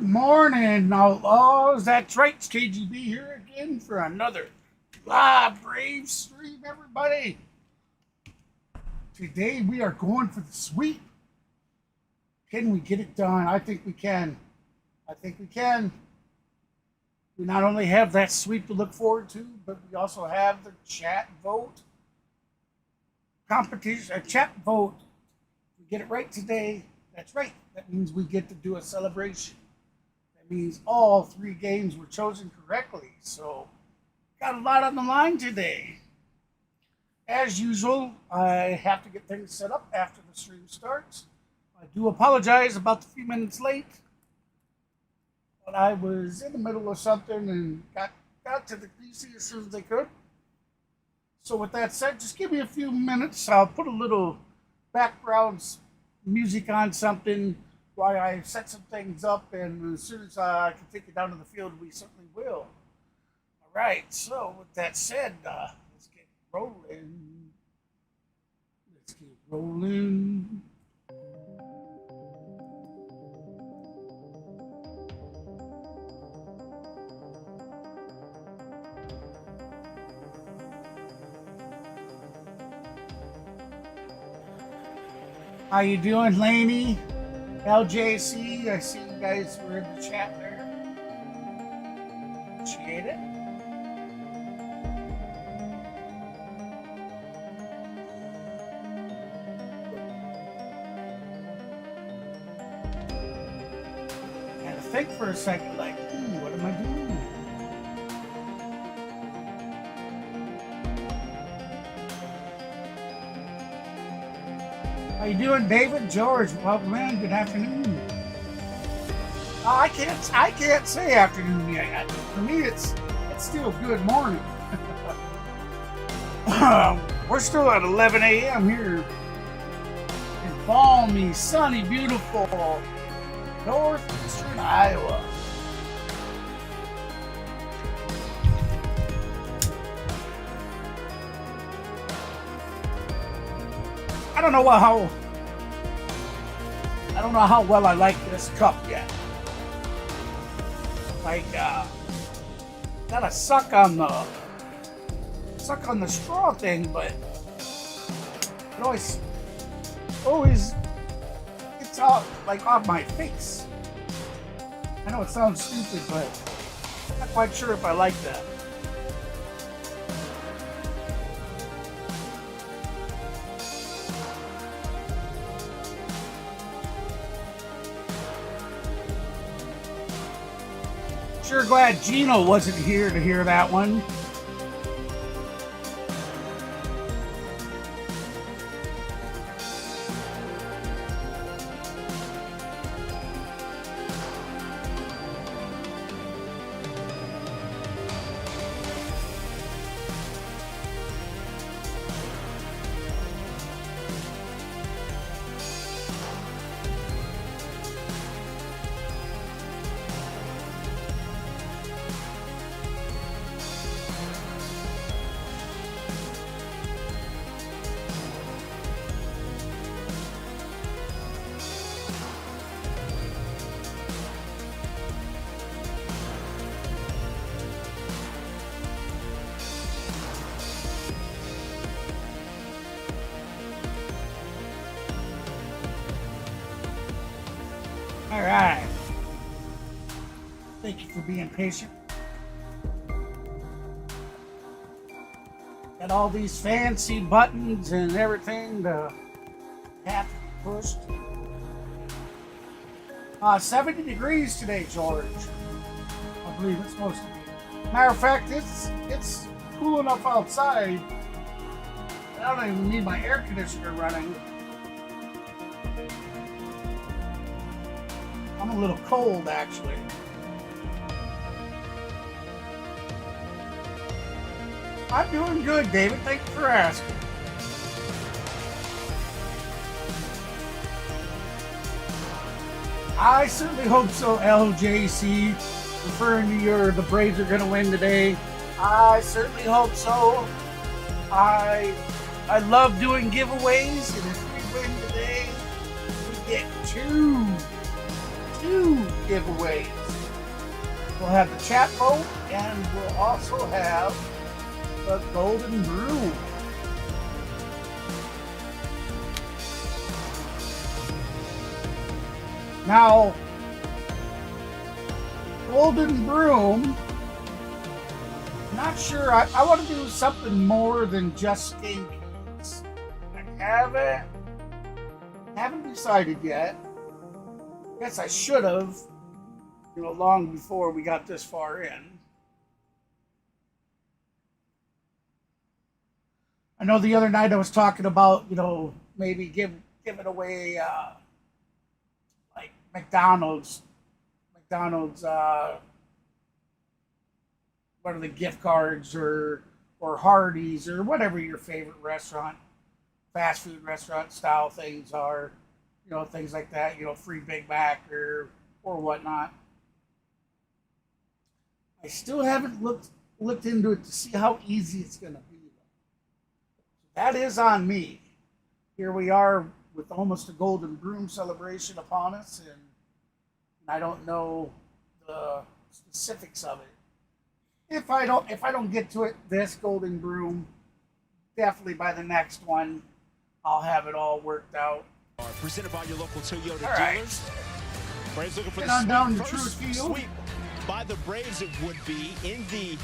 Good morning, outlaws. That's right, it's KGB here again for another live Braves stream, everybody. Today we are going for the sweep. Can we get it done? I think we can. We not only have that sweep to look forward to, but we also have the chat vote competition, a chat vote. If we get it right today, that's right. That means we get to do a celebration. That means all 3 games were chosen correctly. So, got a lot on the line today. As usual, I have to get things set up after the stream starts. I do apologize about the few minutes late, but I was in the middle of something and got to the PC as soon as they could. So with that said, just give me a few minutes. I'll put a little background music on something while I set some things up, and as soon as I can take it down to the field, we certainly will. All right, so with that said, let's get rolling. How you doing, Laney? LJC, I see you guys were in the chat there. Appreciate it. Had to think for a second, like, what am I doing? How you doing, David? George, welcome in. Good afternoon. I can't say afternoon yet. For me, it's still good morning. We're still at 11 a.m. here in balmy, sunny, beautiful northeastern Iowa. I don't know how well I like this cup yet. Like, gotta suck on the straw thing, but it always gets out like off my face. I know it sounds stupid, but I'm not quite sure if I like that. Sure glad Gino wasn't here to hear that one. All right. Thank you for being patient. Got all these fancy buttons and everything to have to be pushed. 70 degrees today, George. I believe it's supposed to be. Matter of fact, it's cool enough outside. I don't even need my air conditioner running. I'm a little cold, actually. I'm doing good, David. Thank you for asking. I certainly hope so, LJC. Referring to the Braves are going to win today. I certainly hope so. I love doing giveaways, and if we win today, we get two 2 giveaways. We'll have the chat vote, and we'll also have the Golden Broom. Now, Golden Broom, not sure. I want to do something more than just game keys. I haven't decided yet. Guess I should have, long before we got this far in. I know the other night I was talking about, maybe giving away like McDonald's, what are the gift cards or Hardee's or whatever your favorite restaurant, fast food restaurant style things are, things like that, free Big Mac or whatnot. I still haven't looked into it to see how easy it's going to be. That is on me. Here we are with almost a Golden Broom celebration upon us, and I don't know the specifics of it. If I don't get to it this Golden Broom, definitely by the next one, I'll have it all worked out. Presented by your local Toyota Right. dealers. Braves looking for Get the on down to first Truist Field. sweep by the Braves. It would be in the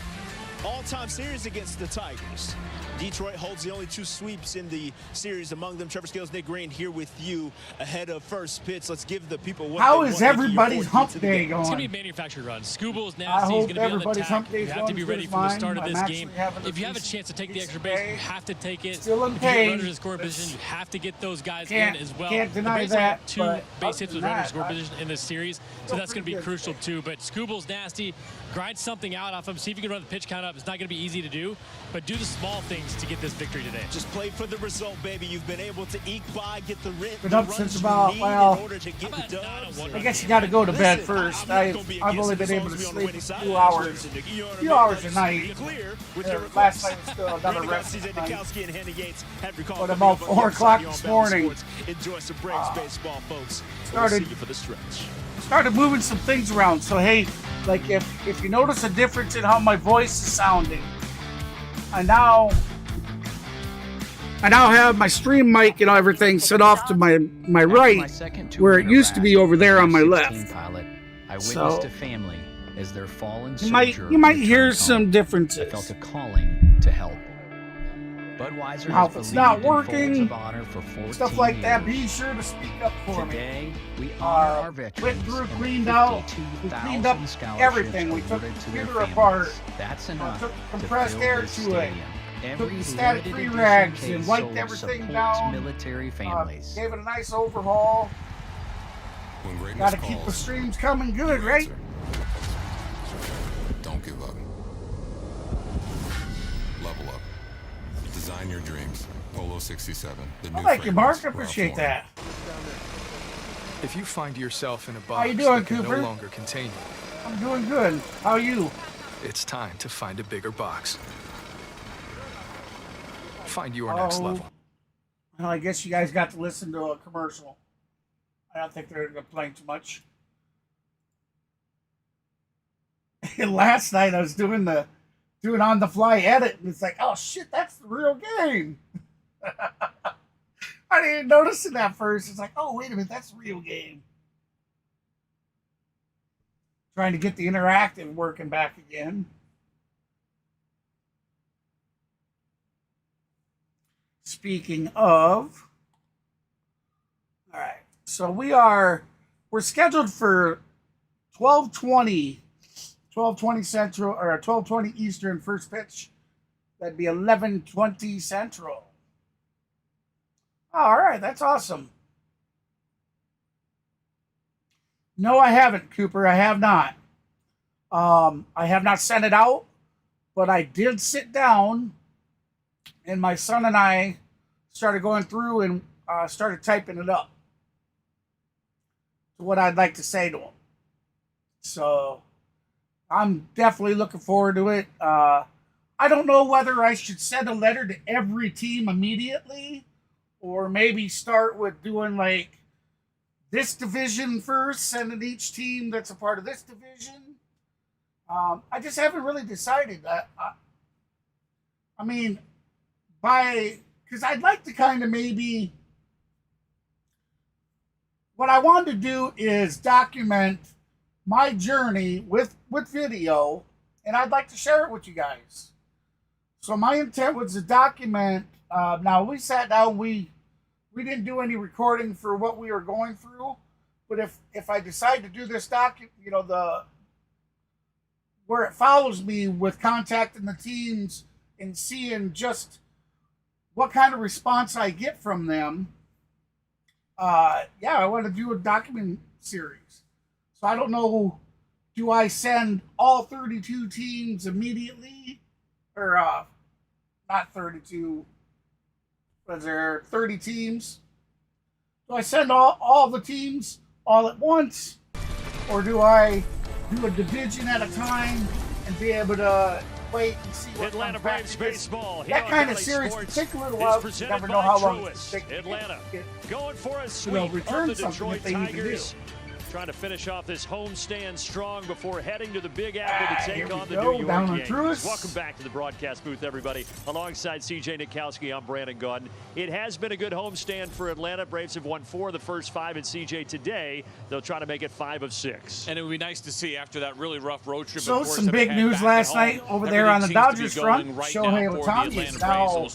all-time series against the Tigers. Detroit holds the only 2 sweeps in the series. Among them, Trevor Scales, Nick Green here with you ahead of first pitch. Let's give the people what How they is want. everybody's hump day going? It's going to be a manufactured run. Skubal is I nasty. He's hope going to be on the everybody's attack. hump day's You have to be going ready as from the mine. start of I'm this actually game. having a If you have a decent- chance to take the extra decent base, day. you have to take it. Still in If you get pain. runners in scoring That's- position, you have to get those guys Can't- in as well. can't deny the Braves only have that, 2 but base hits other with than runners in that, scoring position in this series, so that's going to be pretty good crucial today. too. But Skubal's nasty. Grind something out off him. See if you can run the pitch count up. It's not going to be easy to do, but do the small things to get this victory today. Just play for the result, baby. You've been able to eke by, get the Been up runs since you about, need well, in order to get How about the not a dubs. one-run I guess you got to go to bed Listen, first. I'm not gonna be I've only against been it able as to long as we on the sleep winning side. 2 That's hours. what you know what I 2 mean? hours a Just night. be clear with Yeah, your last requests. night was still another Randy rest Garcia, night. Nikowski, and Henny Yates have your call But coming about up on 4 the o'clock other side this here on Balance morning, Sports. Enjoy some Braves baseball, folks. started- We'll see you for the stretch. Started moving some things around. So hey, like if you notice a difference in how my voice is sounding, I now have my stream mic and everything set off to my right, where it used to be over there on my left. I witnessed So a family as their fallen you might soldier hear returned some home. differences. I felt a calling to help. Budweiser Now, has if it's believed not in folds working, of honor for 14 Stuff like that. years. Be sure to speak up for me. Today, we honor our veterans Went through, and the cleaned out, we 52,000 cleaned up scholarships everything. We took awarded the to their computer families. apart, That's enough took to compressed fill air this to it, stadium. took Every the static limited free edition rags case and wiped sold everything supports down. military families. Gave it a nice overhaul. When greatness Got to keep the calls, streams coming good, you right? answer. Don't give up. Level up. Design your dreams. Polo 67. The new Thank you, Mark. I fragrance, appreciate Ralph Lauren. If you find yourself in a How box you doing, that can Cooper? no longer contain you, I'm doing good. How are you? it's time to find a bigger box. Find your next level. Well, I guess you guys got to listen to a commercial. I don't think they're playing too much. Last night I was doing on the fly edit, and it's like, oh shit, that's the real game. I didn't notice it at first. It's like, oh wait a minute, that's the real game. Trying to get the interactive working back again. Speaking of, all right, so we're scheduled for 12:20 Central, or 12:20 Eastern first pitch. That'd be 11:20 Central. All right, that's awesome. No, I haven't, Cooper. I have not. I have not sent it out, but I did sit down, and my son and I started going through and started typing it up to what I'd like to say to him. So I'm definitely looking forward to it. I don't know whether I should send a letter to every team immediately, or maybe start with doing like this division first, sending each team that's a part of this division. I just haven't really decided. I mean, because I'd like to kind of maybe, what I wanted to do is document my journey with video, and I'd like to share it with you guys. So my intent was to document. Now we sat down, we didn't do any recording for what we were going through, but if I decide to do this where it follows me with contacting the teams and seeing just what kind of response I get from them, I want to do a document series. So I don't know, do I send all 32 teams immediately, or not 32? Was there 30 teams? Do I send all the teams all at once? Or do I do a division at a time and be able to wait and see what Atlanta Braves baseball. That kind of series can take a little while. You never know how long it's going to take. Atlanta going for a sweep return of the Detroit something if they Tigers. Trying to finish off this homestand strong before heading to the Big Apple to take on the New York Yankees. Truist. Welcome back to the broadcast booth, everybody. Alongside CJ Nikowski, I'm Brandon Gaudin. It has been a good homestand for Atlanta. Braves have won 4 of the first 5 at CJ today. They'll try to make it 5 of 6. And it would be nice to see after that really rough road trip. So some big news last night over there on the Dodgers front. Shohei Ohtani is now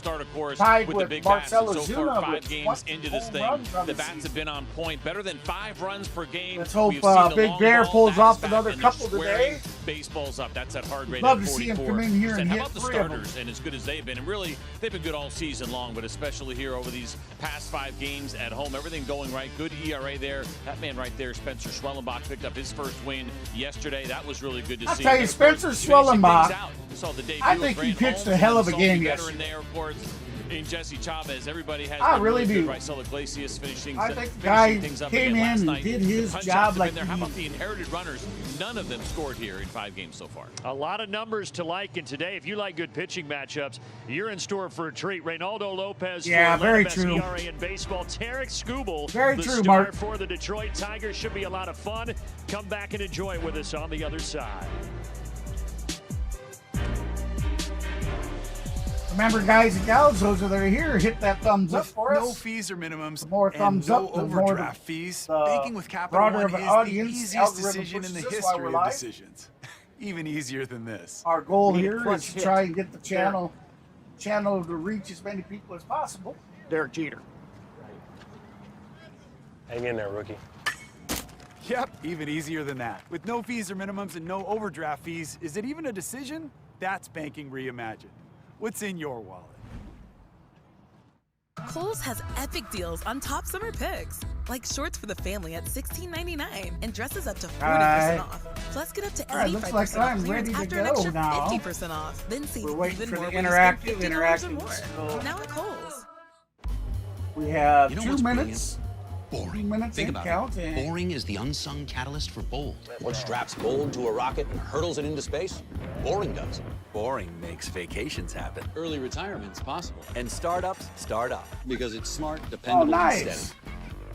tied with Marcell Ozuna with 5 games 20 into this home thing. runs on The the bats season. have been on point, better than 5 runs per game. Let's hope We've seen the Big long Bear ball, pulls off fastball, another and couple they're today. squaring Baseball's up. That's at hard rate. Love at to see him 44. come in here and How hit about the 3 of them. starters and as good as they've been? And really, they've been good all season long, but especially here over these past 5 games at home. Everything going right. Good ERA there. That man right there, Spencer Schwellenbach, picked up his first win yesterday. That was really good to see. I'll tell you, Spencer Schwellenbach, I think he pitched a hell of a game yesterday. There, of course, in Jesse Chavez, everybody has. I really do. Raisel Iglesias finishing. I think the guy came in and did his job like How about the inherited runners? None of them scored here in 5 games so far. A lot of numbers to like, and today, if you like good pitching matchups, you're in store for a treat. Reynaldo López, Yeah, for very best true. ERA in baseball. Tarik Skubal, Very the true, star Mark. for the Detroit Tigers. Should be a lot of fun. Come back and enjoy it with us on the other side. Remember, guys and gals, those that are here, hit that thumbs up for us. No fees or minimums. The more thumbs and no up, the more overdraft fees. the Banking with Capital broader One of is an the audience easiest algorithm decision in the pushes us while history we're of live. decisions. Even easier than this. Our goal Need a here clutch is to hit. try and get the channel to reach as many people as possible. Derek Jeter. Hang in there, rookie. Yep, even easier than that. With no fees or minimums and no overdraft fees, is it even a decision? That's banking reimagined. What's in your wallet? Kohl's has epic deals on top summer picks, like shorts for the family at $16.99 and dresses up to 40% off. Plus, get up to 85% looks like off I'm clearance ready to after an go extra now. 50% off. Then save We're waiting even for more the when you spend interactive $50 or more. still. Now at Kohl's. We have You know 2 what's minutes. Boring. 2 minutes Think in about count. it. And Boring is the unsung catalyst for bold. What straps gold to a rocket and hurtles it into space? Boring does. Boring makes vacations happen. Early retirement's possible. And startups start up. Because it's smart, dependable, nice. and steady.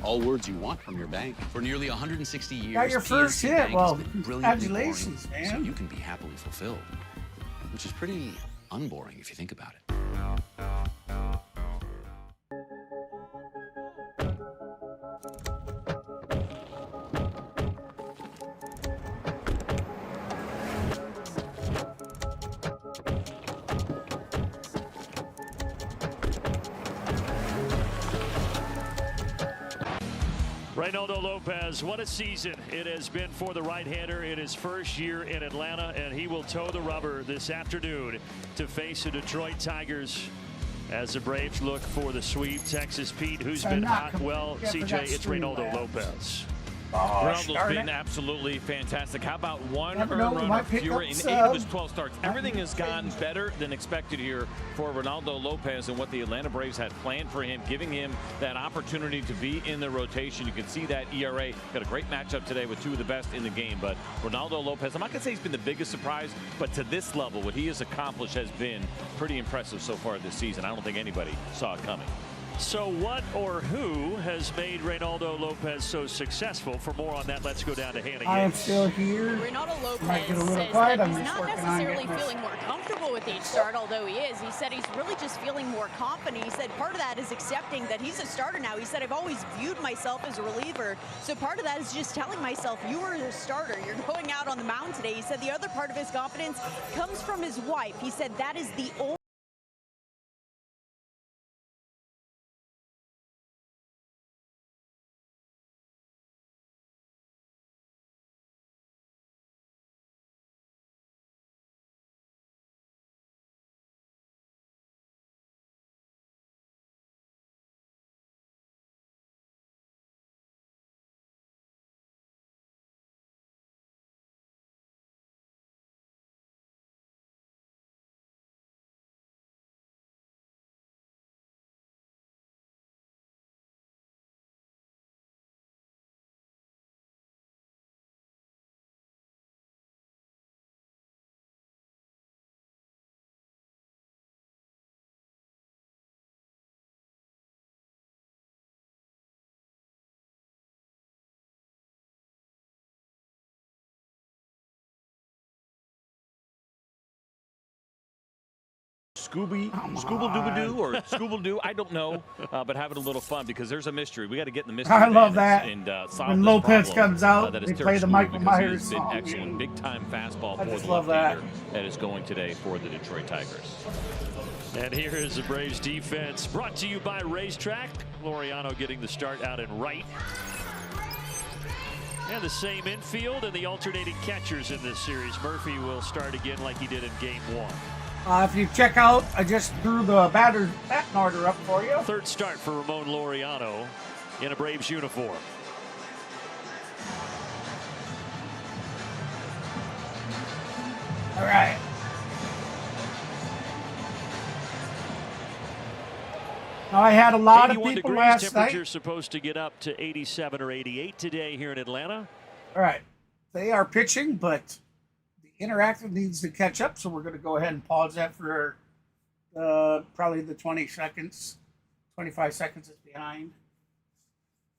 All words you want from your bank. For nearly 160 years, Got your first PNC hit. Bank Well, has been brilliantly congratulations, boring, man. So you can be happily fulfilled. Which is pretty unboring if you think about it. Reynaldo López, what a season it has been for the right-hander in his first year in Atlanta, and he will toe the rubber this afternoon to face the Detroit Tigers as the Braves look for the sweep. Texas Pete, who's been hot? Well, CJ, it's Reynaldo López. Reynaldo's been absolutely fantastic. How about one Never earned know, we run might or pick fewer up in some. 8 of his 12 starts? Everything has gone better than expected here for Reynaldo López and what the Atlanta Braves had planned for him, giving him that opportunity to be in the rotation. You can see that ERA. Got a great matchup today with 2 of the best in the game. But Reynaldo López, I'm not going to say he's been the biggest surprise, but to this level, what he has accomplished has been pretty impressive so far this season. I don't think anybody saw it coming. So what or who has made Reynaldo Lopez so successful? For more on that, let's go down to Hannah I am Yates. still here. Reynaldo Lopez Might get a little says quiet. that I'm he's just not working on necessarily getting this. feeling more comfortable with each start, although he is. He said he's really just feeling more confident. He said part of that is accepting that he's a starter now. He said, I've always viewed myself as a reliever. So part of that is just telling myself, you are a starter. You're going out on the mound today. He said the other part of his confidence comes from his wife. He said that is the only Scooble-Dooby-Doo or Scooble-Doo, I don't know, but having a little fun because there's a mystery. We got to get in the mystery. I love that. And solve When this Lopez problem, comes out, that is they Tarik play the Skubal Michael because he Myers has been song. excellent. Big-time fastball I for just the love left-hander that is going today for the Detroit Tigers. And here is the Braves defense brought to you by Racetrack. Laureano getting the start out in right. And the same infield and the alternating catchers in this series. Murphy will start again like he did in game 1. If you check out, I just threw the batting order up for you. Third start for Ramon Laureano in a Braves uniform. All right. Now, I had a lot of 81 people degrees, last temperature night. supposed to get up to 87 or 88 today here in Atlanta. All right. They are pitching, but the interactive needs to catch up, so we're going to go ahead and pause that for probably the 20 seconds. 25 seconds is behind.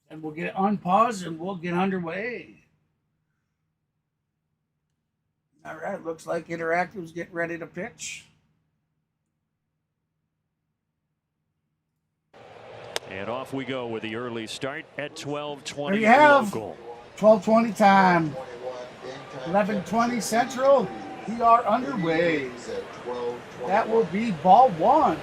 And we'll get it unpaused and we'll get underway. All right, looks like interactive's getting ready to pitch. And off we go with the early start at 12:20 There you have local. 12:20 time. 11:20 Central. We are underway. That will be ball one.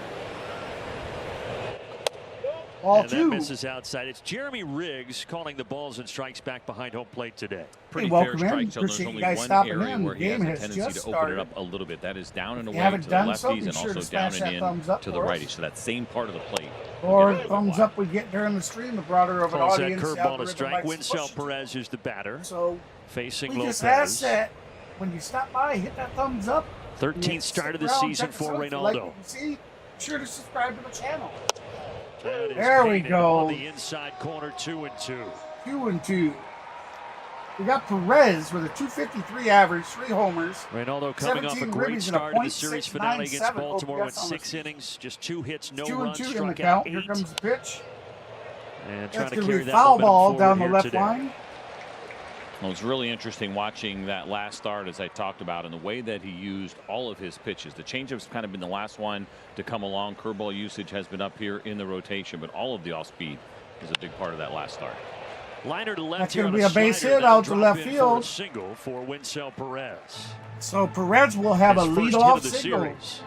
Ball And two. that misses outside. It's Jeremy Riggs calling the balls and strikes back behind home plate today. Pretty welcome fair in. strike zone. There's Appreciate only you guys one stopping area in. where The he has game a has tendency just to open started. it up a little bit. That is down and If away you haven't to the done so, lefties be and sure to also down smash that and thumbs in up to the for us. righties. So that same part of the plate. Or thumbs up we get during the stream, the broader of an Calls that audience. the curveball a algorithm strike. likes to Winsell push it. Perez is the batter. So facing we Lopez. just ask that when you stop by, hit that thumbs up. 13th start of the Around, season check us for out. If you like Reynaldo. what you see, be sure to subscribe to the channel. That is There we painted go. On the inside corner, 2-2. 2-2. We got Perez with a 253 average, 3 homers. Reynaldo coming off a 17 great ribbies and a start of the series finale against .697 Baltimore. Went OPS on the 6 innings, just 2 hits, no 2-2 runs, in the struck count. out 8. Here comes the pitch. And trying That's to going to carry be that foul momentum ball forward down the here left today. line. Well, it's really interesting watching that last start, as I talked about, and the way that he used all of his pitches. The changeup's kind of been the last one to come along. Curveball usage has been up here in the rotation, but all of the off-speed is a big part of that last start. Liner to left. That's here going on to be a base slider, hit that'll out to drop left in for a field. single for Winsell Perez. So Perez will have His a first hit leadoff of the single. series.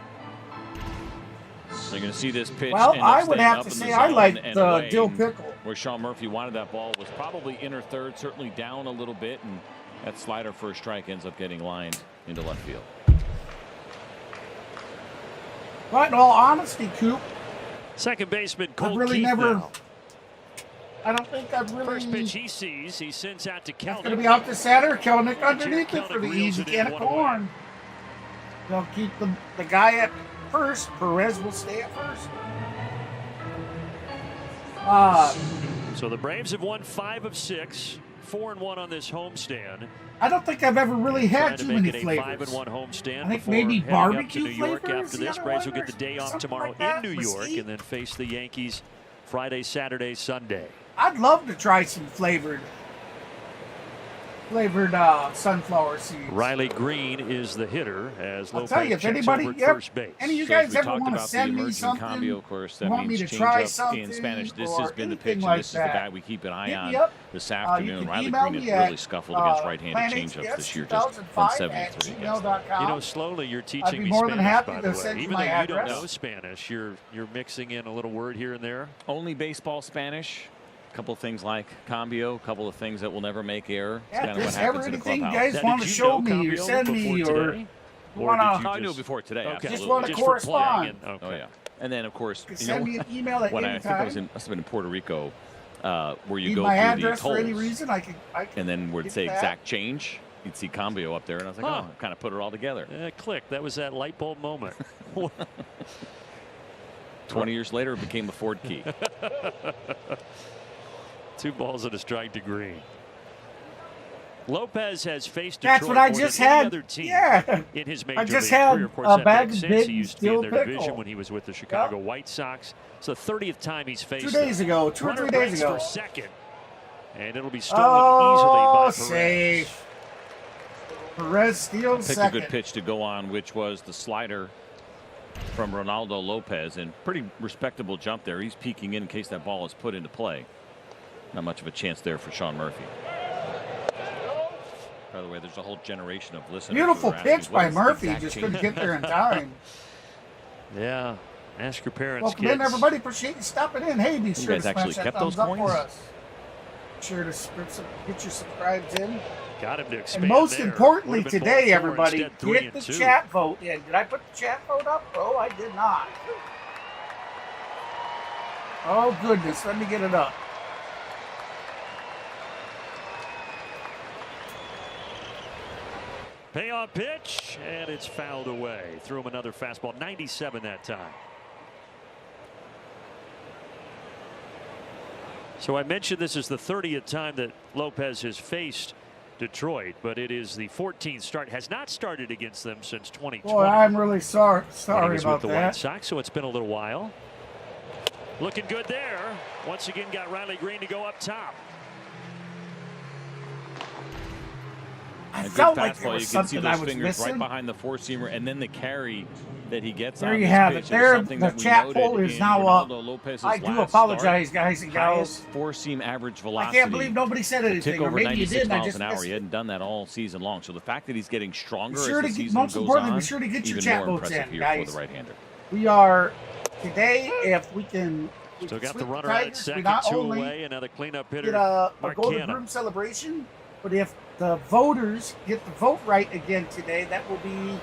So you're going to see this pitch. Well, end up I would staying have up to in the say I zone like and the away. dill pickle. Where Sean Murphy wanted that ball was probably inner third, certainly down a little bit, and that slider for a strike ends up getting lined into left field. But in all honesty, Coop, Second baseman I've Cole really Keith never. now. I don't think I've really. First pitch he sees, he sends out to It's going to Kelnick. be out to center. Kelnick underneath it Kelnick for the reels easy it in, can of one away. corn. They'll keep the guy at first. Perez will stay at first. So the Braves have won 5 of 6, 4-1 on this homestand. I don't think I've ever really had Trying to too make many it a flavors. 5-1 homestand. I think before maybe heading up to barbecue New York flavor is after the this. other Braves one will get or the day off something tomorrow like that. in New York Mesquite. and then face the Yankees Friday, Saturday, Sunday. I'd love to try some flavored sunflower seeds. Riley Green is the hitter as I'll Lopez tell you, if checks anybody, over at first base. any of you So as guys we ever talked want to about the send me emerging something, Cambio, of course, that want me means to try change up something, in Spanish. This or has been the anything pitch, like and this is the that, guy we keep an eye hit me on up. this You afternoon. can Riley email Green me has really at, scuffled against right-handed changeups this year, just 173 against them. You know, slowly you're I'd teaching be me more than Spanish, happy by to the send way. you Even my though you don't address. know Spanish, you're mixing in a little word here and there. Only baseball Spanish. A couple of things like cambio, a couple of things that will never make error. It's Yeah, kind if of what there's happens ever in the anything you clubhouse. guys want to show me or send me, or you want to, I knew before today. Okay. Absolutely. just want to correspond. Okay. Oh yeah. And then of course, you Send know, me an email at when any I think I was time. in, must have been in Puerto Rico, where you Need go my through the address tolls, for any reason, I can and then where it get say that. exact change, you'd see cambio up there, and I was like, Huh. oh, kind of put it all together. Click. That was that light bulb moment. 20 years later, it became a Ford key. 2 balls and a strike to Green. Lopez has faced That's Detroit what I more just than any had. other team Yeah. in his major I just league had career. Of course, a that bag makes of sense. big He used to be in steel their division pickle. when he was with the Chicago White Sox. It's the 30th time he's faced 2 days them. ago, 2 or 3 Runner days breaks ago. for second, and it'll be stolen easily by Perez. Safe. Perez steals Picked second. a good pitch to go on, which was the slider from Reynaldo López, and pretty respectable jump there. He's peeking in case that ball is put into play. Not much of a chance there for Sean Murphy. By the way, there's a whole generation of listeners. Beautiful who are asking, pitch what by is the Murphy. exact Just change? couldn't get there in time. Yeah. Ask your parents, Welcome kids. in, everybody. Appreciate you stopping in. Hey, be sure guys to actually smash that kept those thumbs up coins? for us. Be sure to get your subscribes in. Got him to expand And most there. importantly Would've been today, 4 everybody, instead, 3 get and the 2. chat vote in. Did I put the chat vote up? Oh, I did not. Oh, goodness. Let me get it up. Payoff pitch, and it's fouled away. Threw him another fastball. 97 that time. So I mentioned this is the 30th time that Lopez has faced Detroit, but it is the 14th start. Has not started against them since 2020. Boy, I'm really sorry when he was about with the White that. Sox, so it's been a little while. Looking good there. Once again, got Riley Green to go up top. I A good felt like there fastball. was You can see something I those was fingers missing. right behind the four-seamer, and then the carry that he gets There on you this have pitch. it. There, something the that we chat noted poll is in now up. Reynaldo Lopez's I do last apologize, start. guys and gals. Highest four-seam average I velocity. can't believe nobody said Tick anything, or over maybe you 96 did, and I miles just an hour. missed He it. hadn't done that all season long. So the fact that he's getting stronger Be sure as the to get, season most goes importantly, on, be sure to get your even chat more votes impressive in, here guys. for the right-hander. We are today, if we can. Still got sweep the runner Tigers, at second, we not 2 only away. Another cleanup hitter, get a Golden Marcana. Broom celebration, but if the voters get the vote right again today, that will be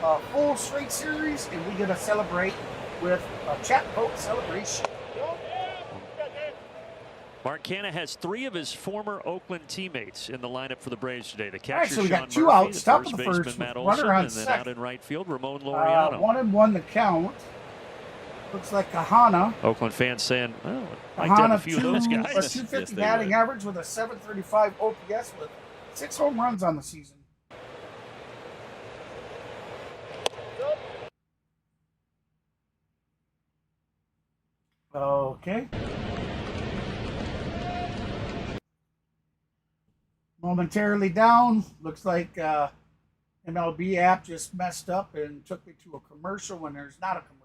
a full straight series, and we get to celebrate with a chat vote celebration. Marcana has 3 of his former Oakland teammates in the lineup for the Braves today. The catcher, Actually, we Sean got 2 Murphy, outs, the top of first the baseman, first, Matt with Olson, runner on and then out second. in right field, Ramon Laureano. 1-1 the count. Looks like Kahana. Oakland fans saying, oh, I'd like to have a few of those guys. A 250 batting average with a 735 OPS with 6 home runs on the season. Okay. Momentarily down. Looks like MLB app just messed up and took me to a commercial when there's not a commercial.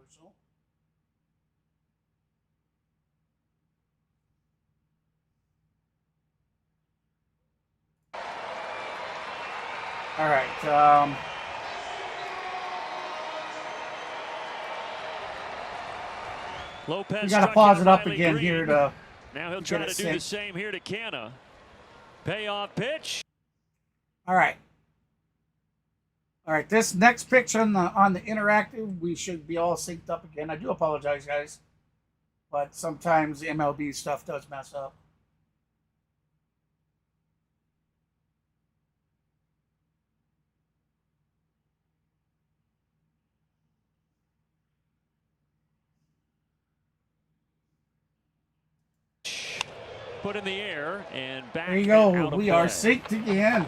All right. Lopez We got to struck pause out it up Riley again Green. here to. Now he'll get try it to do the synced. same here to Canna. Payoff pitch. All right. All right. This next pitch on the interactive, we should be all synced up again. I do apologize, guys, but sometimes the MLB stuff does mess up. Put in the air and back. There you and out go. of We are play. synced again.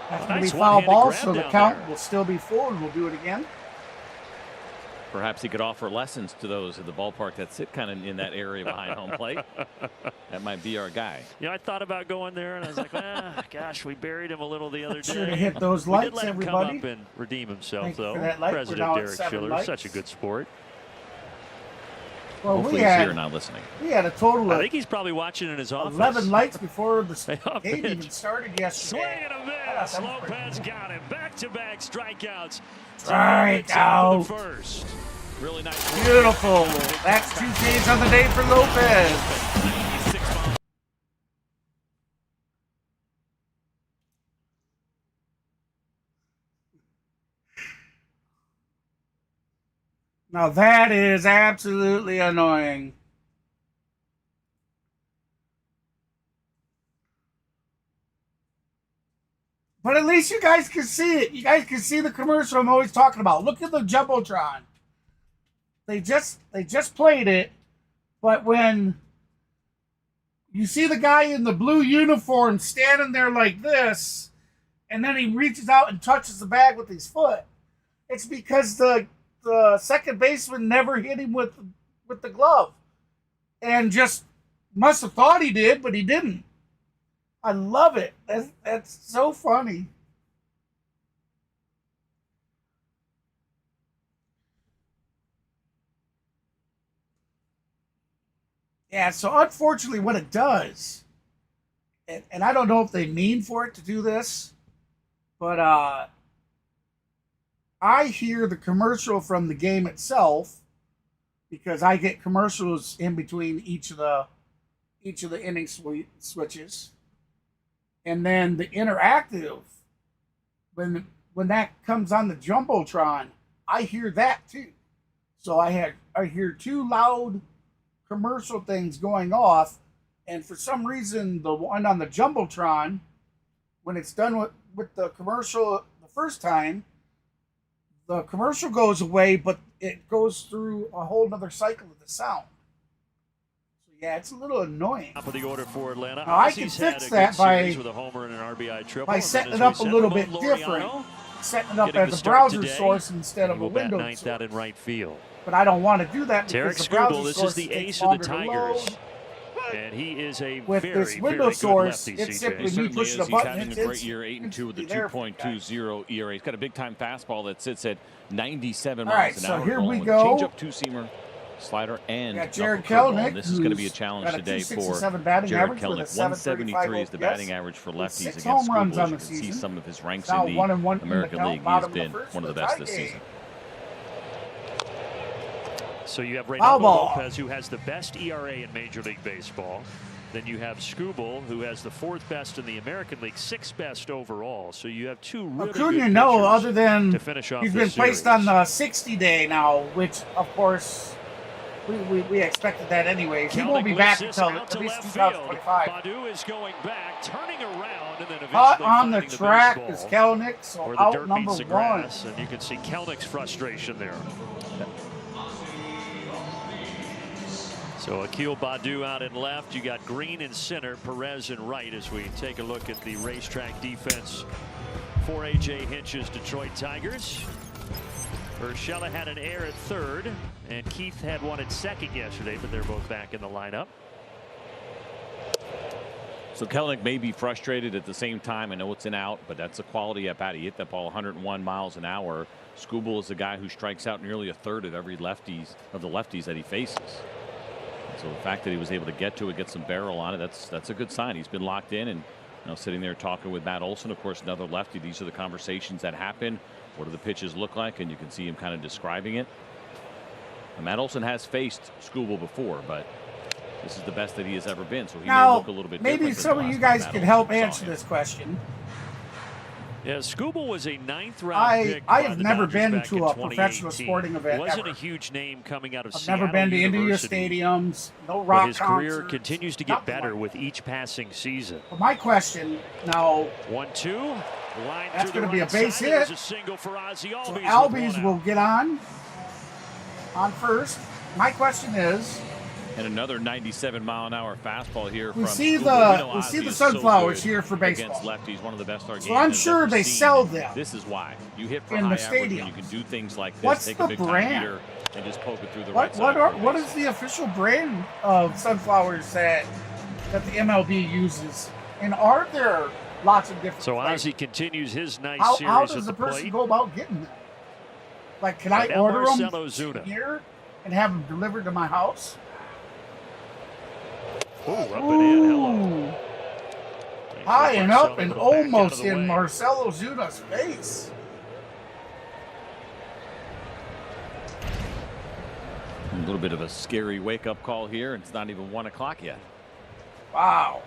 That's going to Nice be foul one-handed ball, grab so the down count there. will still be full, and we'll do it again. Perhaps he could offer lessons to those at the ballpark that sit kind of in that area behind home plate. That might be our guy. Yeah, I thought about going there, and I was like, gosh, we buried him a little the other day. Sure to hit those We lights, did let him everybody. come up and redeem himself, Thank you though. for that light. We're President now at Derek 7 Schiller, lights. such a good sport. Well, Hopefully we he's had, here not listening. We had a total I of think he's probably watching in his office. 11 lights before the Off game pitch. even started yesterday. Swing and a miss. Lopez got him. Back-to-back strikeouts. Strikeout. First. Really nice. Beautiful. That's 2 Ks on the day for Lopez. Now that is absolutely annoying. But at least you guys can see it. You guys can see the commercial I'm always talking about. Look at the Jumbotron. They just played it, but when you see the guy in the blue uniform standing there like this, and then he reaches out and touches the bag with his foot, it's because the second baseman never hit him with the glove, and just must have thought he did, but he didn't. I love it. That's so funny. Yeah, so unfortunately what it does, and I don't know if they mean for it to do this, but I hear the commercial from the game itself because I get commercials in between each of the inning switches. And then the interactive, when that comes on the Jumbotron, I hear that too. So I hear 2 loud commercial things going off, and for some reason the one on the Jumbotron, when it's done with the commercial the first time, the commercial goes away, but it goes through a whole nother cycle of the sound. So yeah, it's a little annoying. Top of the order for Atlanta. Now, I can fix that by with a homer and an RBI triple. by setting it up a little bit different, setting it up as a browser source instead of a Windows ninth source. out in right field. But I don't want to do that Tarik because the browser Skubal, this source is the takes ace of the longer to Tigers. load. And he is a With very, this Windows very source, good lefty, it's CJ. simply me Certainly pushing a is. button. He's having a great year, 8-2 with a 2.20 ERA. He's got a big-time fastball that sits at 97 miles an hour. so here we going. go. Change-up, two-seamer, slider, and Got Jared knuckle curveball. Kelenic, And this is going to be a challenge got a today for 267 batting Jared average with a Kelenic. 735 173 is the batting OPS, average for with lefties 6 against home runs Skubal. on You the can see season. some of his ranks Now in 1-1 the in the American count, League. He has bottom of the been first one of for the the best this Tigers. season. So you have Foul Reynaldo ball. Lopez, who has the best ERA in Major League Baseball. Then you have Skubal, who has the 4th best in the American League, 6th best overall. So you have 2 really Acuna, good no, pitchers other than to finish off he's this been placed series. on the 60-day now, which, of course, we expected that anyways. He won't be back until at least 2025. Badu is going back, turning around, and then eventually Hot on the finding track baseball is Kelenic, so where the out dirt number meets the 1. grass, and you can see Kelnic's frustration there. So Akil Badu out in left. You got Green in center, Perez in right as we take a look at the racetrack defense for A.J. Hinch's Detroit Tigers. Urshela had an error at third, and Keith had one at second yesterday, but they're both back in the lineup. So Kelenic may be frustrated at the same time. I know it's an out, but that's a quality at bat. He hit that ball 101 miles an hour. Skubal is the guy who strikes out nearly a third of every lefties that he faces. So the fact that he was able to get to it, get some barrel on it, that's a good sign. He's been locked in and sitting there talking with Matt Olson, of course, another lefty. These are the conversations that happen. What do the pitches look like? And you can see him kind of describing it. And Matt Olson has faced Skubal before, but this is the best that he has ever been. So he may look a little bit different. Maybe than some the of last you time guys Matt can Olson help saw answer him. this question. Yeah, Skubal was a 9th round pick. I by have the never Dodgers been back to in a professional 2018. sporting event Wasn't ever. a huge name coming out of I've Seattle never been to India University. Stadiums, no But rock his career concerts, continues to get better with each passing season. But my question now, 1-2. Line that's through going to the be a right base side. hit. There's a single for Ozzie So Albies with Albies one will out. get on first. My question is, And another 97-mile-an-hour fastball here we from see Skubal. we see Ozzie the is so sunflowers good here for baseball. against lefties, one of the best our So game I'm has sure ever they seen. sell them This is why you hit for in high the average when stadium. you can do things like this. What's Take the a big time brand? heater and just poke it through the What right side. what is the official brand of sunflowers that the MLB uses? And are there lots of different? So flavors? Ozzie continues his nice How series does at the the person plate. go about getting them? Like, can I And now order Marcelo them Zuna. here and have them delivered to my house? Ooh, up and in. Hello. Ooh. High and Marcelo up and go back out of almost the in way. Marcelo Zuna's face. A little bit of a scary wake-up call here. It's not even 1 o'clock yet. Wow.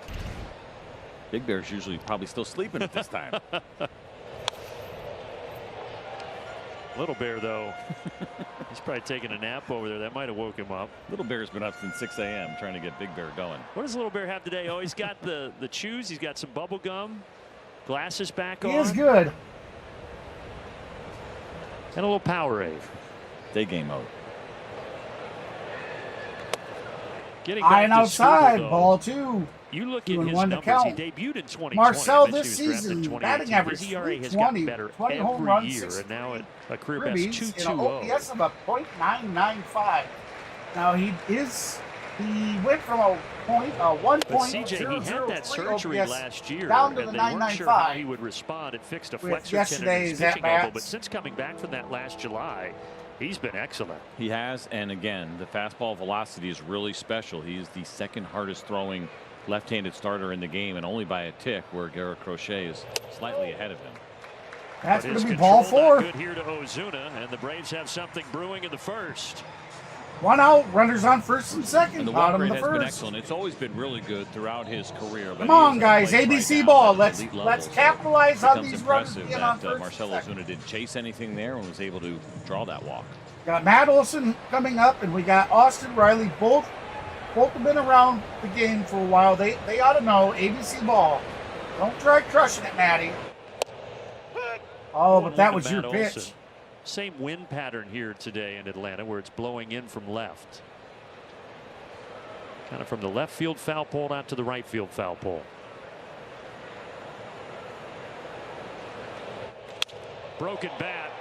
Big Bear's usually probably still sleeping at this time. Little Bear, though, he's probably taking a nap over there. That might have woke him up. Little Bear's been up since 6 a.m. trying to get Big Bear going. What does Little Bear have today? Oh, he's got the chews. He's got some bubble gum, glasses back on. He is good. And a little Powerade. Day game mode. Getting High and back to outside, Skubal, though. ball 2. You look at Doing his one to numbers. count. He debuted in 2020. Marcel I mentioned this he was drafted in season, 2018. batting average His ERA has 320, gotten better 20 home every runs, year, 6 and now at a career best ribbies, and an 2.20. OPS of a .995. Now he went from a point a But CJ, he had that 1.003 surgery OPS last year, down to and the they weren't sure how 995. he would respond. It fixed a With flexor tendon in his yesterday's pitching elbow, at-bats. but since coming back from that last July, he's been excellent. He has, and again, the fastball velocity is really special. He's the second hardest throwing left-handed starter in the game, and only by a tick, where Garrett Crochet is slightly ahead of him. That's But going his to be ball control 4. not good here to Ozuna, and the Braves have something brewing in the first. 1 out, runners on first and second. And the walk Bottom of rate the has been first. excellent. It's always been really good throughout his career. But Come on, he is guys, at a place ABC right now ball. at Let's elite let's level. capitalize So on it these becomes runners impressive being on that first. Marcelo and second. Ozuna didn't chase anything there and was able to draw that walk. Got Matt Olson coming up, and we got Austin Riley. Both have been around the game for a while. They ought to know ABC ball. Don't try crushing it, Matty. Oh, but that was your Matt pitch. Olson. Same wind pattern here today in Atlanta, where it's blowing in from left. Kind of from the left field foul pole out to the right field foul pole. Broken bat.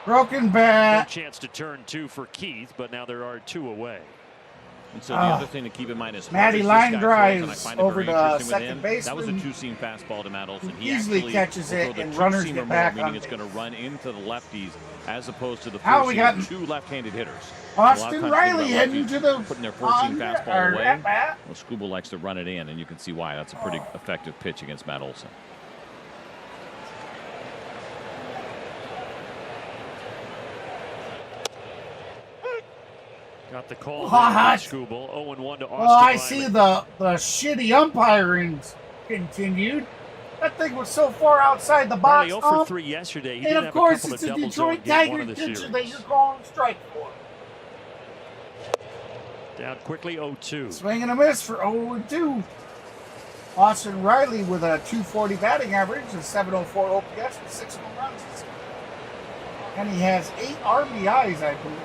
Broken No bat. chance to turn 2 for Keith, but now there are 2 away. And so the other thing to keep in mind is Matty hard as line this guy throws, and I drives find it over very to interesting with second him. baseman. That was a two-seam fastball to Matt Olson. He Easily actually catches will it, throw the and runners two-seamer get more, back meaning on it's going to run into the lefties as opposed to the How we got four-seam. Two left-handed hitters. Austin A lot of times Riley you heading lefties to the putting their four-seam fastball away. at bat. Well, Skubal likes to run it in, and you can see why. That's a pretty effective pitch against Matt Olson. Got the call What? there from Skubal. 0-1 to Austin Well, I Riley. see the shitty umpiring continued. That thing was so far outside the box. Riley 0 for 3 yesterday. He and did of have course, a couple it's of a doubles Detroit in game 1 Tiger of the pitcher series. that you're calling strike for. Down quickly 0-2. Swing and a miss for 0-2. Austin Riley with a 240 batting average, a 704 OPS with 6 home runs. And he has 8 RBIs, I believe.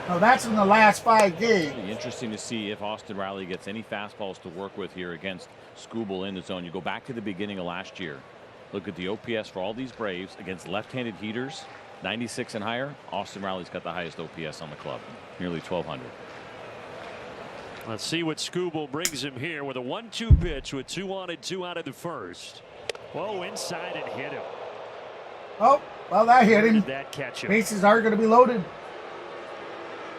No, that's in the last 5 games. It'll be interesting to see if Austin Riley gets any fastballs to work with here against Skubal in the zone. You go back to the beginning of last year. Look at the OPS for all these Braves against left-handed heaters, 96 and higher. Austin Riley's got the highest OPS on the club, nearly 1,200. Let's see what Skubal brings him here with a 1-2 pitch with 2 on and 2 out of the first. Whoa, inside and hit him. Oh, well, that hit him. Did that catch him? Bases are going to be loaded.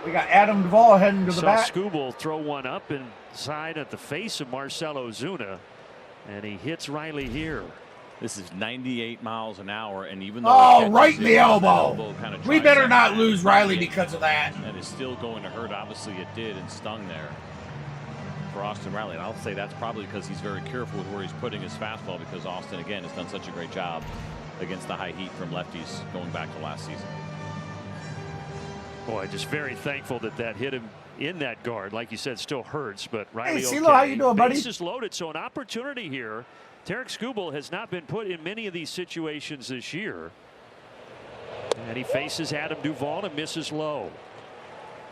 We got Adam Duvall heading to the Saw bat. Skubal throw one up inside at the face of Marcelo Ozuna, and he hits Riley here. This is 98 miles an hour, and even though right in the elbow. We better tries not to lose Riley because of that. That is still going to hurt. Obviously, it did and stung there for Austin Riley. And I'll say that's probably because he's very careful with where he's putting his fastball, because Austin, again, has done such a great job against the high heat from lefties going back to last season. Boy, just very thankful that that hit him in that guard. Like you said, still hurts, but Riley Hey, okay. CeeLo, how you doing, buddy? Bases loaded, so an opportunity here. Tarik Skubal has not been put in many of these situations this year. And he faces Adam Duvall and misses low.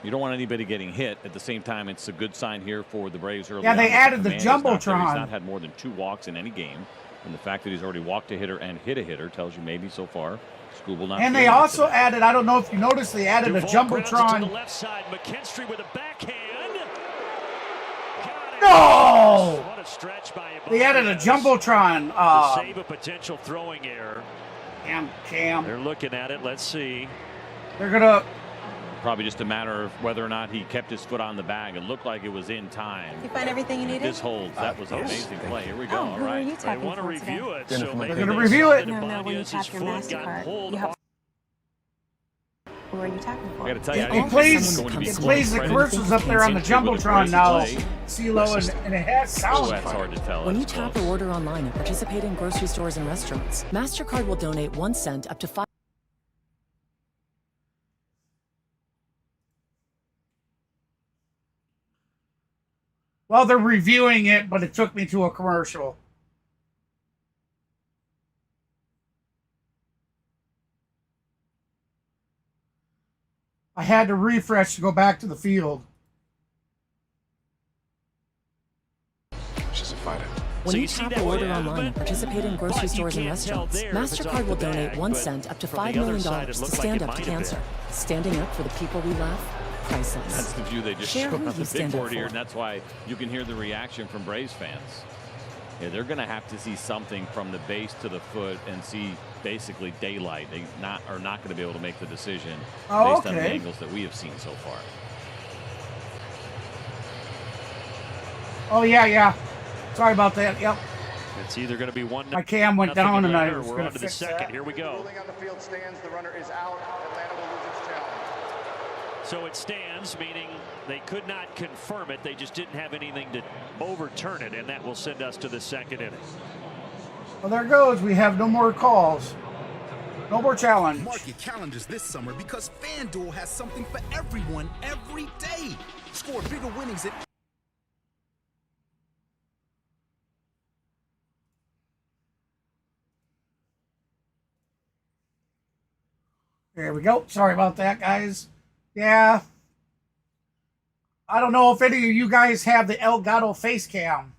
You don't want anybody getting hit. At the same time, it's a good sign here for the Braves early Yeah, they on. added the command is not there. He's Jumbotron. not had more than 2 walks in any game. And the fact that he's already walked a hitter and hit a hitter tells you maybe so far Skubal not And they also added, I don't know if you noticed, they added a Duvall grounds it to the Jumbotron. left side. McKinstry with a backhand. No! What a stretch by They added a Jumbotron. to save a potential throwing error. Cam. They're looking at it. Let's see. They're going to. Probably just a matter of whether or not he kept his foot on the bag. It looked like it was in time. You find everything you needed? This holds. That was an amazing play. Here we go. Oh, All who are right. you They tapping want to for review today? it. So maybe They're going to they review saw it. that No, when you Ibanez's tap your foot got MasterCard, pulled you have. off. Who are you tapping for? I got to tell you, I It think plays, this is going to be it close. plays the Right? commercials up there on the Jumbotron now, CeeLo, and it has Oh, sound. that's hard to tell. When you That's tap close. or order online and participate in grocery stores and restaurants, MasterCard will donate 1 cent up to 5. Well, they're reviewing it, but it took me to a commercial. I had to refresh to go back to the field. She's a fighter. When you tap or order online and participate in grocery stores and restaurants, MasterCard will donate 1 cent up to $5 million to stand up to cancer. Standing up for the people we love, priceless. That's the view they just Share showed who on you the stand big up board here, for. and that's why you can hear the reaction from Braves fans. Yeah, they're going to have to see something from the base to the foot and see basically daylight. They are not going to be able to make the decision based on the angles that we have seen so far. Oh, yeah. Sorry about that. Yep. It's either going to be 1-0. My cam went down and I was We're going on to to the fix second. that. Here we go. Ruling on the field stands. The runner is out. Atlanta will lose its challenge. So it stands, meaning they could not confirm it. They just didn't have anything to overturn it, and that will send us to the second inning. Well, there goes. We have no more calls. No more challenge. Mark your calendars this summer because FanDuel has something for everyone every day. Score bigger winnings at There we go. Sorry about that, guys. Yeah. I don't know if any of you guys have the Elgato face cam.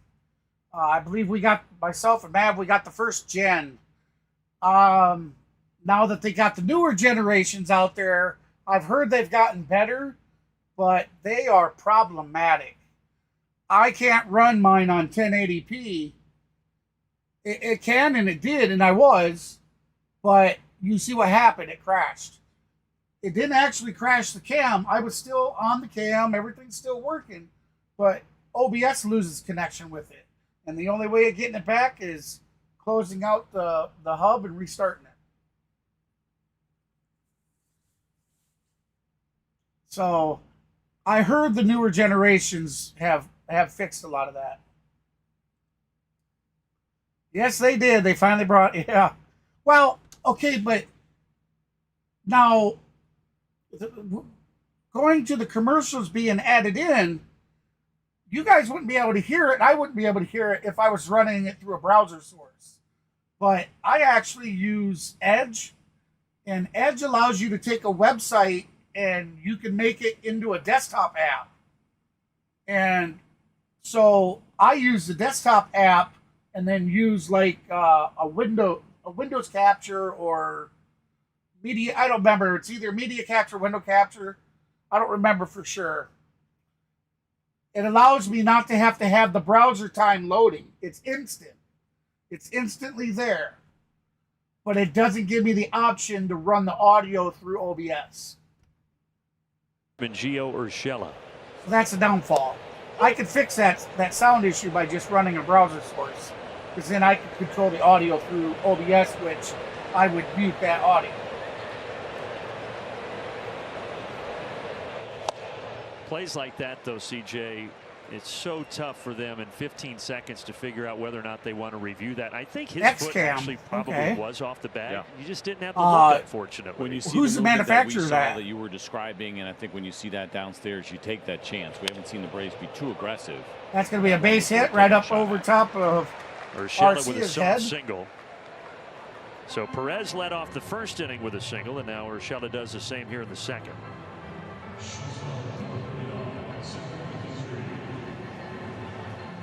I believe we got, myself and Mav, we got the first gen. Now that they got the newer generations out there, I've heard they've gotten better, but they are problematic. I can't run mine on 1080p. It can, and it did, and I was, but you see what happened. It crashed. It didn't actually crash the cam. I was still on the cam. Everything's still working, but OBS loses connection with it. And the only way of getting it back is closing out the hub and restarting it. So I heard the newer generations have fixed a lot of that. Yes, they did. They finally brought, yeah. Well, okay, but now going to the commercials being added in, you guys wouldn't be able to hear it. I wouldn't be able to hear it if I was running it through a browser source. But I actually use Edge, and Edge allows you to take a website and you can make it into a desktop app. And so I use the desktop app and then use like a Windows capture or media. I don't remember. It's either media capture, window capture. I don't remember for sure. It allows me not to have the browser time loading. It's instant. It's instantly there. But it doesn't give me the option to run the audio through OBS. Gio Urshela. So that's a downfall. I could fix that sound issue by just running a browser source. Because then I could control the audio through OBS, which I would mute that audio. Plays like that, though, CJ, it's so tough for them in 15 seconds to figure out whether or not they want to review that. I think his foot actually probably was off the bag. Yeah. You just didn't have the look, unfortunately. When you see who's the manufacturer of that? That you were describing, and I think when you see that downstairs, you take that chance. We haven't seen the Braves be too aggressive. That's going to be a base hit right up over top of Urshela with a soft head. single. So Perez led off the first inning with a single, and now Urshela does the same here in the second.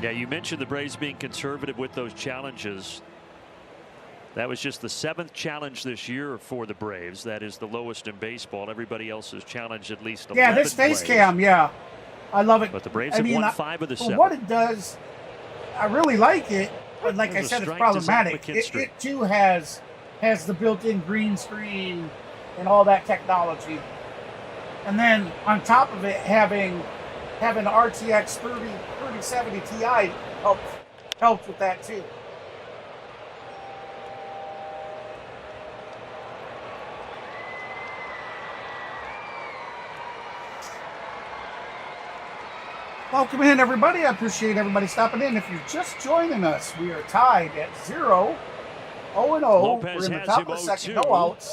Yeah, you mentioned the Braves being conservative with those challenges. That was just the 7th challenge this year for the Braves. That is the lowest in baseball. Everybody else has challenged at least 11 Yeah, this face plays. cam, yeah. I love it. But the Braves have won 5 of the 7. For what it does, I really like it. But like There's I a said, it's strike to Zach problematic. McKinstry. It too has the built-in green screen and all that technology. And then on top of it, having the RTX 3070 Ti helps with that too. Welcome in, everybody. I appreciate everybody stopping in. If you're just joining us, we are tied at 0-0. We're in the top of the second. No outs.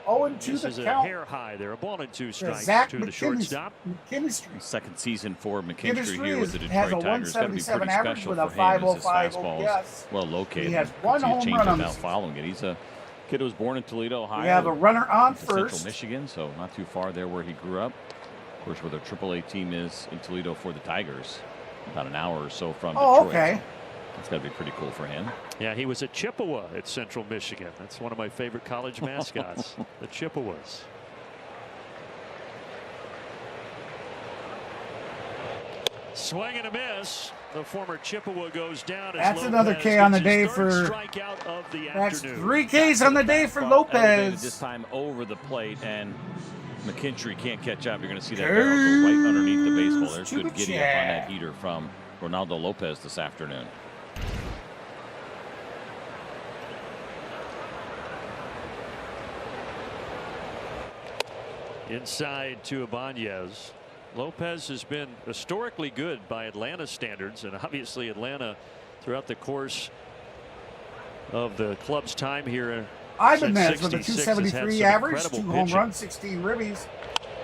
0-2 This the is a count. hair high there. A ball and 2 strikes Zach to the shortstop. McKinstry. Second season for McKinstry here with the has a Detroit Tigers. Got to be 177 pretty average special with a for him as his 505 fastball OPS. is well located. He has You one can see a home change run up on now the following it. He's a kid who was born in Toledo, Ohio. We have a runner on to Central first. Michigan, so not too far there where he grew up. Of course, where the AAA team is in Toledo for the Tigers, about an hour or so from Detroit. Okay. That's got to be pretty cool for him. Yeah, he was at Chippewa at Central Michigan. That's one of my favorite college mascots, the Chippewas. Swing and a miss. The former Chippewa goes down. As That's Lopez another K on the gets day his third for. strikeout of the That's afternoon. 3 Ks on the day for Elevated Lopez. this time over the plate, and McKinstry can't catch up. You're going to see that barrel go right underneath the baseball. There's good giddy up on that heater from Reynaldo Lopez this afternoon. Inside to Ibanez. Lopez has been historically good by Atlanta standards, and obviously Atlanta throughout the course of the club's time here. Ibanez with a 66 has had 273 some average, incredible 2 home pitching. runs, 16 ribbies,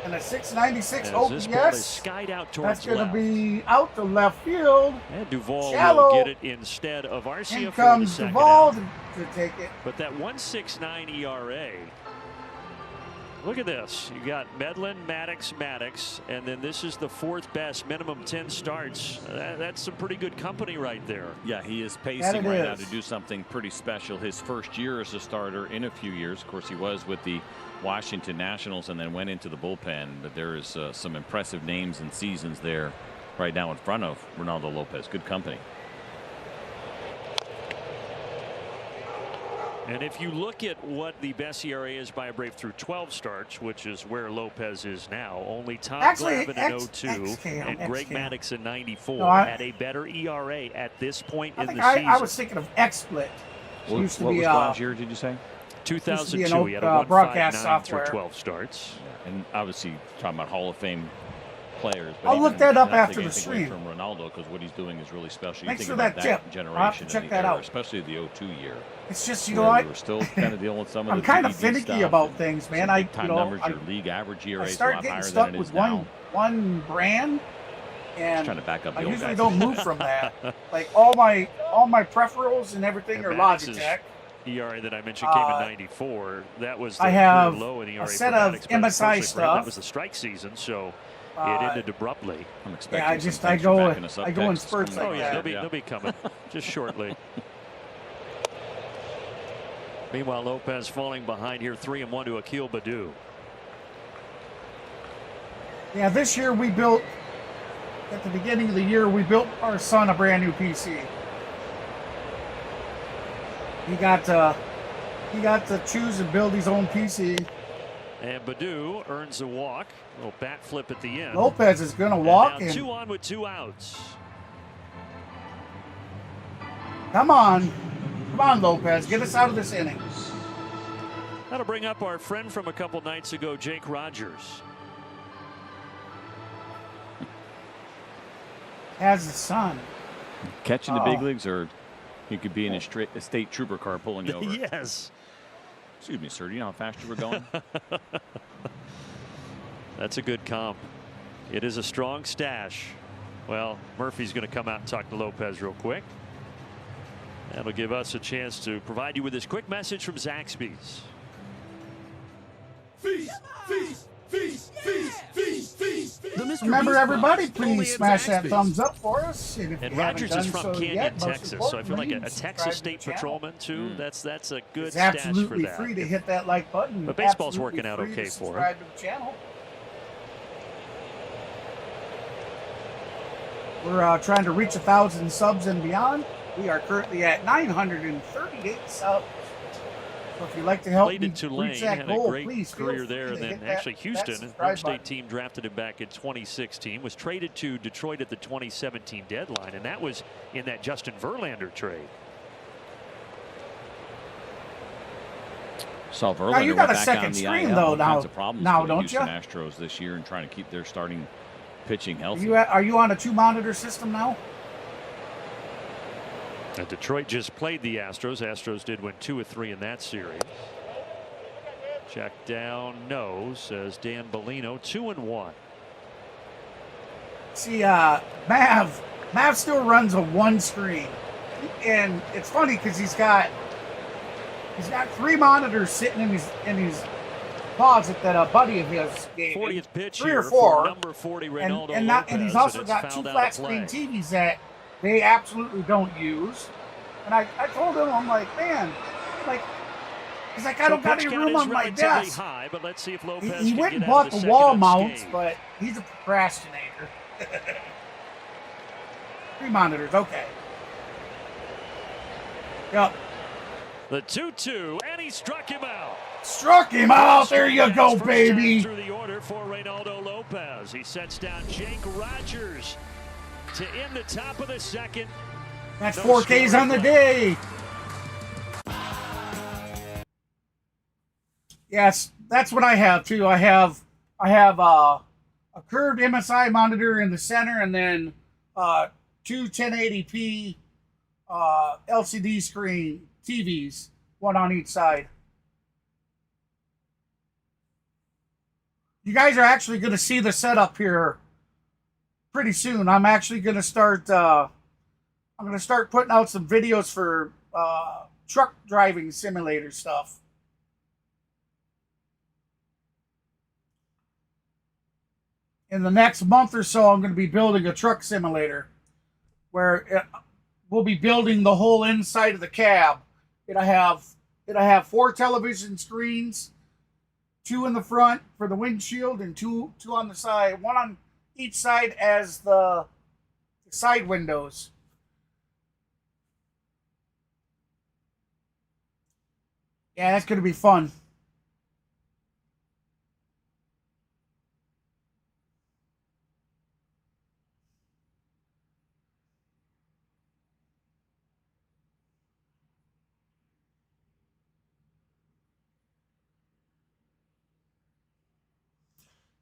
and a 696 As this ball is OPS. skied out towards That's going to left. be out to left field. And Duvall Shallow. will get it instead of Arcia In for the comes second Duvall out. to take it. But that 1.69 ERA. Look at this. You got Medlin, Maddox, and then this is the 4th best, minimum 10 starts. That's some pretty good company right there. Yeah, he is pacing right now to do something pretty special. His first year as a starter in a few years. Of course, he was with the Washington Nationals and then went into the bullpen. But there is some impressive names and seasons there right now in front of Reynaldo Lopez. Good company. And if you look at what the best ERA is by a Brave through 12 starts, which is where Lopez is now, only Tom Glavine in 02 and Greg Maddux in 94 had a better ERA at this point in the season. I was thinking of XSplit. What was last year, did you say? 2002. He had a broadcast 1.59 software. through 12 starts. And obviously talking about Hall of Fame players. But I'll look that up not after taking the anything away stream. from Ronaldo, because what he's doing is really special. Thanks you for think about that that tip. generation I'll have to check and the that era, out. especially the 02 year. It's just, you where know, we were still kind of dealing with some of I'm the kind of PED finicky stuff about and things, man. some big-time numbers. I Your league average ERA I is a start lot getting higher stuck than it with is now. one brand, and Trying to back up the I old usually guys. don't move from that. Like all my peripherals and everything And are Maddox's Logitech. ERA that I mentioned came in 94. That was the I have career low in ERA a set for of Maddox, but MSI unfortunately for him, stuff. That was the strike season, so it ended abruptly. I'm Yeah, expecting I some just thanks for backing us up I go in texts spurts coming like Oh yeah, that. they'll be coming just shortly. Meanwhile, Lopez falling behind here, 3-1 to Akil Baddoo. Yeah, this year we built. At the beginning of the year, we built our son a brand new PC. He got to choose and build his own PC. And Baddoo earns a walk. A little bat flip at the end. Lopez is going to walk. And now And 2 on with 2 outs. come on, Lopez, get us out of this inning. That'll bring up our friend from a couple nights ago, Jake Rogers. Has the son. Catching the big leagues, or he could be in a state trooper car pulling you over. Yes. Excuse me, sir. Do you know how fast you were going? That's a good comp. It is a strong stash. Well, Murphy's going to come out and talk to Lopez real quick. That'll give us a chance to provide you with this quick message from Zaxby's. Feast, feast, Remember, everybody, please smash that thumbs up for us. And, if And you Rogers haven't is done from so Canyon, yet, most Texas, so I feel like a importantly, Texas subscribe State to the channel. patrolman too. That's a good It's stash for absolutely that. free to hit that like button. But baseball's Absolutely working out free okay to for him. subscribe to the channel. We're trying to reach 1,000 subs and beyond. We are currently at 938 subs. So if you'd like to help Played me in Tulane, reach that had goal, a great please feel career free there. to And then hit actually that Houston, subscribe home state button. team drafted him back in 2016. Was traded to Detroit at the 2017 deadline, and that was in that Justin Verlander trade. Saw Now, you Verlander got went a back on second the screen, IL. though, All now- kinds of problems now, for the don't Houston ya? Astros this year and trying to keep their starting pitching healthy. Are you on a 2-monitor system now? Detroit just played the Astros. Astros did win 2 of 3 in that series. Check down, no, says Dan Bellino. 2-1. See, Mav still runs a 1 screen, and it's funny because he's got 3 monitors sitting in his closet that a buddy of his gave him. 40th pitch 3 here or 4, for number 40 Reynaldo and he's López, also and got it's 2 fouled out flat of screen play. TVs that they absolutely don't use. And I told him, I'm like, man, he's like, I don't got any room on my desk. High, but let's see if Lopez He can went get and out bought of the the wall second mounts, unscathed. but he's a procrastinator. 3 monitors, okay. Yep. The 2-2, and he struck him out. Struck him out. There you go, First baby. Through the order for Reynaldo López. He sets down Jake Rogers to end the top of the second. That's No 4 Ks score on the play. day. Yes, that's what I have too. I have a curved MSI monitor in the center, and then 2 1080p LCD screen TVs, one on each side. You guys are actually going to see the setup here pretty soon. I'm actually going to start. I'm going to start putting out some videos for truck driving simulator stuff. In the next month or so, I'm going to be building a truck simulator where we'll be building the whole inside of the cab. It'll have 4 television screens, 2 in the front for the windshield and two on the side, 1 on each side as the side windows. Yeah, that's going to be fun.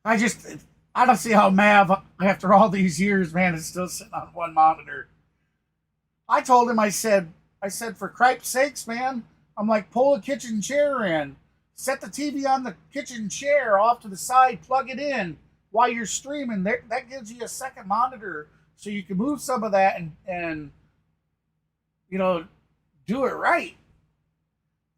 I don't see how Mav, after all these years, man, is still sitting on 1 monitor. I told him, I said, for cripe's sakes, man, I'm like, pull a kitchen chair in, set the TV on the kitchen chair off to the side, plug it in while you're streaming. That gives you a second monitor, so you can move some of that and you know, do it right.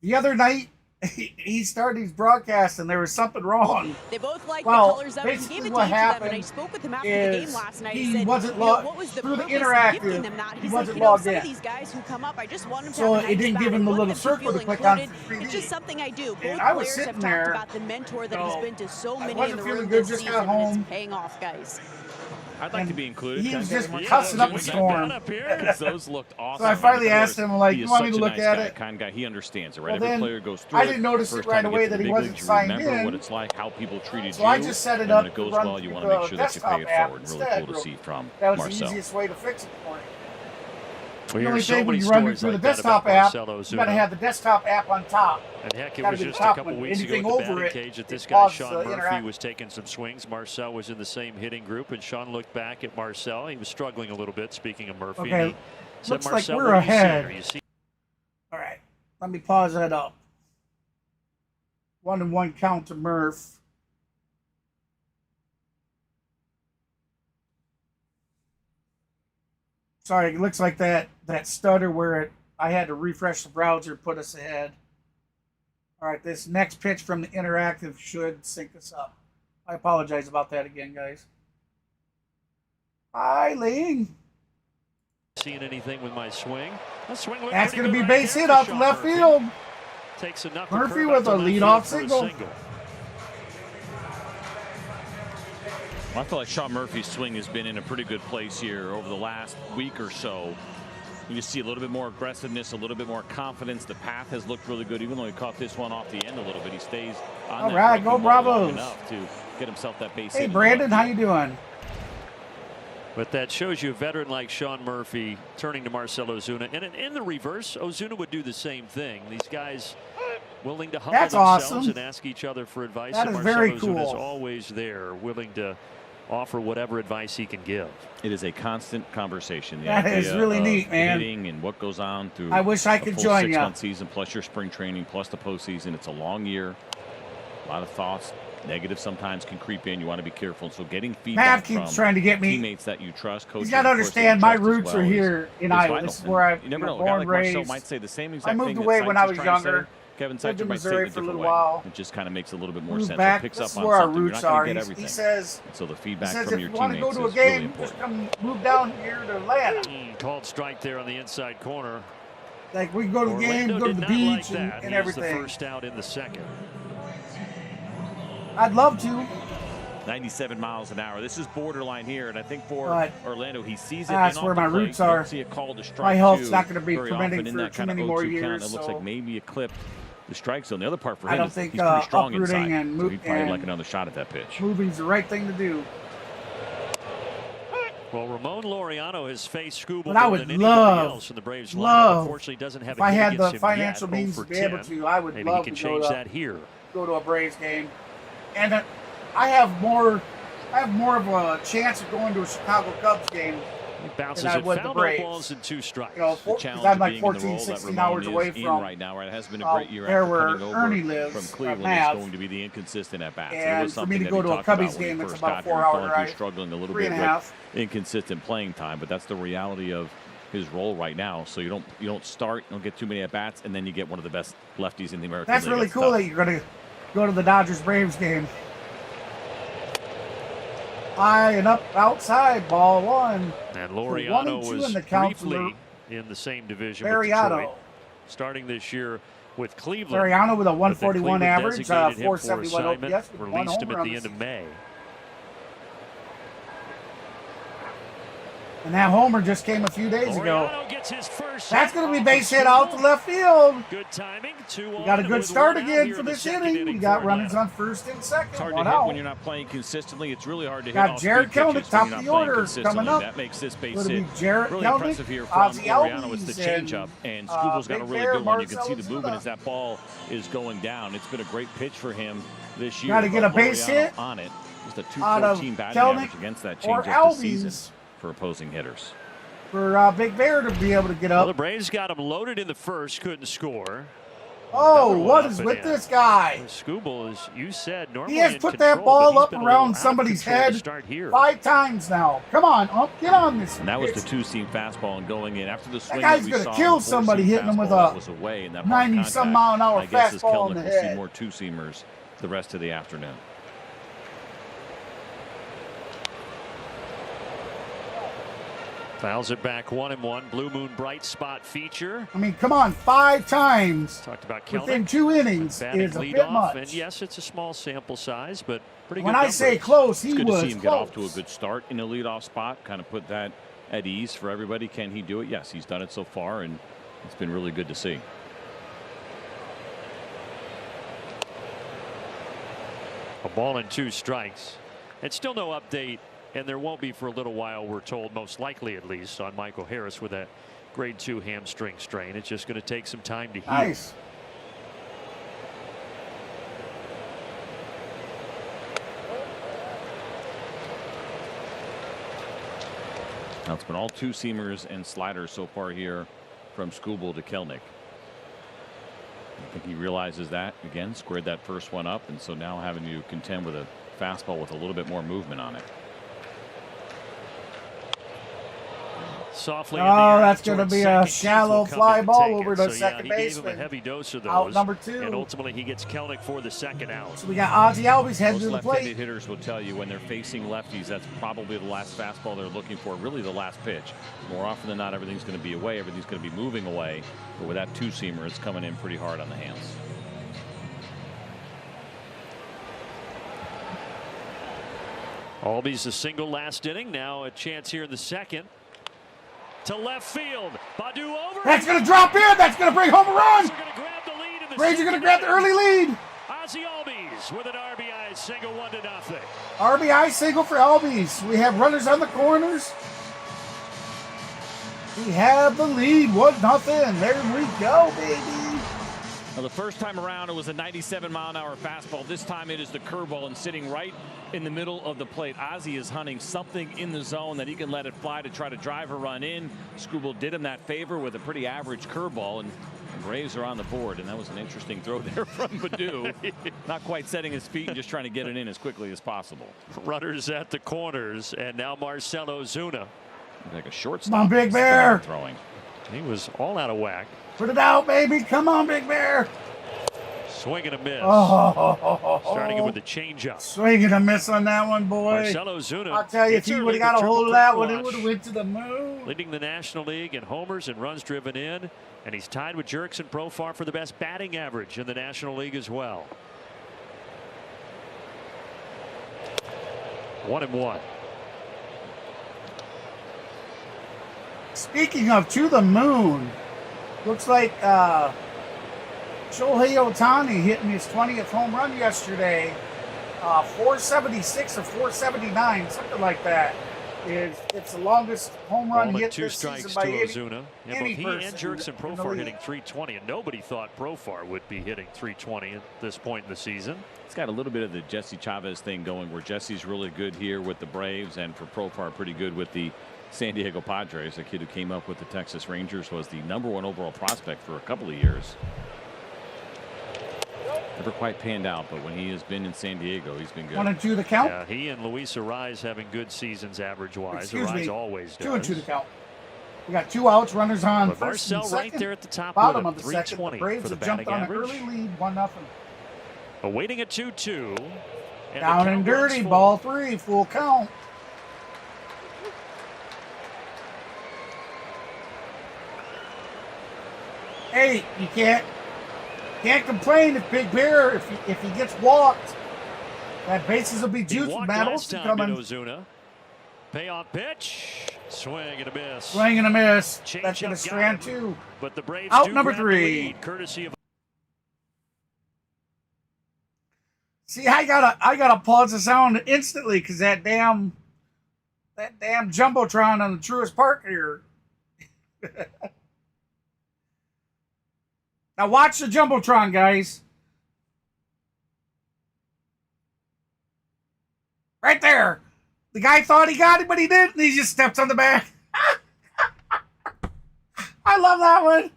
The other night, he started his broadcast and there was something wrong. They both liked the Well, colors of it. He basically gave it to what each of them, and I happened spoke with him after the game last night. he said, wasn't you know, logged what was the through the purpose of interactive. gifting them that? He He's wasn't like, you know, logged some in. of these guys who come up, I just want them to So have a it nice didn't bat. give him I the want little them to circle feel to click on included. for 3D. It's just something I do. Both And I was players sitting have there, talked about the mentor that he's been to so many in wasn't the feeling room good, this just season, got and home. it's paying off, guys. I'd like to be included. He was Can I just get one? cussing up a Can we get storm. that up here? 'Cause those looked awesome. So I finally And of asked course, him, like, he you is want me such to a look nice at guy, it? Kind of guy. He understands it, right? Well, Every then, player goes through I didn't notice First it right time you away get to that the he big wasn't leagues, you signed remember in. what it's like, how people treated So you. I just set it and up when it to goes run well, you through want to make the sure that you pay it desktop app forward. Really instead, cool to see from That was Marcel. the easiest way to fix it for him. We The hear only so thing when many you run it stories through like the that desktop about app, Marcelo you got to Ozuna. have the desktop app on top. And heck, it Gotta was be the just a top couple one. weeks ago at Anything the over batting it, cage that this it guy, pauses Sean the Murphy, interact. was taking some swings. Marcel was in the same hitting group, and Sean looked back at Marcel. He was struggling a little bit, speaking of Murphy. Okay, And he said, looks like Marcel, we're what do you see ahead. here? You see All right, let me pause that up. 1-1 count to Murph. Sorry, it looks like that stutter where I had to refresh the browser put us ahead. All right, this next pitch from the interactive should sync us up. I apologize about that again, guys. Hi, Ling. Seeing anything with my swing? That's going to be base hit out to left field. Takes enough. Murphy with a leadoff single. I feel like Sean Murphy's swing has been in a pretty good place here over the last week or so. You see a little bit more aggressiveness, a little bit more confidence. The path has looked really good, even though he caught this one off the end a little bit. He stays on all right, go Bravos. Enough to get himself that base hit. Hey, Brandon, how you doing? But that shows you a veteran like Sean Murphy turning to Marcell Ozuna. And in the reverse, Ozuna would do the same thing. These guys willing to humble themselves awesome. and ask each other for advice. That and is Marcell very Ozuna cool. is always there, willing to offer whatever advice he can give. It is a constant conversation. The that is really neat, man. Hitting and what goes on through I wish I could join you. 6-month season plus your spring training plus the postseason. It's a long year. A lot of thoughts. Negative sometimes can creep in. You want to be careful. So getting feedback Matt keeps from trying to get me. Teammates that you trust. Coaches, you got to understand my roots are here in Iowa. Vital. This is where I you never know. born, A guy like raised. Marcell might say the same exact I moved thing away that when Seitz I is was trying to younger. say. Kevin Lived Seitzer in might say it Missouri a for a different little way. while. It just kind of makes a little bit more Moved sense. back. It picks This up is on where our something. You're roots not going are. to get everything. He says. So the He feedback says from if your you want to go teammates to a is really game, important. just come move down here to Atlanta. Called strike there on the inside corner. Like we can go to the game, Orlando go to did the not beach, like and that. He is everything. the first out in the second. I'd love to. 97 miles an hour. This is borderline here, and I think for But Orlando, he sees it. that's in off where the my plate. roots You don't are. see a call to strike My health's two not going to be very permitting often in for that too kind of many more 0-2 years. count. It looks So like maybe you clip the strike zone. The other part for I him don't is think he's pretty strong uprooting inside, and so he'd probably and like another shot at that pitch. moving's the right thing to do. Well, Ramon Laureano has faced Skubal But I more would than anybody love, else in the Braves lineup. love. Unfortunately, doesn't have If a I hit had the against him financial yet, means 0 to for be able 10. to, I would Maybe love he can to go change to, that here. go to a Braves game. And I have more of a chance of going to a Chicago Cubs game He bounces than I it, would the foul Braves. balls and 2 strikes. You know, The because challenge I'm of like being in the 14, role that 16 Ramon hours is away in from right now. Right, it has been a great year there after where coming over Ernie lives from at Cleveland. Mav. Is going to be the inconsistent at bats. And It was for something me to that go he to a talked about Cubbies when he game, it's first about a got here. 4-hour Felt like he was drive, struggling a little 3 bit and a with half. inconsistent playing time, but that's the reality of his role right now. So you don't start, you don't get too many at bats, and then you get one of the best lefties in the American That's League. really It's cool tough. that you're going to go to the Dodgers Braves game. High and up outside, ball 1. And So 1 Laureano and 2 was in the count for briefly in the same division with Mariano. Detroit, starting this year with Cleveland. Mariano with a But then 141 Cleveland average, designated him for 471 assignment, OPS with 1 released him homer at on the the end of May. And that homer just came a few days ago. Laureano gets his first That's hit going to be off base of hit out to Skubal. left field. Good timing. 2-1. We got a good with start 1 out again here for in the this second inning. We for got runners Atlanta. on first and second. It's hard to 1 hit out. when you're not playing consistently. It's really hard to hit Got off Jared speed pitches Kelnick, when top you're of not the playing order, consistently. coming up. That makes this base It'll be hit Jared really Kelnick, impressive here from Ozzy Laureano. It's the Albies, and, changeup, and Skubal's got a Big really Bear, good one. You can see Marcell the movement Ozuna. as that ball is going down. It's been a great pitch for him this year. Gotta get but a base Laureano hit on it. Just a out of 214 batting Kelnick average against that or changeup this season Albies for opposing hitters. for Big Bear to be able to get Well, up. the Braves got him loaded in the first, couldn't score. Oh, Another one what up is and with in. this guy? Skubal, as you said, normally He has in put control, that but ball he's up been a little out around of somebody's control to head start here. 5 times now. Come on, get on this. And that was the pitch. two-seam fastball and going in after the swing. guy's we gonna saw on kill the somebody four-seam hitting him with fastball a was away, and that 90-some mile an hour my guess is fastball in Kelnick the will see head. more two-seamers the rest of the afternoon. Fouls it back 1-1. Blue Moon Bright Spot feature. I mean, come on, 5 times Talked about Kelnick within 2 innings batting is a lead bit off, much. and yes, it's a small sample size, but pretty When good I numbers. say close, he It's good to was see him close. get off to a good start in the leadoff spot, kind of put that at ease for everybody. Can he do it? Yes, he's done it so far, and it's been really good to see. A ball and 2 strikes. And still no update, and there won't be for a little while, we're told, most likely at least, on Michael Harris with that grade 2 hamstring strain. It's just going to take some time to heal. Nice. Now it's been all two-seamers and sliders so far here from Skubal to Kelnick. I think he realizes that, again, squared that first one up, and so now having to contend with a fastball with a little bit more movement on it. Softly. Oh, that's going to be a shallow fly ball over to second He gave him baseman. a heavy dose of those. Out number 2. And ultimately, he gets Kelnick for the second out. So we got Ozzie Albies heading to Most the plate. left-handed hitters will tell you when they're facing lefties, that's probably the last fastball they're looking for, really the last pitch. More often than not, everything's going to be away, everything's going to be moving away. But with that two-seamer, it's coming in pretty hard on the hands. Albies a single last inning. Now a chance here in the second. To left field. Badu over. That's going to drop in. That's going to bring home a run. Braves are going to grab the early lead. Ozzie Albies with an RBI single, 1-0. RBI single for Albies. We have runners on the corners. We have the lead, 1-0. There we go, baby. Now, the first time around, it was a 97-mile-an-hour fastball. This time, it is the curveball and sitting right in the middle of the plate. Ozzie is hunting something in the zone that he can let it fly to try to drive a run in. Skubal did him that favor with a pretty average curveball, and the Braves are on the board. And that was an interesting throw there from Badu. Not quite setting his feet and just trying to get it in as quickly as possible. Runners at the corners, and now Marcell Ozuna. Like a shortstop. Come on, Big Bear. Throwing. He was all out of whack. Put it out, baby. Come on, Big Bear. Swing and a miss. Oh. Starting it with the changeup. Swing and a miss on that one, boy. Marcell Ozuna. I'll tell you, if he would have got a hold of that one, it would have went to the moon. Leading the National League in homers and runs driven in. And he's tied with Jurickson Profar for the best batting average in the National League as well. 1-1. Speaking of to the moon, looks like Shohei Ohtani hitting his 20th home run yesterday. 476 or 479, something like that. It's the longest home run hit this season by Ozuna. Yeah, both he and person Jurickson in the Profar league. hitting 320, and nobody thought Profar would be hitting 320 at this point in the season. It's got a little bit of the Jesse Chavez thing going, where Jesse's really good here with the Braves, and for Profar pretty good with the San Diego Padres. The kid who came up with the Texas Rangers was the #1 overall prospect for a couple of years. Never quite panned out, but when he has been in San Diego, he's been good. 1-2 the count. Yeah, he and Luis Arraez having good seasons average-wise. Excuse me. Arraez always does. 2-2 the count. We got 2 outs, runners on But first and Marcell second. right there at the top Bottom with of a the second. The 320 Braves for the have jumped batting on an average. early lead, 1-0. Awaiting a 2-2. And Down the and count runs dirty, full. ball 3, full count. Hey, you can't complain if Big Bear if he gets walked. That bases will be He juiced. walked Matt last Olson time, coming. did Ozuna. Payoff pitch. Swing and a miss. Swing and a miss. Change That's going up to got strand him. 2. But the Braves Out do number grab the 3. lead, courtesy of. See, I gotta pause the sound instantly because that damn jumbotron on the Truist Park here. Now watch the jumbotron, guys. Right there. The guy thought he got it, but he didn't. He just stepped on the back. I love that one.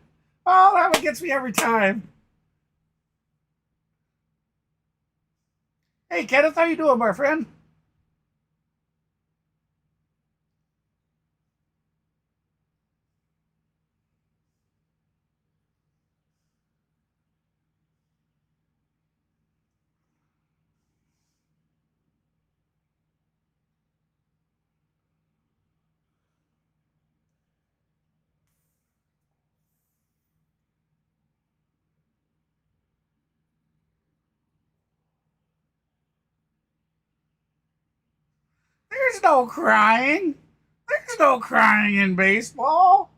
Oh, that one gets me every time. Hey, Kenneth, how you doing, my friend? There's no crying. There's no crying in baseball.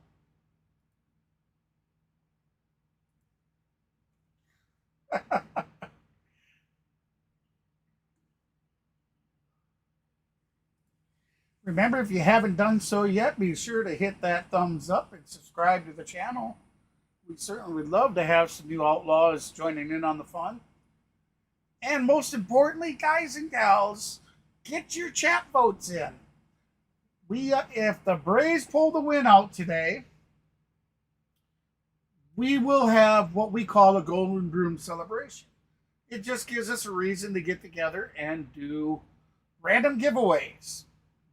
Remember, if you haven't done so yet, be sure to hit that thumbs up and subscribe to the channel. We certainly would love to have some new outlaws joining in on the fun. And most importantly, guys and gals, get your chat votes in. If the Braves pull the win out today, we will have what we call a Golden Broom celebration. It just gives us a reason to get together and do random giveaways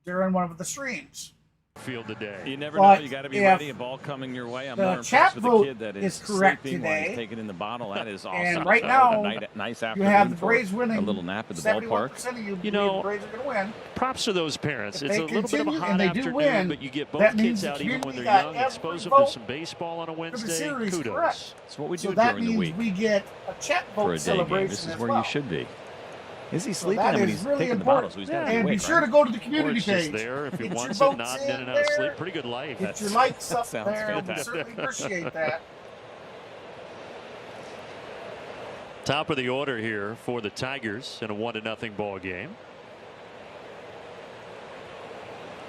during one of the streams. field today. You never know. You got to be ready. A ball coming your way. I'm more impressed with the kid that is correct sleeping while today. he's taking in the bottle. That is awesome. And right now, nice you afternoon have the for Braves winning. a little nap at the ballpark. 71% of you, You know, the Braves are going to win. Props to those parents. If It's they a little bit of a continue hot and they do afternoon, win, but you get both that means kids the out even when community they're got young, every expose them vote to some baseball on a for the Wednesday. series, Kudos. correct. That's what we do So that during the means week we get a check for vote a day game. celebration This is as where well. you should be. Is he So sleeping? that I mean, is he's really taking the bottle, important. so he's got to And awake, be sure right? to go to the Or community it's just page. there if he Get your wants it, votes nodding in in and out of there. sleep. Pretty good life. Get your That's- likes that up sounds there. We fantastic. certainly appreciate that. Top of the order here for the Tigers in a 1-0 ball game.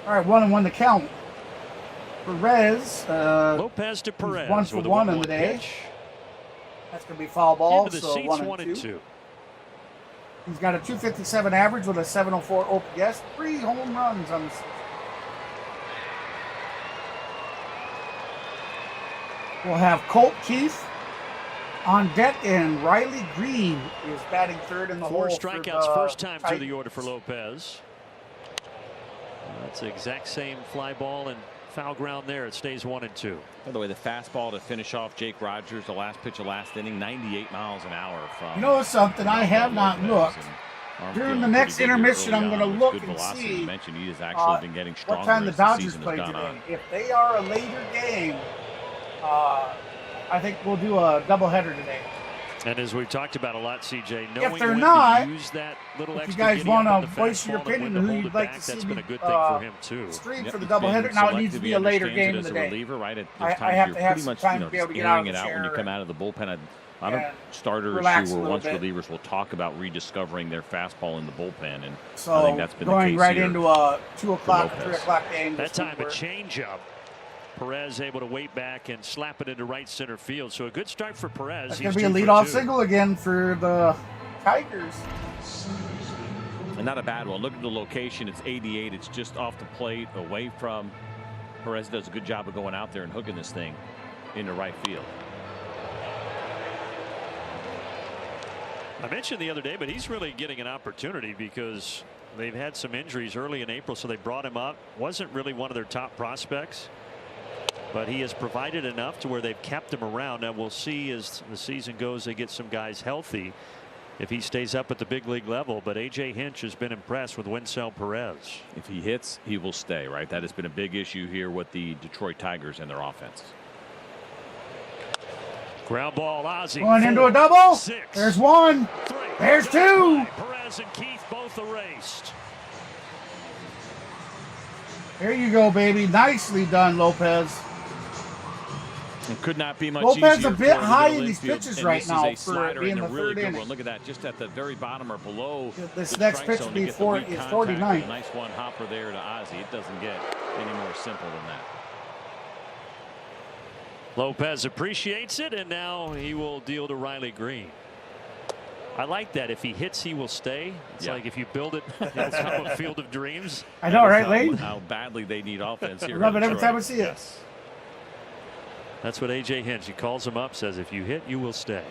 All right, 1-1 to count. Perez. Lopez to Perez. 1 for with a 1 on 1-1 the day. pitch. That's going to be foul ball. Into the So seats, 1 and 2. He's got a 257 average with a 704 OPS. 3 home runs on the season. We'll have Colt Keith on deck, and Riley Green is batting third in the 4 hole. strikeouts first time through the order for Lopez. That's the exact same fly ball and foul ground there. It stays 1 and 2. By the way, the fastball to finish off Jake Rogers, the last pitch of last inning, 98 miles an hour from. You know something? I have not looked. During the next intermission, I'm going to look good and velocity. see You mentioned he has actually been getting stronger what time the as Dodgers season play has gone today. on. If they are a later game, I think we'll do a doubleheader today. And as we've talked about a lot, CJ, knowing If they're when not, to use that little if you extra guys giddy up on want the to voice your fastball and opinion when on to who hold you'd it like back, to that's see been a good thing for him too. stream Yep, for the he's been doubleheader, now it needs selected to be a later understands game it as today. a reliever, right? There's I times have you're to have pretty some much, time to be able just to get out of airing the it out when you chair come out of the bullpen. A lot of and starters relax a who were little once bit. relievers will talk about rediscovering their fastball in the bullpen, and So I think that's been the going case right here into a 2 o'clock, Lopez. 3 o'clock game. That time a changeup. Perez able to wait back and slap it into right center field. So a good start for Perez. That's He's going to be a 2 for leadoff 2. single again for the Tigers. And not a bad one. Look at the location. It's 88. It's just off the plate, away from. Perez does a good job of going out there and hooking this thing into right field. I mentioned the other day, but he's really getting an opportunity because they've had some injuries early in April, so they brought him up. Wasn't really one of their top prospects, but he has provided enough to where they've kept him around. Now we'll see as the season goes, they get some guys healthy if he stays up at the big league level. But A.J. Hinch has been impressed with Winsell Perez. If he hits, he will stay, right? That has been a big issue here with the Detroit Tigers and their offense. Ground ball, Ozzie. Going 4, into a double. 6, There's 1. 3. There's Good 2. play. Perez and Keith both erased. There you go, baby. Nicely done, Lopez. It could not be much Lopez easier a bit for the high middle in these infield. pitches And right this now is a for slider being and a the really third good inning. one. Look at that, just at the very bottom or below. This the next strike pitch zone will to be get the weak contact. 49. A nice one hopper there to Ozzie. It doesn't get any more simple than that. Lopez appreciates it, and now he will deal to Riley Green. I like that. If he hits, he will stay. It's like if you build it, it'll come a field of dreams. I know, right, Lane? How badly they need offense here. I love in it every Detroit. time I see it. That's what A.J. Hinch, he calls him up, says if you hit, you will stay.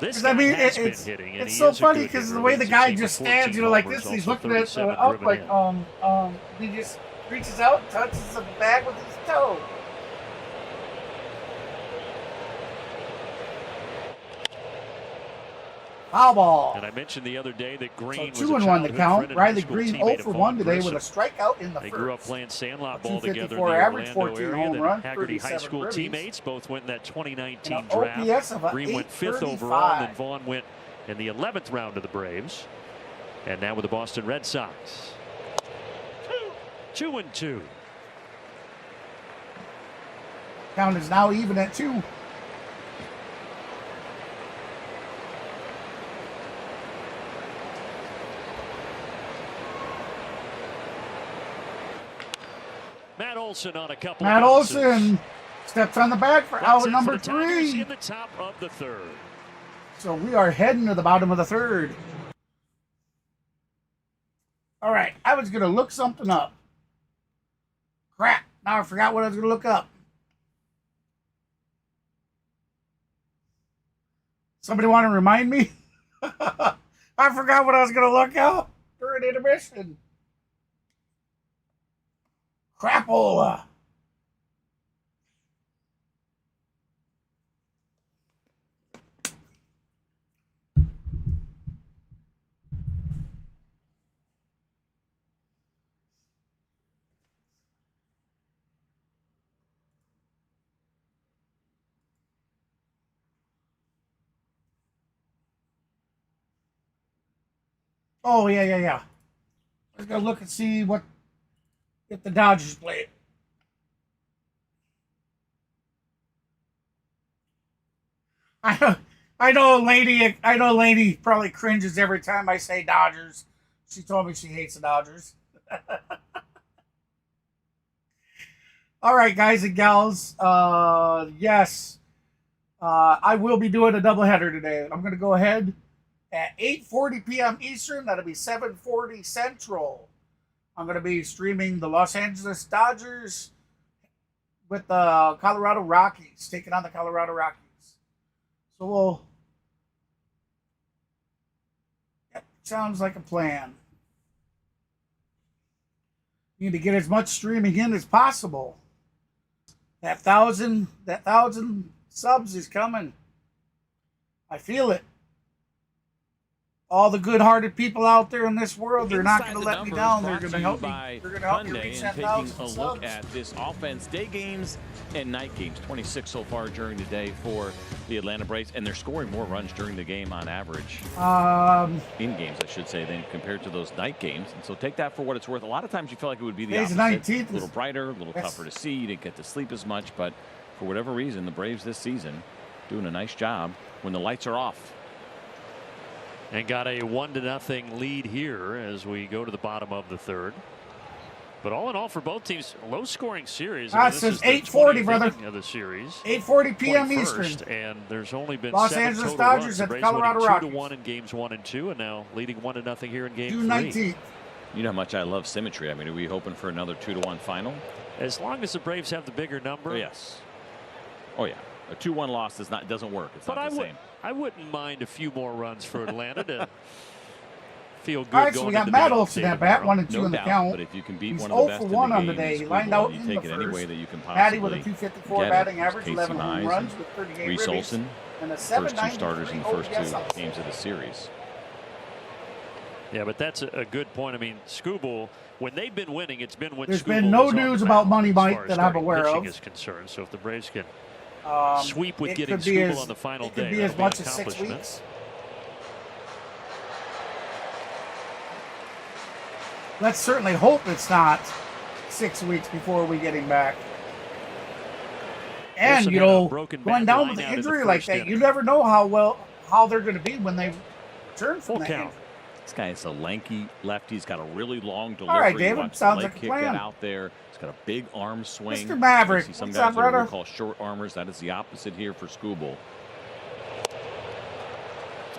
This I guy mean, has been it's hitting, and it's he so is a funny good because hitter. the way the Leads guy team just with stands, 14 you know, like homers, this, and he's also looking at 37 up driven like in. he just reaches out, and touches the bag with his toe. Foul ball. And I mentioned the other day that Green So was a 2-1 to childhood count. friend and Riley high school Green teammate 0 of for Vaughn 1 today with a Grissom. strikeout in the They first. grew up playing sandlot ball together in the 254 average, Orlando 14 area. home Then run, Haggerty High 37 School ribbies. teammates both went in that 2019 And an draft. OPS of a Green went 5th overall, and then 835. Vaughn went in the 11th round to the Braves. And now with the Boston Red Sox. 2-2. Count is now even at 2. Matt Olson on a couple Matt of bounces. Olson steps on the bag for That's out it number for the Tigers 3. in the top of the 3rd. So we are heading to the bottom of the 3rd. All right, I was going to look something up. Crap, now I forgot what I was going to look up. Somebody want to remind me? I forgot what I was going to look up during intermission. Crapola. Oh, yeah. Let's go look and see if the Dodgers play it. I know a lady probably cringes every time I say Dodgers. She told me she hates the Dodgers. All right, guys and gals. Yes. I will be doing a doubleheader today. I'm going to go ahead at 8:40 p.m. Eastern. That'll be 7:40 Central. I'm going to be streaming the Los Angeles Dodgers with the Colorado Rockies, taking on the Colorado Rockies. So sounds like a plan. Need to get as much streaming in as possible. That thousand subs is coming. I feel it. All the good-hearted people out there in this world, they're not going to let me down. They're going to help me. They're going to help me reach that 1,000 taking a subs. look at this offense, day games and night games. 26 so far during the day for the Atlanta Braves, and they're scoring more runs during the game on average. In games, I should say, than compared to those night games. And so take that for what it's worth. A lot of times you feel like it would be the opposite. 19th A little brighter, a little tougher to see. You didn't get to sleep as much, but for whatever reason, the Braves this season doing a nice job when the lights are off. And got a 1-0 lead here as we go to the bottom of the third. But all in all, for both teams, low-scoring series. That says 8:40, brother. Of the series. 8:40 p.m. Eastern. And there's only been Los 7 Angeles total Dodgers runs. at The the Braves Colorado winning Rockies. 2-1 in games 1 and 2, and now leading 1-0 here in game June 3. 19th. You know how much I love symmetry. I mean, are we hoping for another 2-1 final? As long as the Braves have the bigger number. Yes. Oh yeah. A 2-1 loss doesn't work. It's not the same. I wouldn't mind a few more runs for Atlanta to feel good. All right, so going we got into Matt the Olson at bat, 1-2 No in the doubt, count. but if you can beat He's one of the 0 best for 1 in on the the game, day. it's He good lined ball. out You in take the it any first. way that you can Patty with a possibly 254 get it. batting There's average, Casey 11 home Mize runs and with 38 Reese ribbies, Olson, and a first two 793 starters in the first OPS two outside. games of the series. Yeah, but that's a good point. I mean, Skubal, when they've been winning, it's been when There's Skubal been no is on news the about mound Money as Mike far as that I'm starting aware pitching of. is concerned. So if the Braves can sweep It with getting could be Skubal as- on the final it could day, be that'll as much an as 6 accomplishment. weeks. Let's certainly hope it's not 6 weeks before we get him back. And, Olson you had a know, broken going bat down line with an out in the injury like first that, inning. you never know how they're going to be when they return from that injury. This guy is a lanky lefty. He's got a really long delivery. All right, You David, watch the sounds leg like a kick plan. get out there. He's got a big arm swing. Mr. Maverick, You see some what's guys up, that we brother? call short armers. That is the opposite here for Skubal.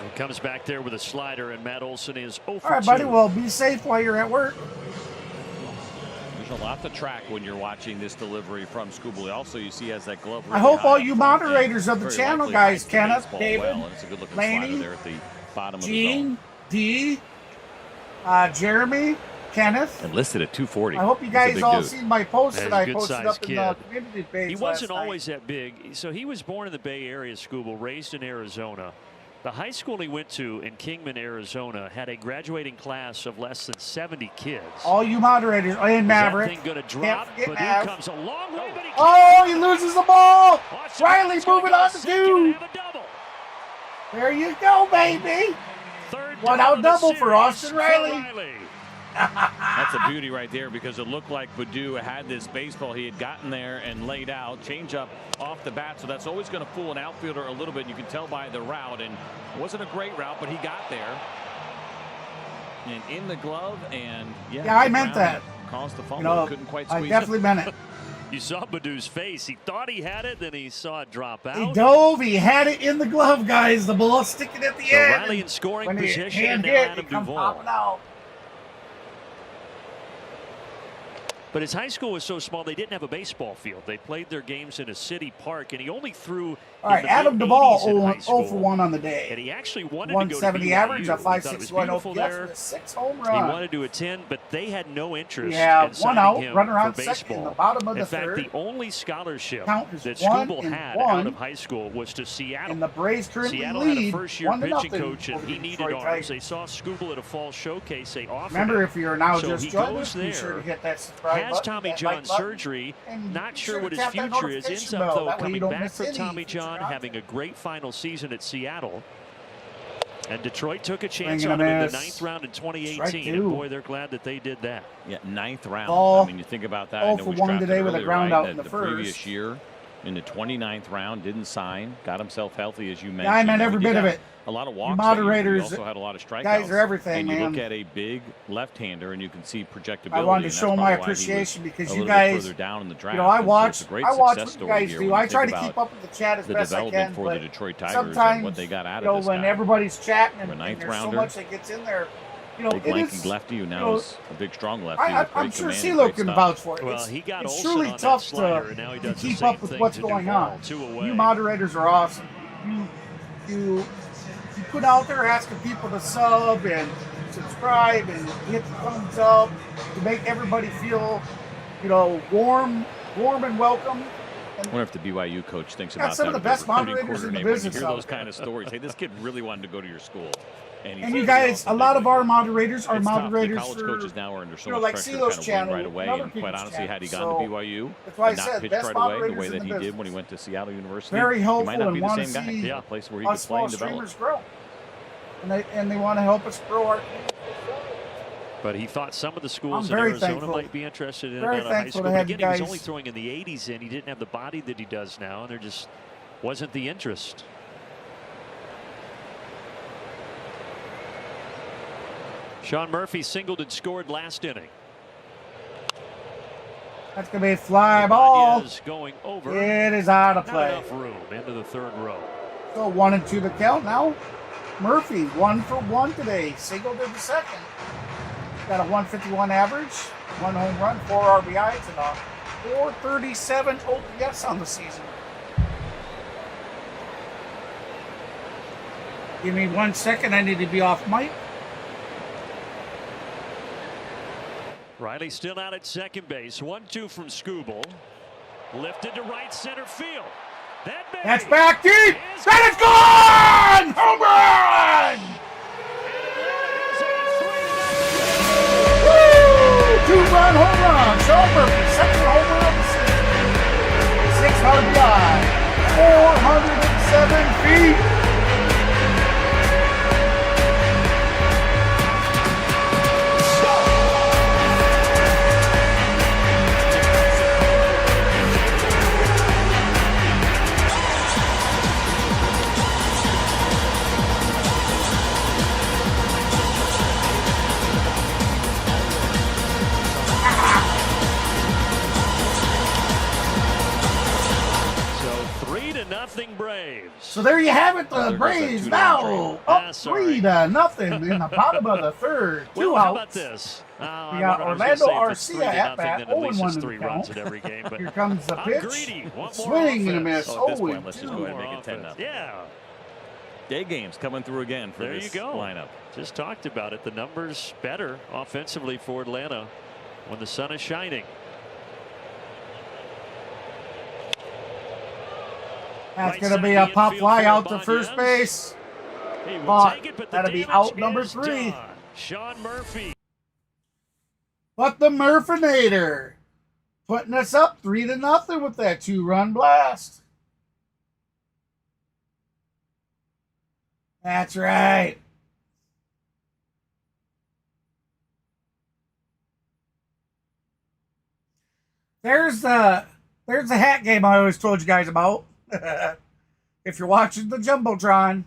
He comes back there with a slider, and Matt Olson is 0 for All right, 2. buddy, well, be safe while you're at work. There's a lot to track when you're watching this delivery from Skubal. Also, you see he has that glove. I really hope high all up you front moderators and of the very channel, likely guys, hides the Kenneth, baseball David, well, and it's a good-looking Laney, slider there at the bottom of the Gene, zone. D, Jeremy, Kenneth. And listed at 240. I hope you He's a guys big all dude. seen my post that He's a I good posted sized up in the kid. community page He last wasn't night. always that big. So he was born in the Bay Area, Skubal, raised in Arizona. The high school he went to in Kingman, Arizona, had a graduating class of less than 70 kids. All you moderators and Maverick. Is that thing going to Can't drop? forget But Mav. he comes a long way, but he Oh, he loses the ball. Riley gonna moving go on to second 2. and have a double. There you go, baby. Third One down out of the double for series Austin for Riley. That's a beauty right there because it looked like Baddoo had this baseball. He had gotten there and laid out. Change up off the bat. So that's always going to fool an outfielder a little bit. You can tell by the route. And it wasn't a great route, but he got there. And in the glove. And Yeah, I meant that. Caused the fumble. You know, Couldn't quite I squeeze definitely it. meant it. You saw Badoo's face. He thought he had it, then he saw it drop out. He dove. He had it in the glove, guys. The ball sticking at the So end. Riley in scoring when position, hand and now hit, Adam it come Duvall. popping out. But his high school was so small, they didn't have a baseball field. They played their games in a city park, and he only threw. All right, Adam Duvall 0 for 1 on the day. And he actually wanted 170 to go to BYU. average, a 561 OPS there. with a 6 home He run. wanted to attend, but they had no interest Yeah, in signing 1 out, him runner on for second baseball. in the bottom of the in fact, third. the only scholarship Count is that 1 Skubal and had 1. out of high school was to Seattle. And the Braves currently Seattle had a lead first-year 1-0 pitching coach, and over he the needed Detroit arms. Tigers. They saw Skubal at a fall showcase. They offered Remember, him. if you're now So just he joining goes us, be there, sure to hit that subscribe has button, Tommy that John like button, surgery. and Not be sure sure what to his tap that future is. Ends notification up, bell. though, That way you coming don't back miss for any Tommy future John, content. having a great final season at Seattle. And Detroit took a chance Swing and on a him in the miss. 9th round in Strike 2018. two. And boy, they're glad that they did that. Yeah, 9th round. Ball. I mean, you think about that. 0 I know for we 1 drafted today with a earlier, ground right, out in that the previous first. year. In the 29th round, didn't sign, got himself healthy, as you mentioned. Yeah, I meant every He did bit of have it. A lot of You walks. moderators, He also had a lot of strikeouts. guys are everything, and you man. look at a big left-hander, and you can see projectability. I wanted to and show that's my probably why he was appreciation because a you little bit guys, further down in the draft. you know, I And so watch it's a great what success you story guys here do. when I you try think to about keep up with the chat as the best I development can, for but the Detroit Tigers sometimes, and what they got out you know, of this when guy. everybody's chatting and, For a ninth there's so rounder. much that gets in there, you know, Big it lanky is, lefty who you now know, is a big strong lefty. I'm with great sure command and CeeLo great can stuff. vouch for it. Well, he got it's Olsen truly on that tough slider, and now he to does the keep same up with thing what's to going Duvall, on. 2 away. You moderators are awesome. You put out there asking people to sub and subscribe and hit the thumbs up to make everybody feel, you know, warm and welcome. I wonder if the BYU coach thinks Got about some that. of the with best their recruiting moderators in the coordinator. business When you hear out those there. kind of stories, hey, this kid really wanted to go to your school. And And you guys, a lot of our moderators are it's tough. The moderators college for, coaches now are under so you know, much like pressure CeeLo's to kind of channel win right away. and other And quite people's honestly, had he gone channels. to BYU That's why I and not said pitched best right away the moderators way in that the he did business. when he went to Seattle University, Very he helpful might not and be the want same to guy. see A place where he us could play small and develop. streamers grow. And they want to help us grow our community. But he thought some of the schools I'm in very Arizona thankful. might be interested in him Very out of high thankful school. to But have you again, he was guys- only throwing in the 80s, and he didn't have the body that he does now, and there just wasn't the interest. Sean Murphy singled and scored last inning. That's going to be a fly ball. Ibanez going over. It is out of Not play. enough room into the 3rd row. So 1-2 the count now. Murphy 1 for 1 today. Singled in the second. Got a 151 average, 1 home run, 4 RBIs, and a 437 OPS on the season. Give me 1 second. I need to be off mic. Riley still out at second base. 1-2 from Skubal. Lifted to right center field. That's back deep. That is gone! Home run! Woo! 2-run home run. Sean Murphy, second home run of the season. 6 RBI, 407 feet. So 3-0 Braves. So there you have it. The There goes that Braves two-down now train. up 3-0 in the bottom of the third. Well, 2 how outs. about this? We I got was gonna Orlando say if it's Arcia at 3-0, bat, then at least 0-1 it's in 3 the runs count. in every game. But Here comes the I'm pitch. greedy. Want more Swing and a miss. offense. So at this 0-2. point, let's just go ahead and make it 10 Offense. nothing. Yeah. Day games coming through again for There this you go. lineup. Just talked about it. The numbers better offensively for Atlanta when the sun is shining. That's Right going to side be of a the pop infield fly for out to Ibanez. first base. He will But take it, but the that'll be damage out number is 3. done. Sean Murphy. But the Murphinator putting us up 3-0 with that 2-run blast. That's right. There's the hat game I always told you guys about. If you're watching the Jumbotron.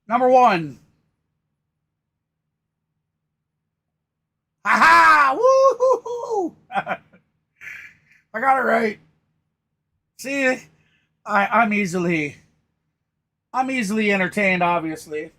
Number 1. Ha-ha! Woo-hoo-hoo! I got it right. See, I'm easily entertained, obviously.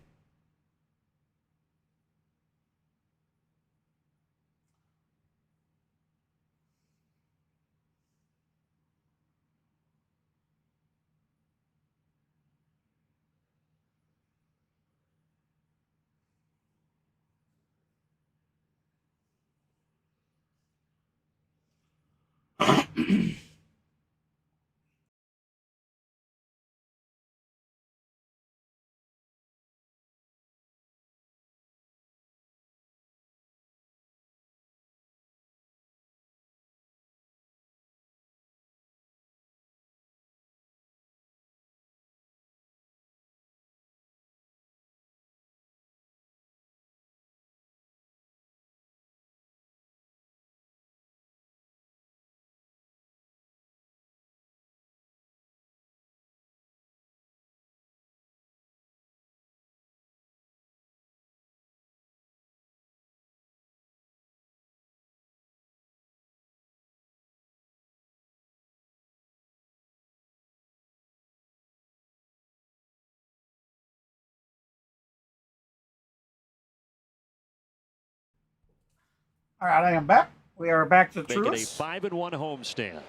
All right, I am back. We are back to Making a Truist. 5-1 homestand.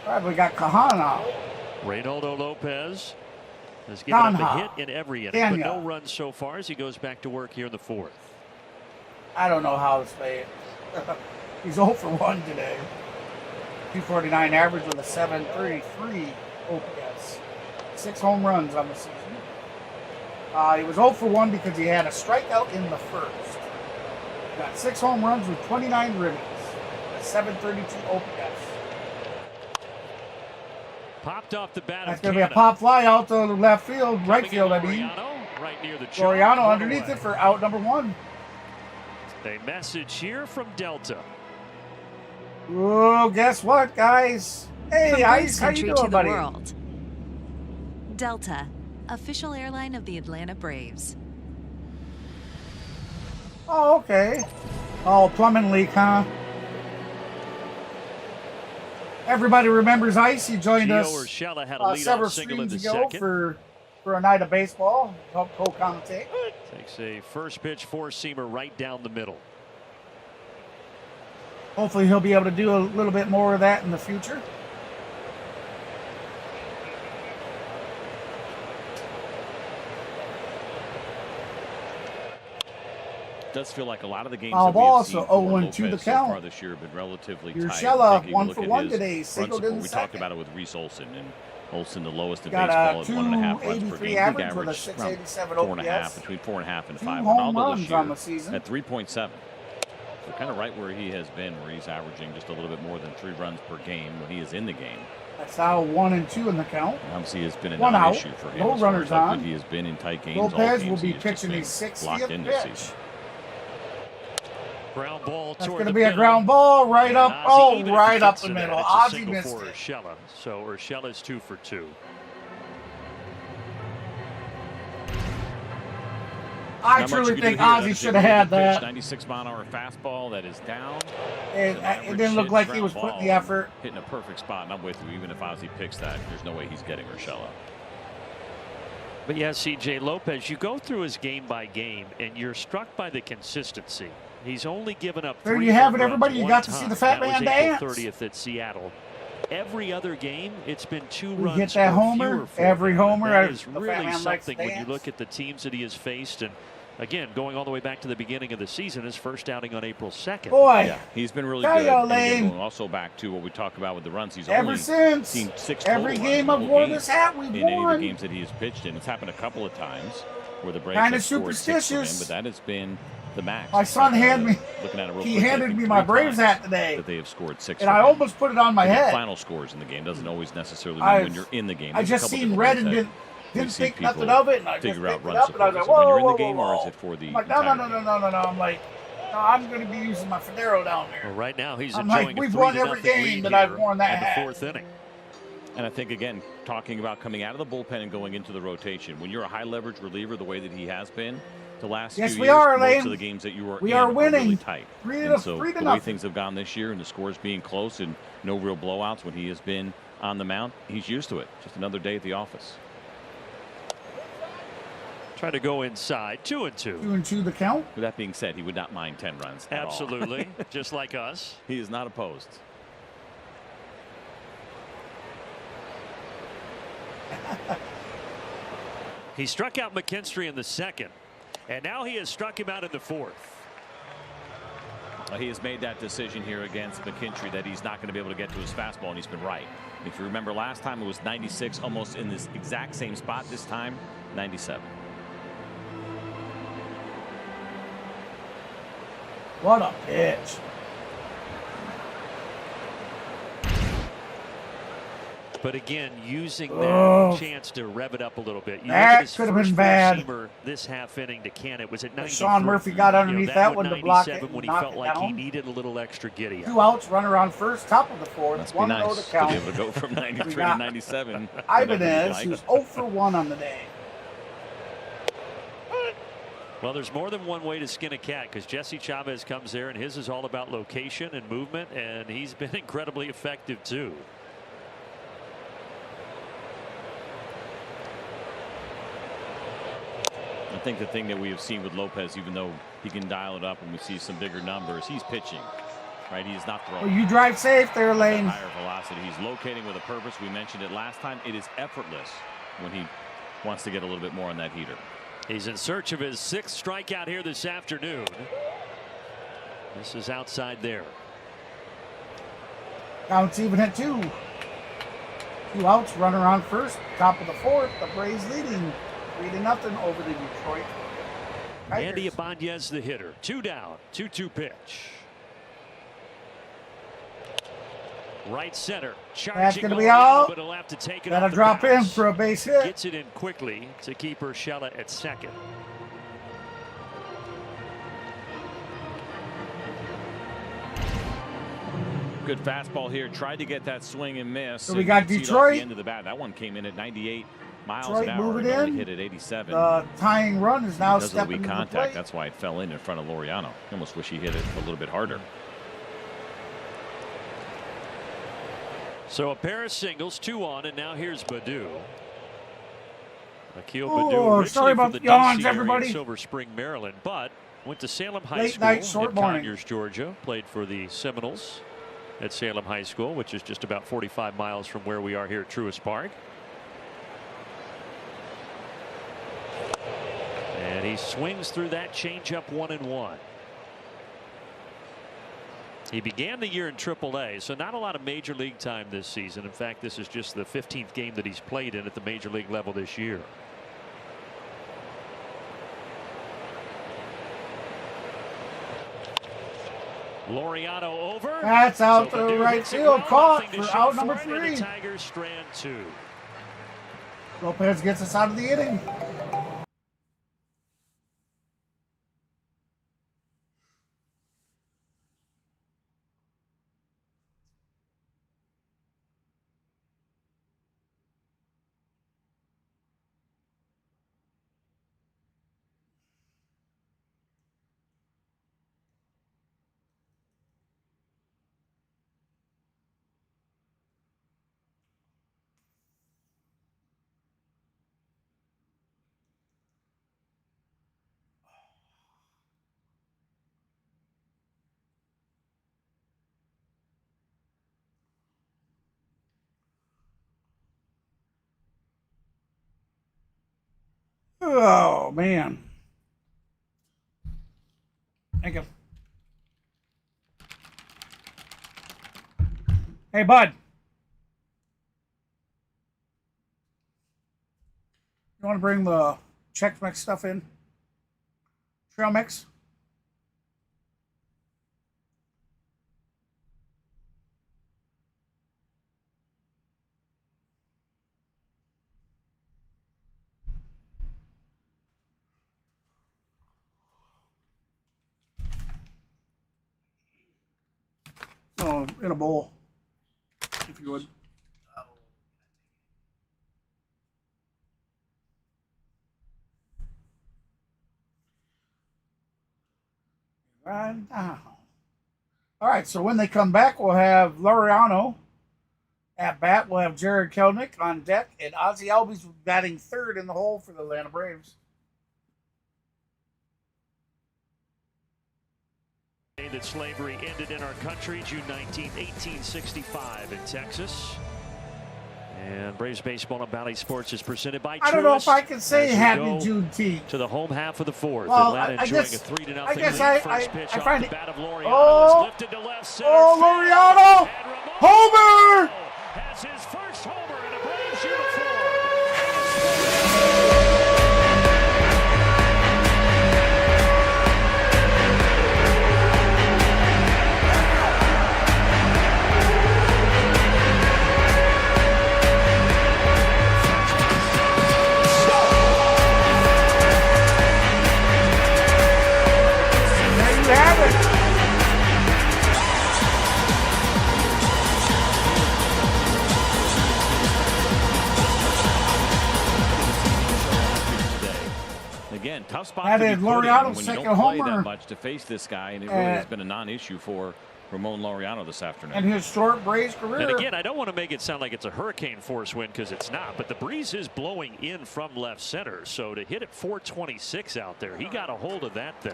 All right, we got Kahana. Reynaldo Lopez has given up a Kanha. hit in every inning, Kenya. but no runs so far as he goes back to work here in the 4th. I don't know how to say it. He's 0 for 1 today. 249 average with a 733 OPS. 6 home runs on the season. He was 0 for 1 because he had a strikeout in the first. Got 6 home runs with 29 ribbies. A 732 OPS. Popped off the bat. That's going to be a pop fly out to left field, right field, I mean. Right near the Laureano underneath it for out number 1. A message here from Delta. Oh, guess what, guys? Hey, From Ice, how you country doing, to buddy? the world. Delta, official airline of the Atlanta Braves. Oh, okay. Oh, plumbing leak, huh? Everybody remembers Ice. He joined Gio us Urshela had a leadoff several single in streams the ago second. for a night of baseball. Helped co-commentate. Takes a first pitch four-seamer right down the middle. Hopefully he'll be able to do a little bit more of that in the future. It does feel like a lot of the games Foul that we ball, have seen so for 0-2 Lopez the so count. far this year have been relatively tight. Urshela, Taking a 1 look for at 1 his today, run singled in support. the We talked second. about it with Reese Olson, and Olson the lowest in Got baseball a at 1.5 runs per 283 game. average League with a average around 687 4.5, OPS. between 4.5 and 2 5. home Ronaldo runs this year on the season. at 3.7. So kind of right where he has been, where he's averaging just a little bit more than 3 runs per game when he is in the game. That's now 1 and 2 in the count. Obviously, has been a One out. non-issue for him. No as far runners as how on. good he has been in tight games. all Lopez games will he be has just pitching been his 60th locked in this pitch. season. Ground ball That's toward going to the be a middle. ground ball right up. Ozzie, Oh, even if he right up gets the to that, middle. it's a Ozzie single missed for it. Urshela. So Urshela's 2 for 2. I Not much truly you can think do here. Ozzie That is should a have really had good pitch, that. 96 mile an hour fastball that is down. It didn't look like he was putting the effort. Hitting a perfect spot, and I'm with you. Even if Ozzie picks that, there's no way he's getting Urshela. But yeah, CJ Lopez, you go through his game by game, and you're struck by the consistency. He's only given up 3 There you have it, home runs everybody. You one got to time. see the fat That man was April dance. 30th at Seattle. Every other game, it's been 2 We runs hit that or homer. fewer for Every him. homer, That the is fat really man likes to something when you dance. look at the teams that he has faced. And again, going all the way back to the beginning of the season, his first outing on April 2nd. Boy, Yeah, he's been really Tell good. ya, And again, Lane. going also back to what we talked about with the runs, he's Ever only since seen 6 every total game runs I've in the wore whole this game hat, we've in any of won. the games that he has pitched in. It's happened a couple of times where the Braves Kinda have scored 6 for him, superstitious. but that has been the max. My son handed me. Looking at it real He quick, I handed think me 3 my Braves times hat today, that they have scored 6 and for I him. almost put it on my But the head. final scores in the game doesn't always necessarily mean I've- when you're in the game. I There's a just couple seen different red ways and that didn't we've seen think nothing people of it, and I just figure out picked it run up, and I was support. like, So when whoa, you're in the whoa, game, whoa, or is whoa. it for the I'm like, no, entire game? no. I'm like, no, I'm going to be using my Federo down there. Well, right now, he's I'm enjoying like, a we've 3-0 won every game lead that I've here worn that in the hat. 4th inning. And I think, again, talking about coming out of the bullpen and going into the rotation, when you're a high leverage reliever the way that he has been the last Yes, few we years, are, most Lane. of the games that you are We in are really winning. tight. 3 And to so 3 to the way nothing. things have gone this year and the scores being close and no real blowouts when he has been on the mound, he's used to it. Just another day at the office. Try to go inside. 2-2. 2-2 the count. With that being said, he would not mind 10 runs at all. Absolutely. Just like us. He is not opposed. He struck out McKinstry in the 2nd, and now he has struck him out in the 4th. He has made that decision here against McKinstry that he's not going to be able to get to his fastball, and he's been right. If you remember last time, it was 96, almost in this exact same spot. This time, 97. What a pitch. But again, using Oh. that chance to rev it up a little bit. You That look at his could have first been bad. four-seamer this half inning to can it was at 93. Sean Murphy got underneath that one to block it 97 and when he knock felt it like he down. needed a little extra giddy up. 2 outs, runner on first, top of the 4th. Must be 1-0 nice to to count. be able to go from 93 to 97. Ibanez, who's 0 for 1 on the day. Well, there's more than one way to skin a cat because Jesse Chavez comes there and his is all about location and movement, and he's been incredibly effective too. I think the thing that we have seen with Lopez, even though he can dial it up and we see some bigger numbers, he's pitching, right? He's not throwing. Well, you drive safe there, Lane. Higher velocity. He's locating with a purpose. We mentioned it last time. It is effortless when he wants to get a little bit more on that heater. He's in search of his 6th strikeout here this afternoon. This is outside there. Counts even at 2. 2 outs, runner on first, top of the 4th. The Braves leading 3-0 over the Detroit Tigers. Andy Ibanez, the hitter. 2 down, 2-2 pitch. Right center. That's going to be Loriano, out. but he'll have to take it Got to off the drop in bounce. for a base hit. Gets it in quickly to keep Urshela at second. Good fastball here. Tried to get that swing and miss. So we got You can see it off Detroit. the end of the bat. That one came in at 98 miles Detroit an hour. moving It only in. hit at 87. The tying run is now Because of the stepping weak into the contact, plate. that's why it fell in front of Loriano. I almost wish he hit it a little bit harder. So a pair of singles, 2 on, and now here's Baddoo. Akil Oh, Baddoo, originally sorry about from the the yawns, DC area in everybody. Silver Spring, Maryland, but went to Salem High Late School night, short in morning. Conyers, Georgia. Played for the Seminoles at Salem High School, which is just about 45 miles from where we are here at Truist Park. And he swings through that changeup 1-1. He began the year in AAA, so not a lot of major league time this season. In fact, this is just the 15th game that he's played in at the major league level this year. Loriano over. That's out So to Baddoo right hits it field, well, caught nothing to for show out number for it, and 3. the Tigers strand 2. Lopez gets us out of the inning. Oh, man. Thank you. Hey, bud. You want to bring the Chex Mix stuff in? Trail mix? Oh, in a bowl, if you would. Right now. All right, so when they come back, we'll have Loriano at bat. We'll have Jared Kelnick on deck, and Ozzie Albies batting 3rd in the hole for the Atlanta Braves. That slavery ended in our country, June 19th, 1865 in Texas. And Braves Baseball on Bally Sports is presented by Truist. I don't know if I can say As we Happy go Juneteenth. to the home half of the 4th. Well, Atlanta I enjoying guess- a 3-0 I guess lead. I First pitch I off find the it- bat of Loriano. Oh, It's lifted to left center. oh, Loriano! Homer! Has his first homer in a Braves uniform. There you have it. Again, tough spot That to be is put in Loriano's when you second don't play homer. that much to face this guy, and it really has been a non-issue for Ramon Laureano this afternoon. And his short Braves career. And again, I don't want to make it sound like it's a hurricane force wind because it's not, but the breeze is blowing in from left center. So to hit it 426 out there, he got a hold of that thing.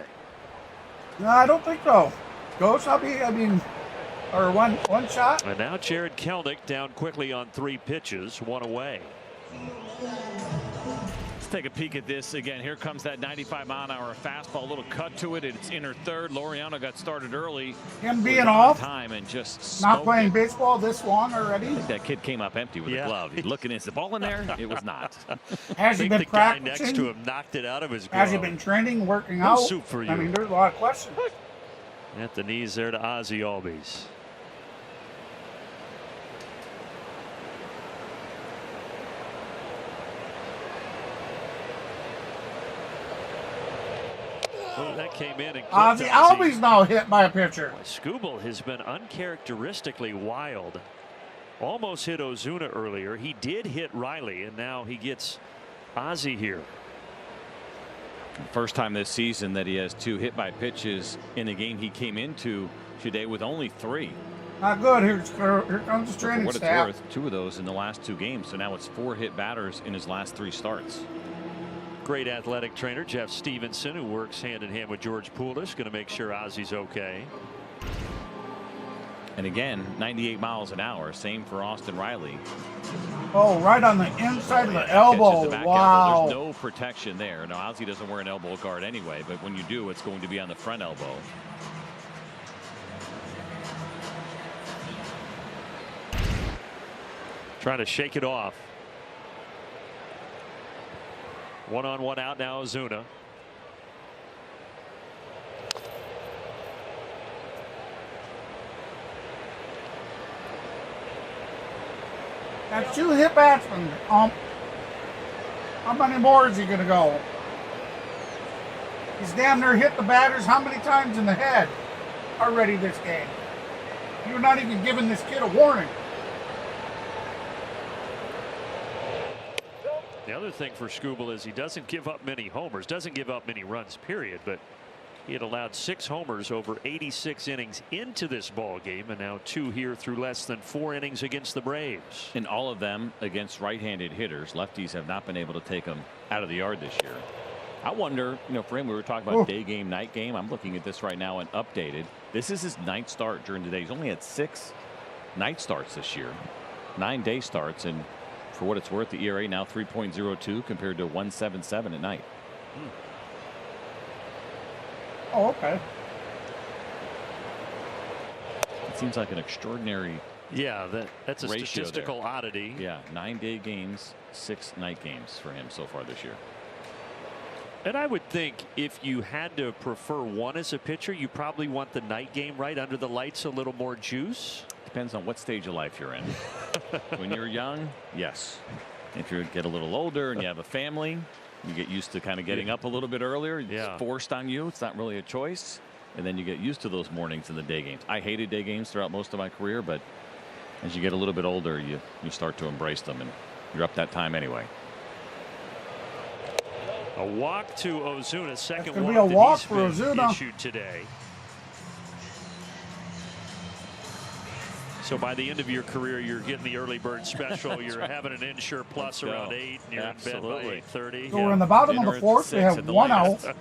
No, I don't think so. Ghost, or one shot. And now Jared Kelnick down quickly on 3 pitches, 1 away. Let's take a peek at this again. Here comes that 95-mile-an-hour fastball. A little cut to it. It's inner third. Laureano got started early. Him being off. Time and just not playing baseball this long already. I think that kid came up empty with a glove. He's looking, is the ball in there? It was not. Has he been the practicing? Guy next to him knocked it out of his glove. Has he been training, working out? Soup for you. I mean, there's a lot of questions. At the knees there to Ozzie Albies. Well, that came in and Ozzie Albies now hit by a pitcher. Skubal has been uncharacteristically wild. Almost hit Ozuna earlier. He did hit Riley, and now he gets Ozzie here. First time this season that he has 2 hit by pitches in a game he came into today with only 3. Not good. Here comes the training what staff. It's worth, 2 of those in the last 2 games. So now it's 4 hit batters in his last 3 starts. Great athletic trainer Jeff Stevenson, who works hand in hand with George Poulis, going to make sure Ozzie's okay. And again, 98 miles an hour. Same for Austin Riley. Oh, right on the inside of the elbow. Wow. There's no protection there. Now, Ozzie doesn't wear an elbow guard anyway, but when you do, it's going to be on the front elbow. Trying to shake it off. 1 on 1 out now, Ozuna. That's 2 hit batsmen. How many more is he going to go? He's damn near hit the batters how many times in the head already this game? You're not even giving this kid a warning. The other thing for Skubal is he doesn't give up many homers, doesn't give up many runs, period, but he had allowed 6 homers over 86 innings into this ball game, and now 2 here through less than 4 innings against the Braves. And all of them against right-handed hitters. Lefties have not been able to take them out of the yard this year. I wonder, for him, we were talking about day game, night game. I'm looking at this right now and updated. This is his 9th start during the day. He's only had 6 night starts this year, 9 day starts, and for what it's worth, the ERA now 3.02 compared to 1.77 at night. Oh, okay. It seems like an extraordinary. Yeah, that's a statistical oddity. Yeah, 9 day games, 6 night games for him so far this year. And I would think if you had to prefer one as a pitcher, you probably want the night game right under the lights, a little more juice. Depends on what stage of life you're in. When you're young, yes. If you get a little older and you have a family, you get used to kind of getting up a little bit earlier. It's forced on you. It's not really a choice. And then you get used to those mornings and the day games. I hated day games throughout most of my career, but as you get a little bit older, you start to embrace them, and you're up that time anyway. A walk to Ozuna, second walk be a walk that for he's been Ozuna. issued today. So by the end of your career, you're getting the early bird special. You're having an Insure Plus around 8, and you're in bed by 8:30. So we're in the bottom of the 4th. We have 1 out.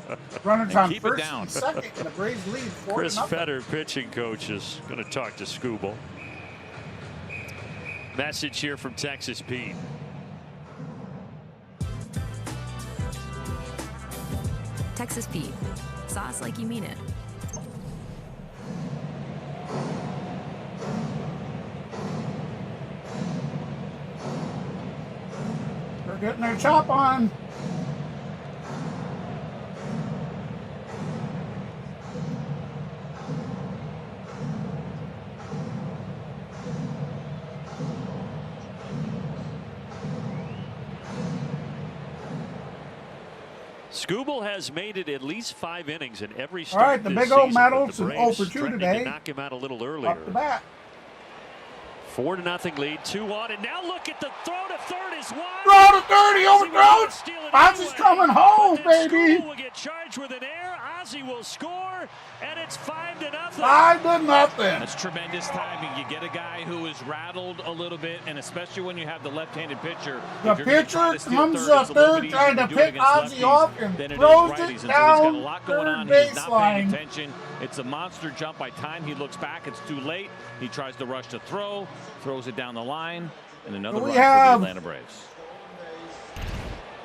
Runners on keep it first down. and second, and the Braves lead 4-0. Chris Fetter, pitching coach, is going to talk to Skubal. Message here from Texas Pete. Texas Pete. Sauce like you mean it. They're getting their chop on. Skubal has made it at least 5 innings in every All start. right, the this big old season, medal, but the some Braves 0 for 2 threatening today. to knock him out a little earlier. Up the bat. 4-0 lead, 2 on, and now look at the throw to third is wide. Throw to third, he overthrows. Ozzy's coming home, baby. Skubal will get charged with an error. Ozzy will score, and it's 5-0. 5-0. That's tremendous timing. You get a guy who is rattled a little bit, and especially when you have the left-handed pitcher. The pitcher comes up third, trying to pick Ozzy off and throws it down third baseline. It's a monster jump. By time he looks back, it's too late. He tries to rush to throw, throws it down the line, and another run for the Atlanta Braves.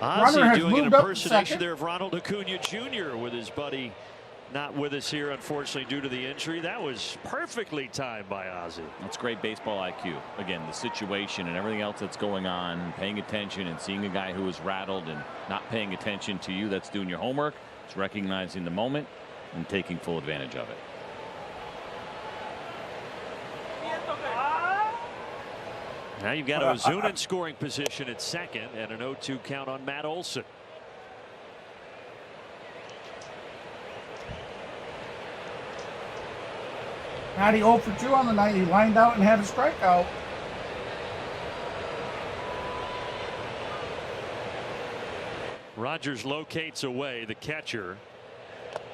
Ozzy doing an impersonation there of Ronald Acuna Jr. with his buddy not with us here, unfortunately, due to the injury. That was perfectly timed by Ozzy. That's great baseball IQ. Again, the situation and everything else that's going on, paying attention and seeing a guy who is rattled and not paying attention to you, that's doing your homework. It's recognizing the moment and taking full advantage of it. Now you've got Ozuna in scoring position at second and an 0-2 count on Matt Olson. Matty 0 for 2 on the night. He lined out and had a strikeout. Rogers locates away the catcher,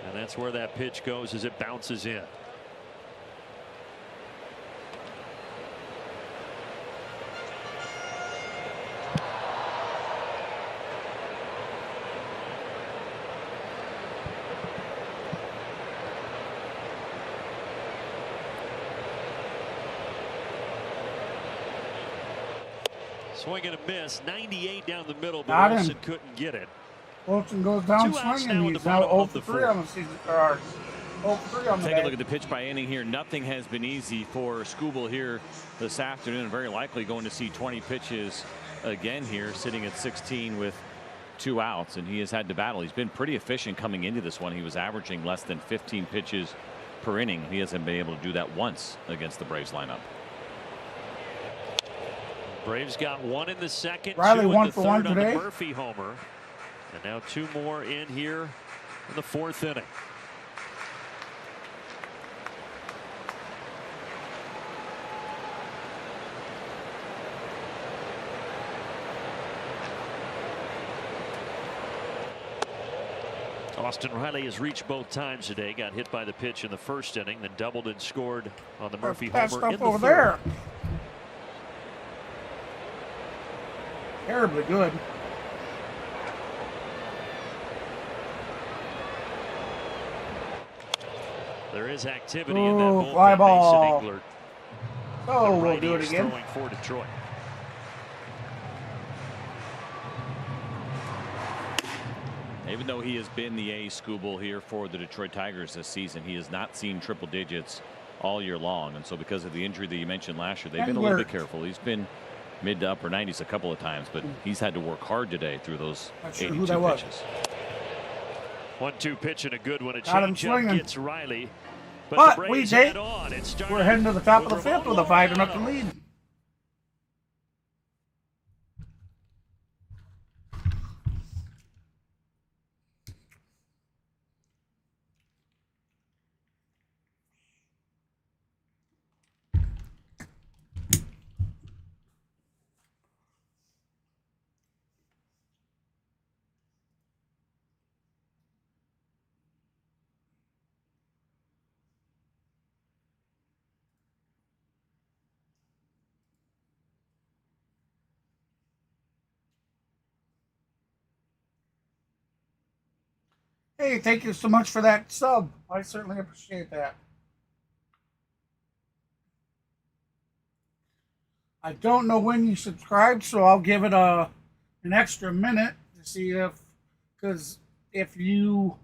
and that's where that pitch goes as it bounces in. Swing and a miss, 98 down the middle, but Olson couldn't get it. Olson goes down swinging. He's now 0 for 3 on the season. 0 for 3 on the Take a look at the pitch by inning here. Nothing has been easy for Skubal here this afternoon. Very likely going to see 20 pitches again here, sitting at 16 with 2 outs, and he has had to battle. He's been pretty efficient coming into this one. He was averaging less than 15 pitches per inning. He hasn't been able to do that once against the Braves lineup. Braves got 1 in the second, Riley 2 in 1 the for third 1 on today. the Murphy homer, and now 2 more in here in the 4th inning. Austin Riley has reached both times today. Got hit by the pitch in the 1st inning, then doubled and scored on the Murphy homer in the 3rd. There. Terribly good. There is activity in that bullpen. Fly ball. Mason Englert, Oh, we'll do it is again. throwing for Detroit. Even though he has been the ace, Skubal, here for the Detroit Tigers this season, he has not seen triple digits all year long. And so because of the injury that you mentioned last year, they've been a little bit careful. He's been mid to upper 90s a couple of times, but he's had to work hard today through those 82 pitches. 1-2 pitch and a good one. A Got him changeup swinging. gets Riley. But the we Braves did. head on. It started We're heading to the top of the with 5th with a Reynaldo 5-0 lead. Hey, thank you so much for that sub. I certainly appreciate that. I don't know when you subscribed, so I'll give it an extra minute to see because if you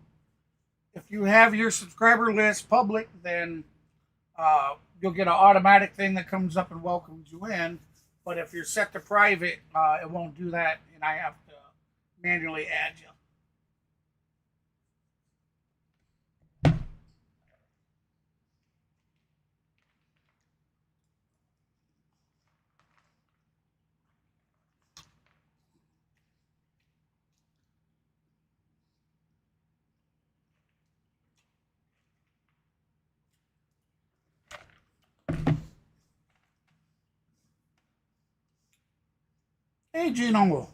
have your subscriber list public, then you'll get an automatic thing that comes up and welcomes you in. But if you're set to private, it won't do that, and I have to manually add you. Hey, Gino.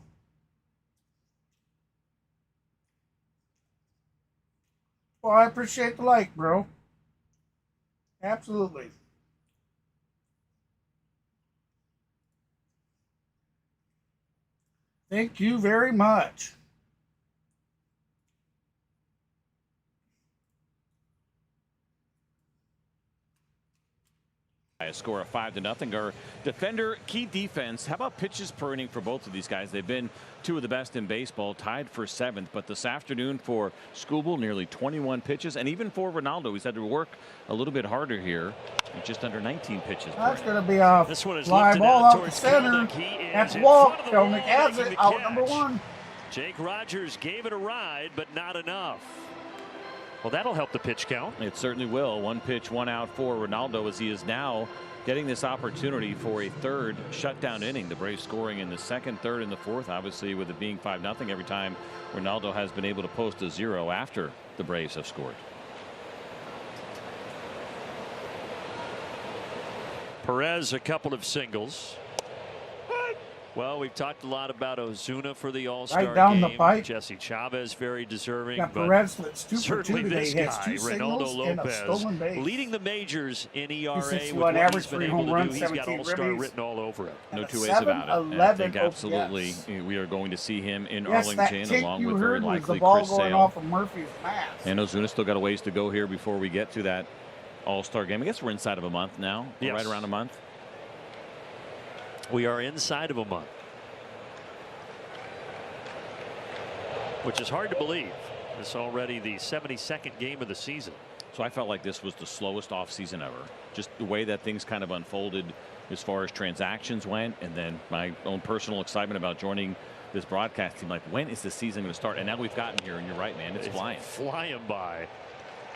Well, I appreciate the like, bro. Absolutely. Thank you very much. A score of 5-0. Our defender, key defense. How about pitches per inning for both of these guys? They've been two of the best in baseball, tied for 7th. But this afternoon for Skubal, nearly 21 pitches. And even for Reynaldo, he's had to work a little bit harder here. Just under 19 pitches. That's going to be a fly ball out the center. That's walk. Kelnick has it. Out number 1. Jake Rogers gave it a ride, but not enough. Well, that'll help the pitch count. It certainly will. 1 pitch, 1 out for Reynaldo, as he is now getting this opportunity for a 3rd shutdown inning. The Braves scoring in the 2nd, 3rd, and the 4th. Obviously, with it being 5-0 every time Reynaldo has been able to post a 0 after the Braves have scored. Perez, a couple of singles. Well, we've talked a lot about Ozuna for the All-Star right down game. The pipe. Jesse Chavez very deserving. Got but Perez that's 2 for 2 certainly today. this He has guy, 2 Reynaldo singles and a stolen Lopez, base. leading the majors in ERA with 261 what average, he's been 3 able home to runs, do. He's got 17 All-Star ribbies. written all over it. No And two a ways about it. And I think 7-11 absolutely OPS. we are going to see him in Yes, that Arlington take along you with very heard was likely the ball Chris going Sale. off of Murphy's mask. And Ozuna still got a ways to go here before we get to that All-Star game. I guess we're inside of a month now. We're right around a month. We are inside of a month, which is hard to believe. It's already the 72nd game of the season. So I felt like this was the slowest offseason ever. Just the way that things kind of unfolded as far as transactions went, and then my own personal excitement about joining this broadcast team. Like, when is the season going to start? And now we've gotten here, and you're right, man. It's flying. Flying by.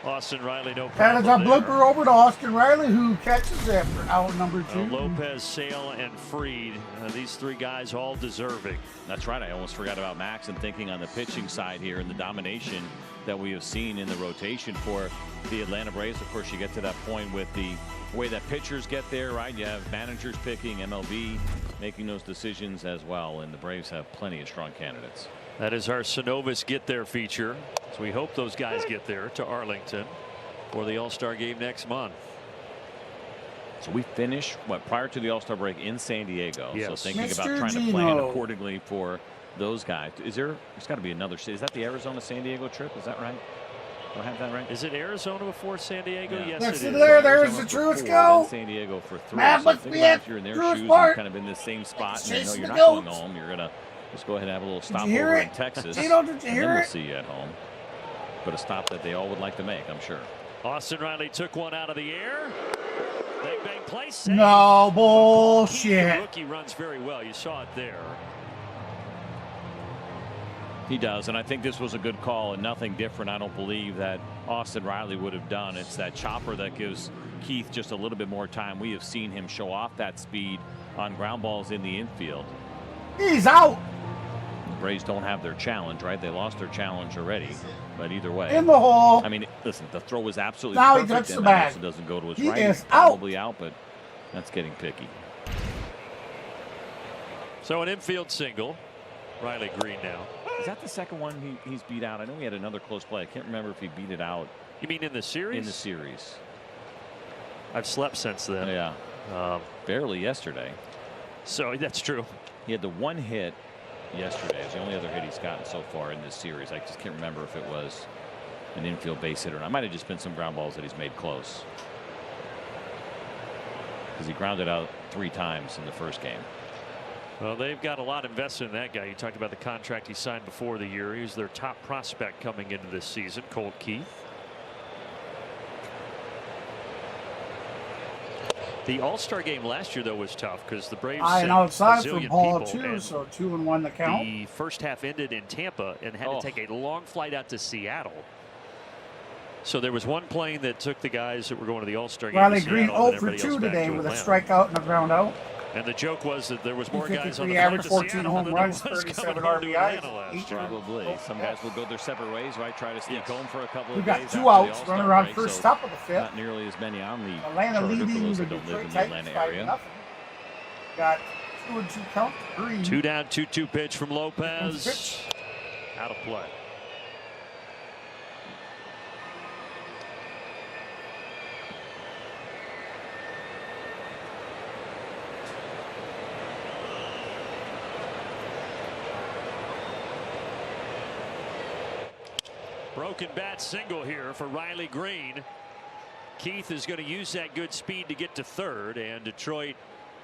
Austin Riley, no That is problem a blooper over to Austin Riley, who catches it for out number 2. Lopez, Sale, and Fried. These 3 guys all deserving. That's right. I almost forgot about Max and thinking on the pitching side here and the domination that we have seen in the rotation for the Atlanta Braves. Of course, you get to that point with the way that pitchers get there, right? You have managers picking, MLB making those decisions as well, and the Braves have plenty of strong candidates. That is our Synovus Get There feature. So we hope those guys get there to Arlington for the All-Star game next month. So we finish prior to the All-Star break in San Diego. Yes. So thinking Mr. about trying to plan Gino. accordingly for those guys. There's got to be another city. Is that the Arizona San Diego trip? Is that right? Do I have that right? Is it Arizona before San Diego? Yeah. Yes, Let's it is. there's the Truist go. San Diego for 3. Matt, So let's think be about at if you're in their Truist shoes Park. and kind of in the same spot, and you know Chasing you're the not going goats. home. You're gonna just go ahead and have a little you stop hear over it? in Texas. Gino, did you and hear then we'll it? see you at home. But a stop that they all would like to make, I'm sure. Austin Riley took one out of the air. Bang, bang, play. Save. No The bullshit. rookie runs very well. You saw it there. He does, and I think this was a good call and nothing different. I don't believe that Austin Riley would have done. It's that chopper that gives Keith just a little bit more time. We have seen him show off that speed on ground balls in the infield. He's out. The Braves don't have their challenge, right? They lost their challenge already. But either way, In the hole. I mean, listen, the throw was absolutely Now he perfect. touched the and that bag. also doesn't go to his He right. is He's probably out, but that's getting picky. So an infield single. Riley Green now. Is that the second one he's beat out? I know he had another close play. I can't remember if he beat it out. You mean in the series? In the series. I've slept since then. Yeah. Barely yesterday. So that's true. He had the one hit yesterday. It's the only other hit he's gotten so far in this series. I just can't remember if it was an infield base hit or not. It might have just been some ground balls that he's made close. Because he grounded out 3 times in the first game. Well, they've got a lot invested in that guy. You talked about the contract he signed before the year. He's their top prospect coming into this season, Colt Keith. The All-Star game last year, though, was tough because the Braves And sent outside a for zillion ball people, 2, and so 2-1 the count. the first half ended in Tampa and had to take a long flight out to Seattle. So there was one plane that took the guys that were going to the All-Star game. Riley to Green Seattle, 0 and for everybody 2 else back today to with a Atlanta. strikeout and a ground out. And the joke was that there was more guys on the 253 flight average, to 14 Seattle home than runs, there was 37 coming home to RBIs. Atlanta last year. Probably. Some guys will go their separate ways, right? Try to sneak home for a couple We of got days 2 after the outs, All-Star running around break, first so top of the 5th. not nearly as many on the Atlanta charter for leading those the that don't live Detroit in the Titans Atlanta 5-0. area. Got 2-2 count. Green. 2 down, 2-2 pitch from Lopez. Out of play. Broken bat single here for Riley Green. Keith is going to use that good speed to get to third, and Detroit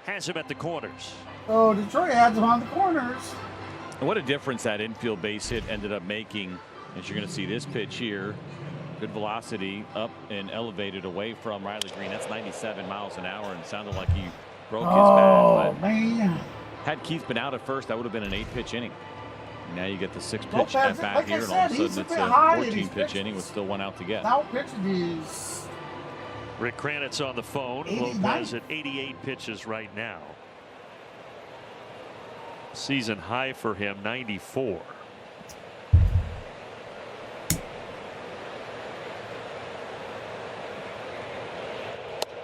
has him at the corners. Oh, Detroit has him on the corners. And what a difference that infield base hit ended up making. As you're going to see this pitch here, good velocity up and elevated away from Riley Green. That's 97 miles an hour, and sounded like he broke his bat. But man. Had Keith been out at first, that would have been an 8-pitch inning. Now you get the 6-pitch Lopez, at bat like here, I and all of a said, sudden it's he's a a bit high in 14-pitch these inning with still one out to get. Now pitching is Rick Kranitz on the phone. 89. Lopez at 88 pitches right now. Season high for him, 94.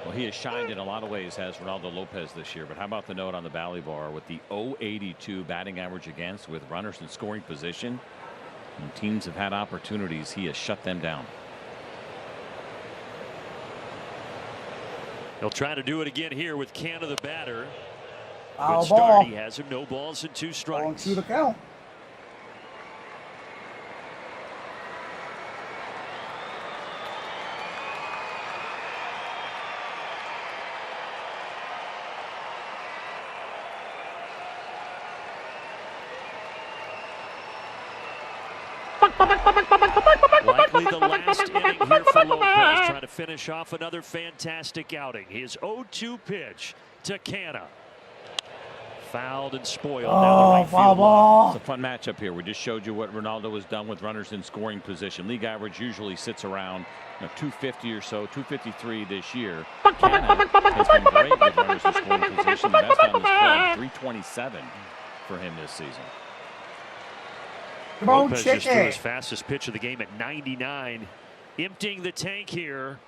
Well, he has shined in a lot of ways, has Reynaldo Lopez this year. But how about the note on the Valley Bar with the 082 batting average against, with runners in scoring position? When teams have had opportunities, he has shut them down. He'll try to do it again here with Canna, the batter. Foul Good start. ball. He has him, no balls and 2 strikes. On to the count. Likely the last inning here for Lopez, trying to finish off another fantastic outing. His 0-2 pitch to Canna. Fouled and spoiled. Down the right field line. It's a fun matchup here. We just showed you what Reynaldo has done with runners in scoring position. League average usually sits around 250 or so, 253 this year. Canna has been great with runners in scoring position. The best on this club, 327 for him this season. Come on, Lopez just threw chicken. his fastest pitch of the game at 99. Emptying the tank here.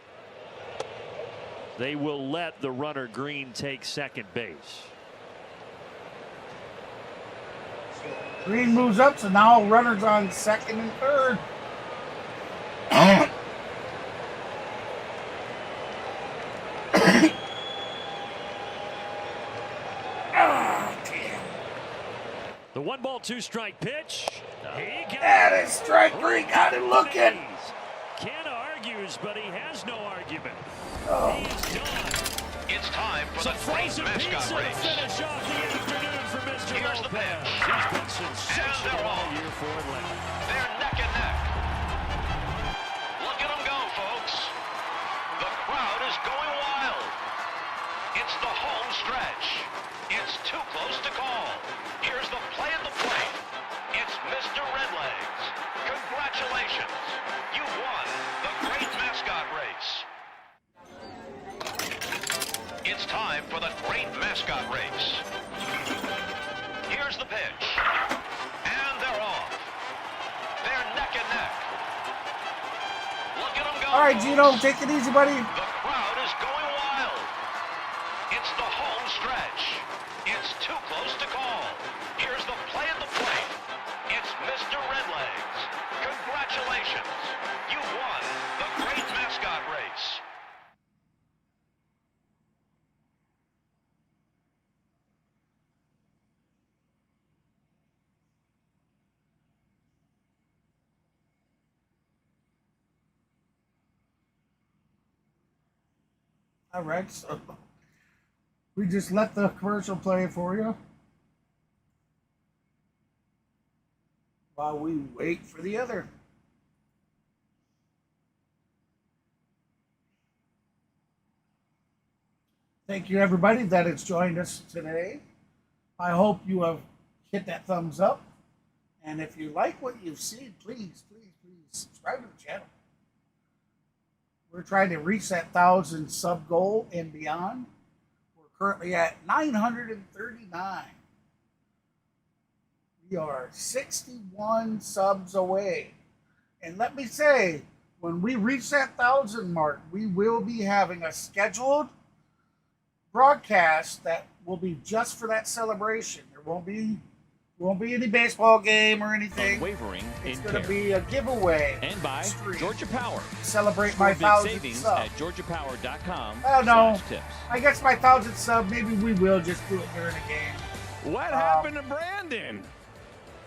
They will let the runner Green take second base. Green moves up, so now runners on second and third. The 1-ball 2-strike pitch. He got That is strike three. Got him looking. Canna argues, but he has no argument. Oh. He's done. It's time for the great mascot race. Finish off the afternoon for Mr. Here's the Lopez. pitch. He's been sensational all year for Atlanta. They're neck and neck. Look at them go, folks. The crowd is going wild. It's the home stretch. It's too close to call. Here's the play at the plate. It's Mr. Redlegs. Congratulations. You won the great mascot race. It's time for the great mascot race. Here's the pitch. And they're off. They're neck and neck. Look at them go. All right, Gino, take it easy, buddy. The crowd is going wild. It's the home stretch. It's too close to call. Here's the play at the plate. It's Mr. Redlegs. Congratulations. You won the great mascot race. All right, so we just let the commercial play for you while we wait for the other. Thank you, everybody that has joined us today. I hope you have hit that thumbs up. And if you like what you've seen, please subscribe to the channel. We're trying to reach that 1,000 sub goal and beyond. We're currently at 939. We are 61 subs away. And let me say, when we reach that 1,000 mark, we will be having a scheduled broadcast that will be just for that celebration. There won't be any baseball game or anything. Unwavering It's in going to care. be a giveaway. And by Georgia Power. Celebrate Score my big 1,000th savings sub. at georgiapower.com. I don't know. /tips. I guess my 1,000th sub, maybe we will just do it during the game. What happened to Brandon?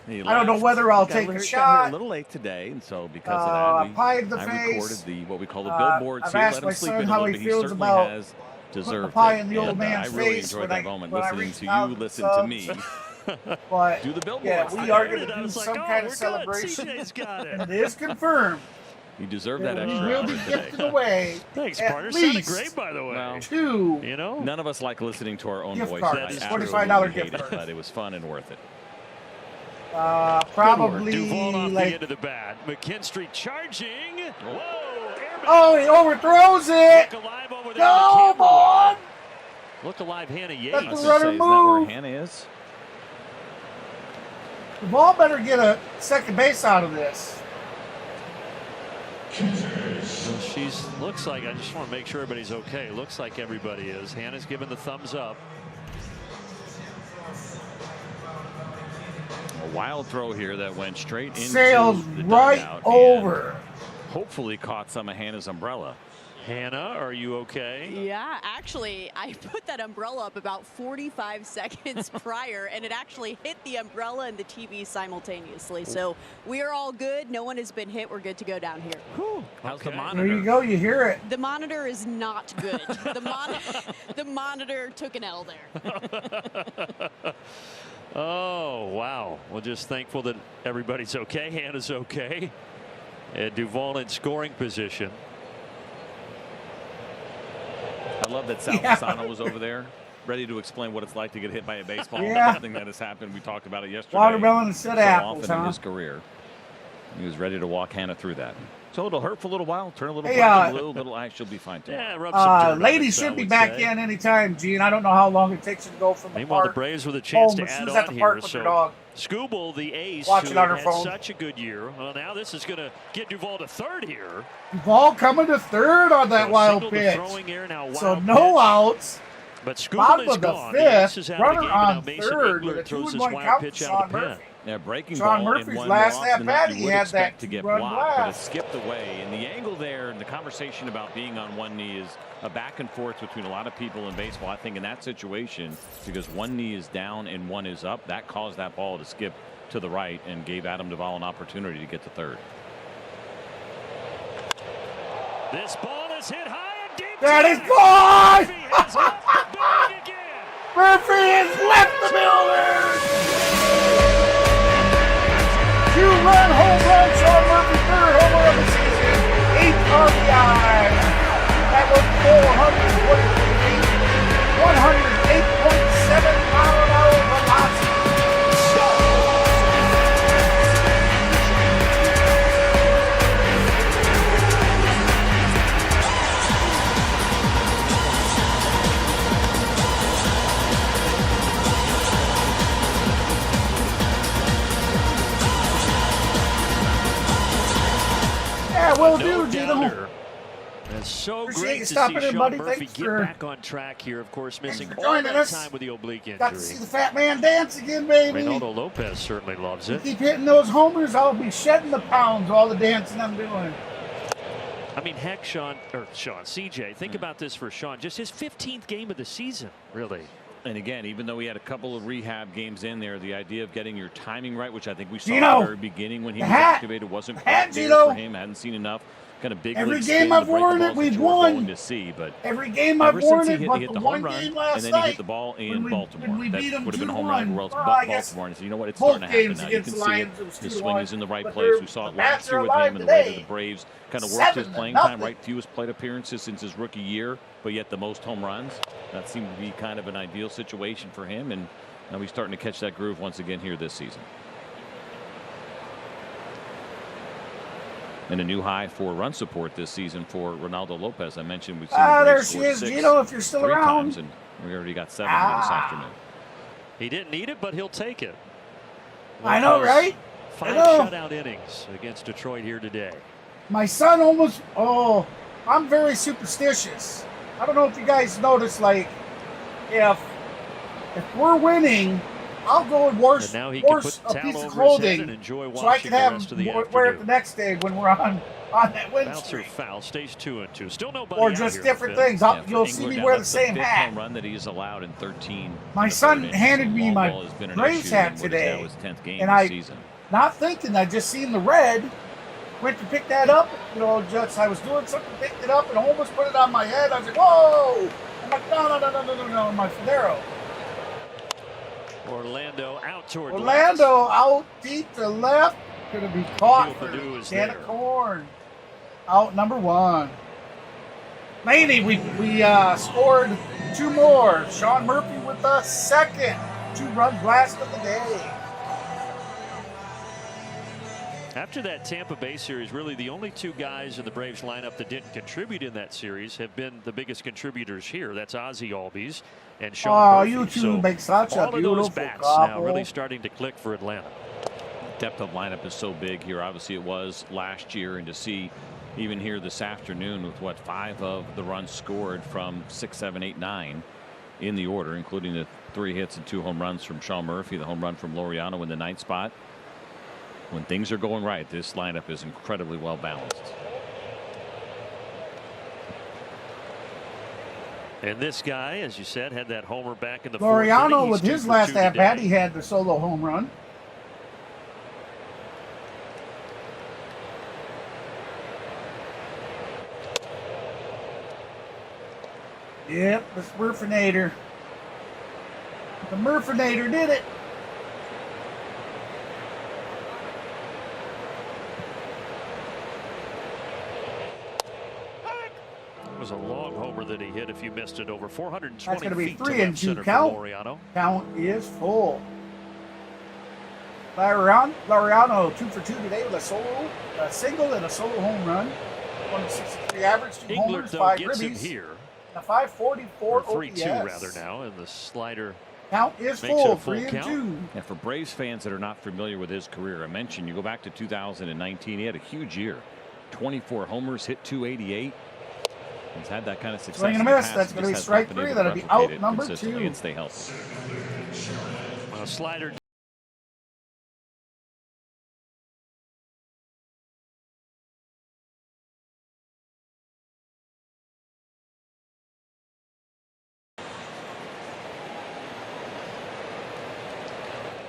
I don't know whether I'll take a Got shot. here a little late today, and so because of that, pie in the I face. recorded what we call the billboards I've here. asked Let my him sleep son in a how little he bit. He feels certainly about has putting the deserved pie it. in the old And, man's I really face enjoyed when that I- moment, when I listening reached to you, 1,000 listen to subs. me. But Do the billboards. yeah, we I are heard going it. to I do was like, some oh, kind we're of good. celebration. CJ's got it. And it is confirmed. You deserve that that we extra will hour be today. gifted away. Thanks, at partner. Sounded least great, by the way. Well, 2 You know? None of us like listening to our own Gift voice. cards. I That is absolutely $25 hate gift it, cards. but it was fun and worth it. Probably Duvall off the like. end of the bat. McKinstry charging. Whoa, airman. Oh, he overthrows it. Look alive over there. Go, on. Look alive, Hannah Yates. Let the I was runner gonna say, is that where move. Hannah is? The ball better get a second base out of this. Well, she's looks like, I just want to make sure everybody's okay. Looks like everybody is. Hannah's giving the thumbs up. A wild throw here that went straight into Sails the right dugout over. and hopefully caught some of Hannah's umbrella. Hannah, are you okay? Yeah, actually, I put that umbrella up about 45 seconds prior, and it actually hit the umbrella and the TV simultaneously. So we are all good. No one has been hit. We're good to go down here. How's the There monitor? you go. You hear it. The monitor is not good. The monitor took an L there. Oh, wow. We're just thankful that everybody's okay. Hannah's okay. And Duvall in scoring position. I love that Sal Fasano was over there, ready to explain what it's like to get hit by a baseball. Yeah. Something that has happened. We talked about it yesterday. Watermelon instead of so apples, often in huh? his career. He was ready to walk Hannah through that. So it'll hurt for a little while, turn a little Hey, black, a little ice. She'll be fine too. Yeah, rub some dirt on Lady it, should I be would back say. in anytime, Gene. I don't know how long it takes you to go from the Meanwhile, the park Braves with a chance home, to but add she's at on the park here. with So her dog. Skubal, the ace, Watching who on her had phone. such a good year. Well, now this is going to get Duvall to third here. Duvall coming to third on that So wild single to pitch. throwing air, now So wild no pitch. outs. But Skubal Bottom is of the gone. The ace is fifth, out of the runner game, and now on Mason third Engler with a throws his 2-1 wild count pitch to out of Sean the pen. Murphy. Yeah, breaking Sean ball Murphy's in one last more at often than bat, you he would had expect that to get run blocked, but it blast. skipped away. And the angle there and the conversation about being on one knee is a back and forth between a lot of people in baseball. I think in that situation, because one knee is down and one is up, that caused that ball to skip to the right and gave Adam Duvall an opportunity to get to third. This ball is hit high and deep. That is gone! Murphy has left the building again. Murphy has left the building! Two-run home run, Sean Murphy, third homer of the season, 8th RBI. That was 443 feet, 108.7 mile-an-hour velocity. Yeah, will No do, Gino. doubter. It's so Appreciate great you to see stopping in, Sean buddy. Murphy Thanks get for- back on track here. Of course, missing for all joining that us. time with the oblique injury. Got to see the fat man dance again, baby. Reynaldo Lopez certainly loves it. Keep hitting those homers, I'll be shedding the pounds, all the dancing I'm doing. I mean, heck, CJ, think about this for Sean. Just his 15th game of the season, really. And again, even though he had a couple of rehab games in there, the idea of getting your timing right, which I think we saw Gino, at the very beginning when he the was hat, activated, wasn't the quite hat, there Gino. for him. Hadn't seen enough kind of big Every league game spin I've to break the worn it, balls we've that you were won. going to see, but Every game ever I've worn since he it, but hit the the one home run, game last and then he night, hit the ball in when we Baltimore. beat That them would have been a home 2-1. run everywhere else Well, but I guess Baltimore. And so, you know what? It's both starting to happen games now. You against can the see Lions, it it. was His 2-1, swing is in the right but place. We saw it the last bats year are with him alive and the way that today. the Braves kind of worked his 7-0. playing time, right? Fewest plate appearances since his rookie year, but yet the most home runs. That seemed to be kind of an ideal situation for him, and now he's starting to catch that groove once again here this season. And a new high for run support this season for Reynaldo Lopez. I mentioned we've seen the There Braves she score is, 6 Gino, if you're still 3 around. times, and we already got 7 here this afternoon. He didn't need it, but he'll take it. I know, right? I 5 know. shutout innings against Detroit here today. My son almost, I'm very superstitious. I don't know if you guys noticed, like, if if we're winning, I'll go and wash And now he can put a the piece towel of over his head clothing and enjoy so I watching can the have rest of the wear it afternoon. the next day when we're on that win Bouncer streak. foul, stays 2-2. Still nobody Or out just here, different Phil. things. You'll see me wear the same fifth hat. home run that he's allowed in 13. My son handed me my Braves hat today, His 10th game and this I, season. not thinking, I just seen the red, went to pick that up. You know, just I was doing something, picked it up, and almost put it on my head. I was like, whoa! I'm like, no, my Federo. Orlando out toward Orlando out deep to left. Going to be caught for Badoo is can there. of corn. Out number 1. Laney, we scored 2 more. Sean Murphy with the second 2-run blast of the day. After that Tampa Bay series, really the only 2 guys in the Braves lineup that didn't contribute in that series have been the biggest contributors here. That's Ozzie Albies and Sean Murphy. You two So make such a all of those beautiful bats couple. now really starting to click for Atlanta. Depth of lineup is so big here. Obviously it was last year, and to see even here this afternoon with what 5 of the runs scored from 6, 7, 8, 9 in the order, including the 3 hits and 2 home runs from Sean Murphy, the home run from Laureano in the 9th spot. When things are going right, this lineup is incredibly well balanced. And this guy, as you said, had that homer back in the Laureano, 4th with inning. his last at-bat, he had the solo home run. Yep, the Smurfinator. The Murfinator did it. It was a long homer that he hit if you missed it, over 420 That's going to be feet 3 to and left 2 center count. for Laureano. Count is full. Laureano 2 for 2 today with a single and a solo home run. 163 average, 2 homers, 5 gets him ribbies, here. and a 544 Or 3-2 OPS. rather now, and the slider Count is makes full, it a full 3 and count. 2. And for Braves fans that are not familiar with his career, I mentioned you go back to 2019, he had a huge year. 24 homers, hit 288. He's had that kind of success. Swing and a in the miss. past. That's He going to be just strike hasn't been 3. able to That'll be replicate out it number consistently 2. and stay healthy. Well, slider.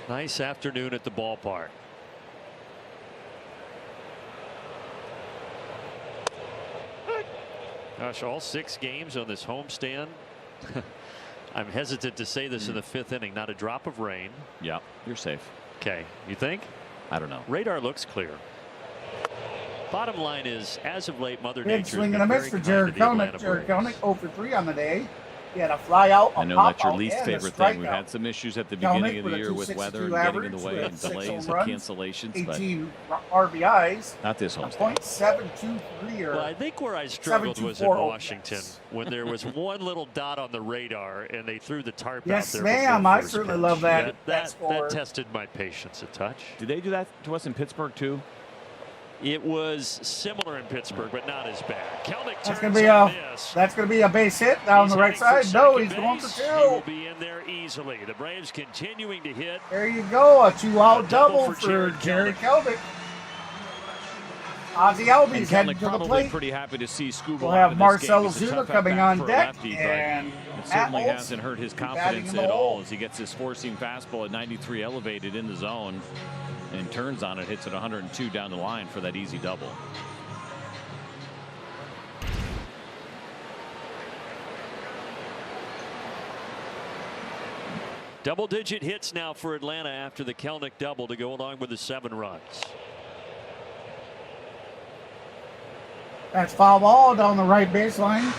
Nice afternoon at the ballpark. Gosh, all 6 games on this homestand. I'm hesitant to say this in the 5th inning. Not a drop of rain. Yeah, you're safe. Okay, you think? I don't know. Radar looks clear. Bottom line is, as of late, Mother Big Nature swing has and a been miss very for kind to Jared the Kelnick. Atlanta Jared Braves. Kelnick 0 for 3 on the day. He had a fly out, I a know pop that's your out, least and a favorite thing. We've strikeout. had some issues at the Kelnick beginning of the with a year with weather and 262 getting in the average way with and 6 delays home and runs, cancellations, but 18 RBIs. not this a homestand. .723 or Well, I think where I struggled was in 724 Washington when there was one little dot on the radar and they threw the tarp Yes, out there. ma'am. before I first certainly pitch. love that That score. tested my patience a touch. Did they do that to us in Pittsburgh too? It was similar in Pittsburgh, but not as bad. Kelnick That's turns going to be on a this. that's going to be a base hit down He's the right heading for side. No, second he's going for base. He will 2. be in there easily. The Braves continuing to hit. There you go, a 2-out A double double for for Jared Jared Kelnick. Ozzie Albies And heading Kelnick to the probably plate. pretty happy to see Skubal We'll out have of this Marcell game. It's a Ozuna tough coming at-bat on for a deck, lefty, and but it Matt certainly Olson hasn't hurt his batting confidence in the at all hole. as he gets his four-seam fastball at 93 elevated in the zone and turns on it, hits it 102 down the line for that easy double. Double-digit hits now for Atlanta after the Kelnick double to go along with the 7 runs. That's foul ball down the right baseline.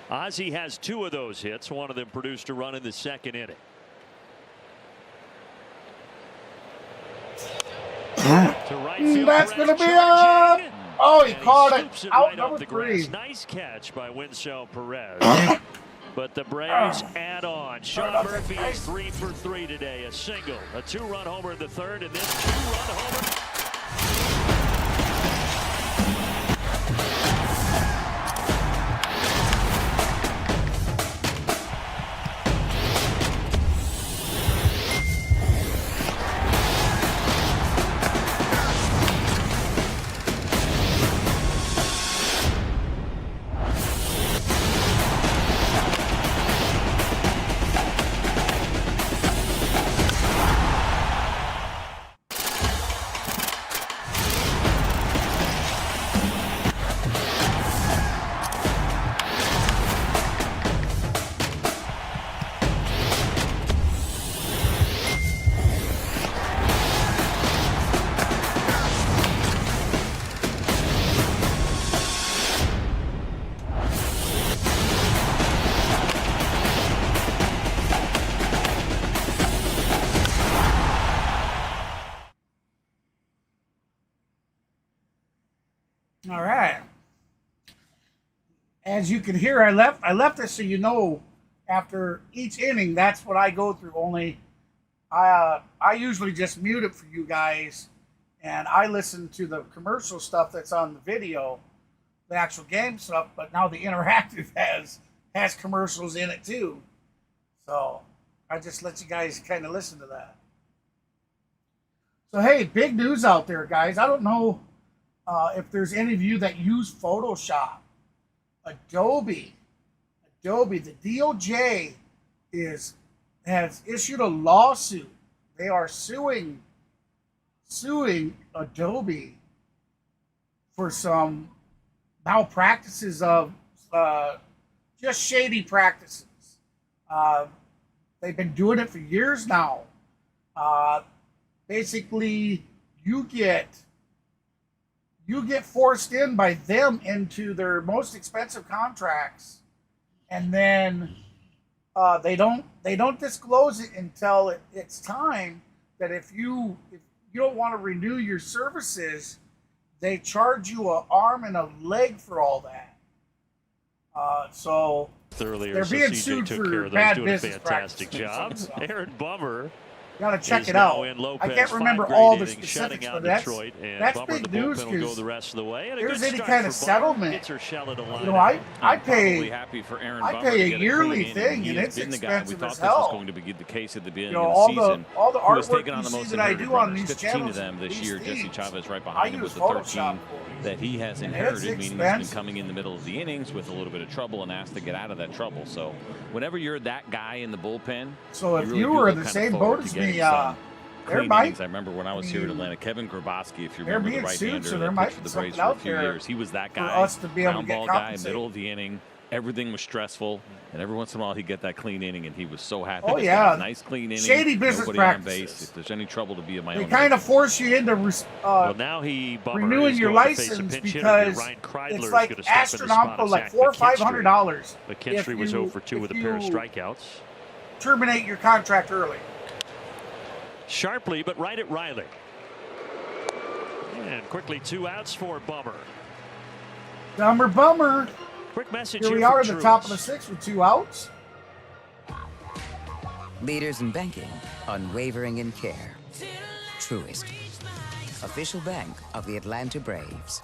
Ozzie has 2 of those hits. One of them produced a run in the 2nd inning. To right field, That's going to be charging. up. Oh, he And caught scoops it. right Out off number the 3. grass. Nice catch by Winsell Perez. but the Braves add on. Sean Murphy is 3 for 3 today. A single, a 2-run homer in the third, and this 2-run homer. All right. As you can hear, I left this so you know after each inning, that's what I go through. Only I usually just mute it for you guys, and I listen to the commercial stuff that's on the video, the actual game stuff, but now the interactive has commercials in it too. So I just let you guys kind of listen to that. So hey, big news out there, guys. I don't know if there's any of you that use Photoshop. Adobe, the DOJ has issued a lawsuit. They are suing Adobe for some malpractices of just shady practices. They've been doing it for years now. Basically, you get forced in by them into their most expensive contracts, and then they don't disclose it until it's time. That if you don't want to renew your services, they charge you an arm and a leg for all that. So they're being sued for bad business fantastic job. Aaron Bummer. Gotta check it out. I can't remember all the specifics, but that's big news because there's any kind of settlement. You know, I pay a yearly thing, and it's expensive as hell. This was going to be the case at the beginning of the season. All the artwork you see that I do on these 15 channels, of them this year. Jesse Chavez right I behind him use with the 13 Photoshop. that he has inherited, meaning he's been coming in the middle of the innings with a little bit of trouble and asked to get out of that trouble. So whenever you're that guy in the bullpen, so if really you were in the same boat as me, I remember when I was here in Atlanta, Kevin Grabowski, if you remember the right-hander that pitched for the Braves for a few years, he was that guy, ground ball guy, middle of the inning. Everything was stressful, and every once in a while he'd get that clean inning, and he was so happy. Oh yeah, nice clean inning. Shady business nobody practices. on base. If there's any trouble to be at my own. They kind of force you into well, now renewing your license because it's like astronomical, like $400 or $500. McKinstry was 0 for 2 with a pair of strikeouts. Terminate your contract early. Sharply, but right at Riley. And quickly 2 outs for Bummer. Bummer. Quick message here we are at the top of the 6th with 2 outs. Leaders in banking, unwavering in care. Truist, official bank of the Atlanta Braves.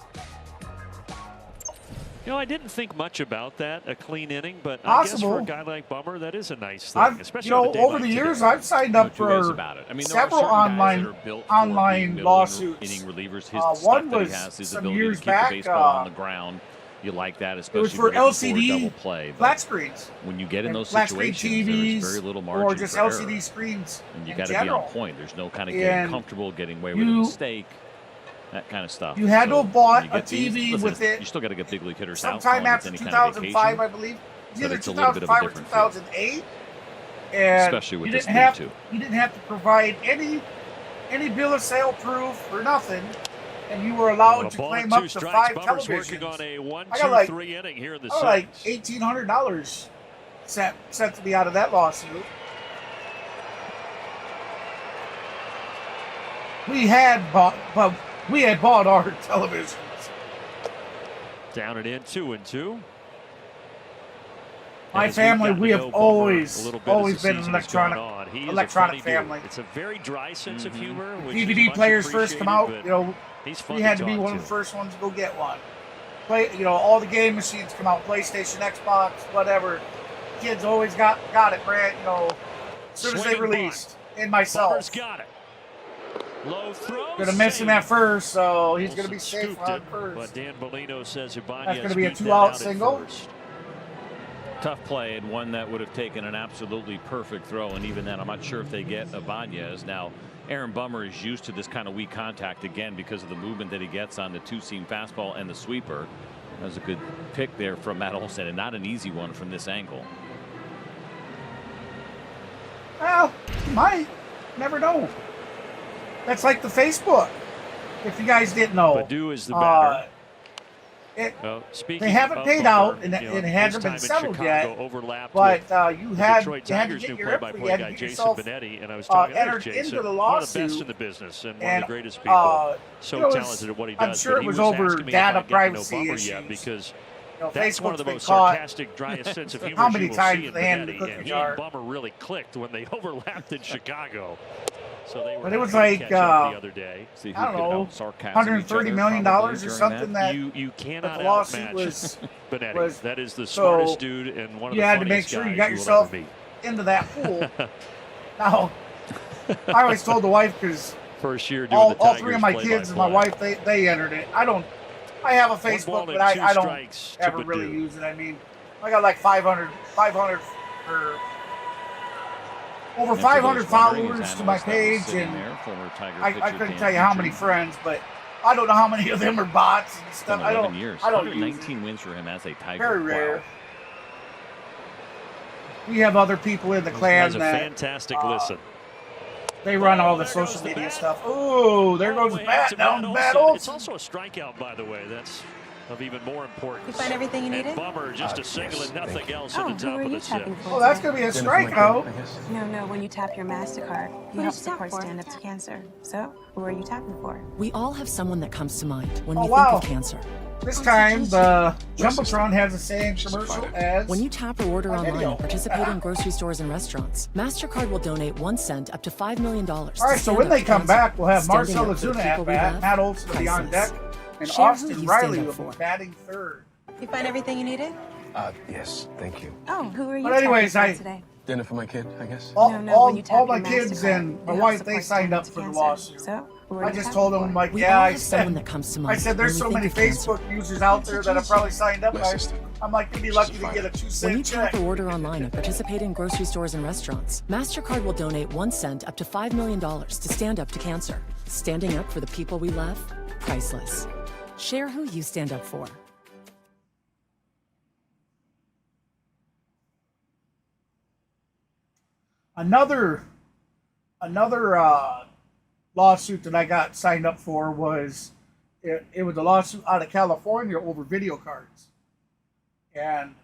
You know, I didn't think much about that, a clean inning, but I guess for a guy like Bummer, that is a nice thing, especially on a day over like the years, today. I've signed up for several online lawsuits. Inning relievers. His one stuff that he was has, his some ability years to keep back. the baseball on the ground. You like that, especially it was for LCD double play. flat screens. When you get in those flat situations, screen TVs, there's very little margin or just for LCD error. screens. And you got to be on point. There's no kind of getting And comfortable, getting away with a mistake, that kind of stuff. You had to have bought a these, TV with it. You still got to get big league hitters sometime after 2005, I believe. Either 2005 or 2008. And especially with you this didn't have too. You didn't have to provide any bill of sale proof or nothing. And you were allowed to claim up to 5 televisions. On a 1-2-3 inning here in the like $1,800 sent to me out of that lawsuit. We had bought our televisions. Down and in, 2-2. My family, we have always been an electronic family. It's a very dry sense of humor. Which DVD players first come out, appreciated, you know, we had to be one of the first ones to go get one. All the game machines come out, PlayStation, Xbox, whatever. Kids always got it, brand, as soon as they released. And myself. Bummer's got it. Low throw. Gonna miss him at first, so he's gonna be safe on first. But Dan Bellino says that's gonna be a 2-out single. Tough play, and one that would have taken an absolutely perfect throw, and even then I'm not sure if they get Ibanez. Now Aaron Bummer is used to this kind of weak contact again because of the movement that he gets on the two-seam fastball and the sweeper. That was a good pick there from Matt Olson, and not an easy one from this angle. Well, you might. Never know. That's like the Facebook. If you guys didn't know. Badu is the batter. They haven't paid out, and it hasn't been settled yet. But you had to get your info. You had to get yourself entered into the lawsuit. One of the best in the business and one of the greatest people. So talented at what he does. I'm sure it was over data privacy issues. Because that's one of the most sarcastic, driest sense of humor how many you will times see in they handed Benetti. the cookie And he jar. and Bummer really clicked when they overlapped in Chicago. So they were but it was happy to like catch up the other day. I don't know, $130 million or something that you cannot the lawsuit outmatch Benetti. was That is the smartest dude and one of the funniest guys you had to make sure you got will yourself ever meet. into that pool. Now, I always told the wife because first year doing all three of my kids and my wife they entered it. I have a Facebook, but I don't ever really use it. I mean, I got like 500 or over 500 followers to my page, and I couldn't tell you how many friends, but I don't know how many of them are bots and stuff. I don't use 119 wins for him as a Tiger. Very rare. We have other people in the clan that that fantastic listen. They run all the social media stuff. Oh, there goes the bat down the battle. It's also a strikeout, by the way. That's of even more importance. You find everything you needed? And Bummer just a single and nothing else at the top of the sixth. Oh, that's going to be a strikeout. No, when you tap your MasterCard, you help support Stand Up to Cancer. So, who are you tapping for? We all have someone that comes to mind when we think wow. of cancer. This time, the Jumbotron has the same commercial as... When you tap or order online and participate in grocery stores and restaurants, MasterCard will donate 1 cent up to $5 million. All right, so when they come back, we'll have Marcell Ozuna at bat, Matt Olson will be on deck, and Austin Riley will be batting third. You find everything you needed? Yes, thank you. Oh, who are you But anyways, tapping for today? Dinner for my kid, I guess. All my kids and my wife, they signed up for the lawsuit. So, I just told them, like, I said there's so many Facebook users out there that have probably signed up. I'm like, you'd be lucky to get a 2-cent When you check. tap or order online and participate in grocery stores and restaurants, MasterCard will donate 1 cent up to $5 million to Stand Up to Cancer. Standing up for the people we love, priceless. Share who you stand up for. Another lawsuit that I got signed up for was it was a lawsuit out of California over video cards, and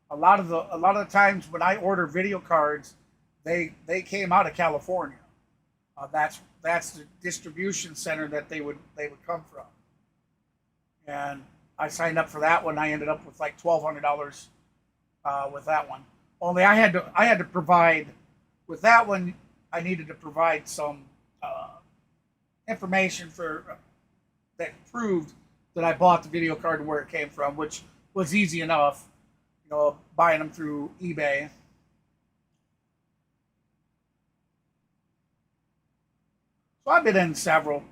a lot of the times when I order video cards, they came out of California. That's the distribution center that they would come from, and I signed up for that one. I ended up with like $1,200 with that one. Only I had to provide. With that one, I needed to provide some information that proved that I bought the video card and where it came from, which was easy enough, buying them through eBay. So I've been in several.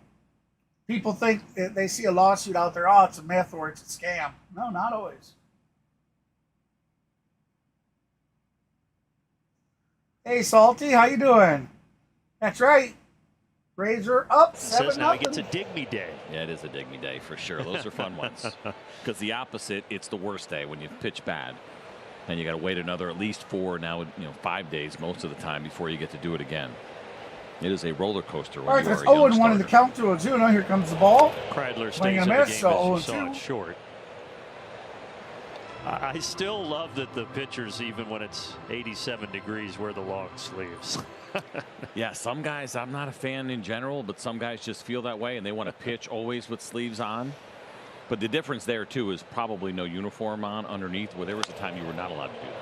People think they see a lawsuit out there, oh, it's a myth or it's a scam. No, not always. Hey, Salty, how you doing? That's right. Braves are up 7-0. Now we get to Dig Me Day. Yeah, it is a Dig Me Day for sure. Those are fun ones. Because the opposite, it's the worst day when you pitch bad. And you got to wait another at least 5 days most of the time before you get to do it again. It is a roller coaster. All right, that's 0-1 in the count to Ozuna. Here comes the ball. Kreidler Swing stays and in a the miss, game so as you saw 0-2. it short. I still love that the pitchers, even when it's 87 degrees, wear the long sleeves. Yeah, some guys, I'm not a fan in general, but some guys just feel that way and they want to pitch always with sleeves on. But the difference there too is probably no uniform on underneath, where there was a time you were not allowed to do that.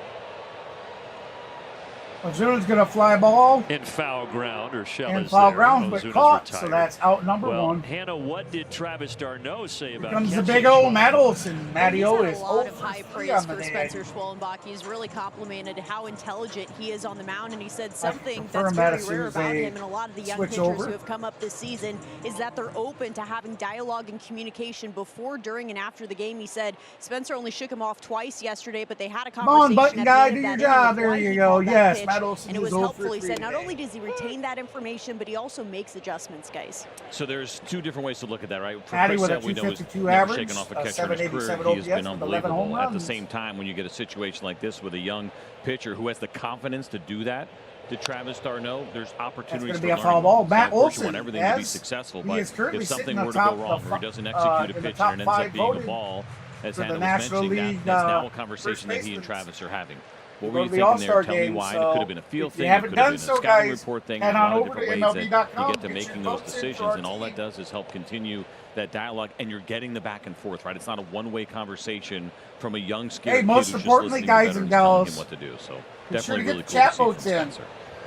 Ozuna's going to fly ball. In foul ground, or shell In is foul there. ground, but Ozuna's caught, retired. so that's out number well, one. Hannah, what did Travis d'Arnaud say about Comes the catching big old Schwallenbach? Matt Olson. Matty O He's is had a lot 0 of for high 3 praise on the for day. Spencer Schwallenbach. He's really complimented how intelligent he is on the mound, and he said I something confirm that's that very as soon rare as about they him and a lot of the young switch pitchers over. who have come up this season is that they're open to having dialogue and communication before, during, and after the game. He said Spencer only shook him off twice yesterday, but they had a Come on, conversation button at guy, the do end your of that inning job. of There why you he go. called that Yes, pitch, Matt Olson and it is was 0 helpful. for He 3 said not today. only does he retain that information, but he also makes adjustments, guys. So there's two different ways to look at that, right? For Patty Chris with a Sale, we know is 252 never average, shaken off a a catcher in his career. 787 He has been OPS with 11 home unbelievable. At the runs. same time, when you get a situation like this with a young pitcher who has the confidence to do that, to Travis d'Arnaud, there's opportunities That's for going to be a learning. foul ball. So, Matt of course, you Olson, want everything to be as successful, he but is currently if something sitting were to atop go wrong, the or he doesn't execute a in the pitch top and it ends 5 up being a voted ball, as for the Hannah was National mentioning, League, that's now a first conversation that he and baseman. Travis are having. What Go were to you the thinking there? All-Star Tell me game, why. so It could have been a field if you thing. It haven't could have done been a so, scouting guys, report thing. head There's a on lot of over to different ways that MLB.com, you get to get making your those votes in for decisions, our and all that team. does is help continue that dialogue, and you're getting the back and forth, right? It's not a one-way conversation from a young, scared Hey, kid most who's just importantly, listening to guys and veterans telling him gals, what to do. So be sure definitely to get really the cool chat to see votes from in. Spencer.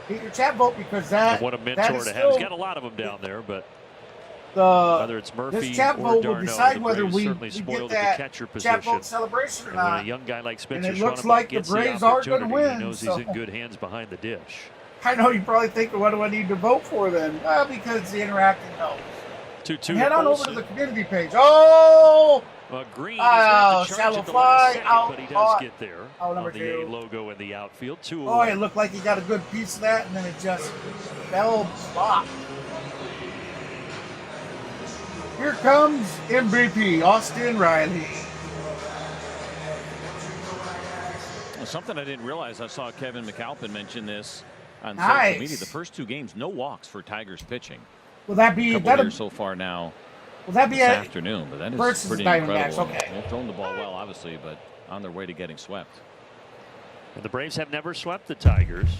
Get your chat vote because that, And what a that mentor is to have. still He's got a lot of them down there, but whether it's Murphy this chat or vote will d'Arnaud, decide the whether Braves we certainly get spoiled at that the catcher chat position. vote celebration or And when not. a young guy like And Spencer it looks Schwallenbach like the gets Braves are opportunity, going to win. he knows So he's in good hands behind the dish. I know you're probably thinking, what do I need to vote for then? Because the interacting helps. 2-2 Head on over to Olsen. the community page. Oh! Green Oh, is not shallow the charge at the fly, last second, out, but he does caught. get there Out number on the 2. A logo in the outfield. 2 Oh, it looked like he got a good piece of that, and then it just fell spot. Here comes MVP, Austin Riley. Something I didn't realize, I saw Kevin McAlpin mention this on Nice. social media. The first 2 games, no walks for Tigers pitching. Will that be Couple here so far now will that be this a afternoon, but that is versus pretty Diamondbacks? incredible. Okay. They've thrown the ball well, obviously, but on their way to getting swept. And the Braves have never swept the Tigers.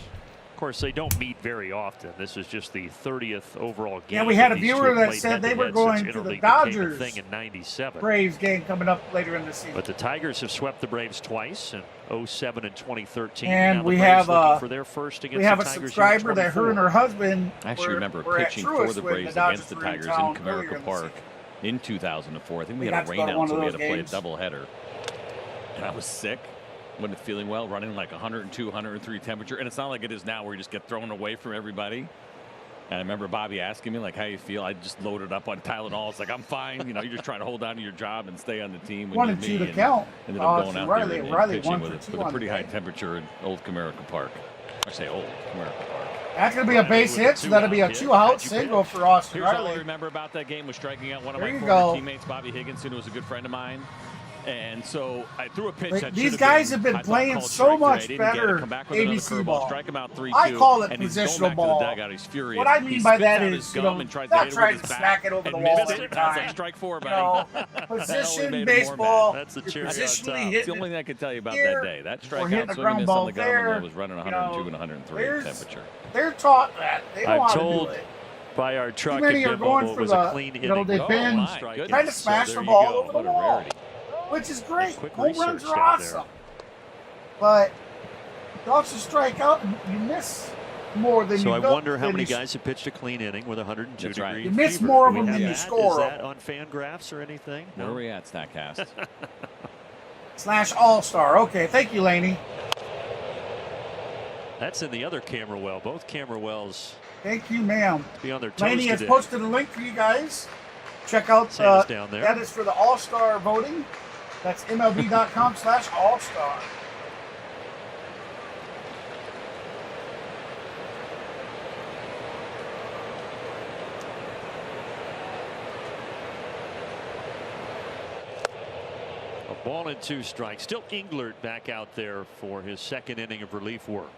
Of course, they don't meet very often. This is just the 30th overall game. Yeah, we had a that these two viewer have that played said they were head-to-head going since to the Interleague became a Dodgers thing in '97. Braves game coming up later in the season. But the Tigers have swept the Braves twice in '07 and 2013. And now the we Braves have looking for their first against we have the a Tigers subscriber that her and her husband I actually were, remember were at pitching Truist for the when Braves Dodgers against the were in Tigers town in earlier Comerica in the Park in 2004. I think we had got a to rain go to out, one so of we had those to play a games. doubleheader. And I was sick. Wasn't feeling well, running like 102, 103 temperature. And it's not like it is now where you just get thrown away from everybody. And I remember Bobby asking me, like, how you feel? I just loaded up on Tylenol. It's like, I'm fine. You know, you're just trying to hold on to your job and stay on the team. When 1 you're and 2 me, to and count. ended up going out Riley, there and Riley pitching 1 with, for 2 with a on pretty the high day. temperature at Old Comerica Park. I say old Comerica Park. That's going to be a base hit, so that'll be a 2-out single for Austin Here's all I Riley. remember about that game was striking out one of There my you former go. teammates, Bobby Higginson, who was a good friend of mine. And so I threw a pitch. Like, that these should guys been, have been I thought, playing called so strike much today. Didn't get it. better Come back with another ABC curveball, ball. strike him out 3-2. I call it and he's positional going back ball. to the dugout. He's furious. What I mean he by spits that out is, his you gum know, and tries not to hit it trying with his to back smack it over and the wall missed every it. I was time. like, strike 4, You buddy. know, That only position made him more baseball. mad. That's the you're cherry on positionally top. hitting It's the only thing I can tell you about here, that day. That or hitting strikeout, the swing ground and miss ball on the gum, there. and I was running 102 and 103 in temperature. They're taught that. They know I'm how to told do it. by our truck Too many at are going Bimbo, it for was the, a clean you know, inning. they've been my trying goodness. to smash So the there ball you go. over the What a wall, rarity. which is great. Quick Home runs research are out there. awesome. But you also strike out and you miss more than you So I go- wonder how than many you- guys have pitched a clean inning with 102 That's right. degree You miss fever. more Do of we them have than you that? score Is of that on Fangraphs or anything? Where are we at, StatCast? / All-Star. Okay, thank you, Laney. That's in the other camera well. Both camera wells Thank you, ma'am. be on their toes Laney has today. posted a link for you guys. Check out Santa's down there. that is for the All-Star voting. That's MLB.com/All-Star. A ball and 2 strikes. Still Englert back out there for his second inning of relief work.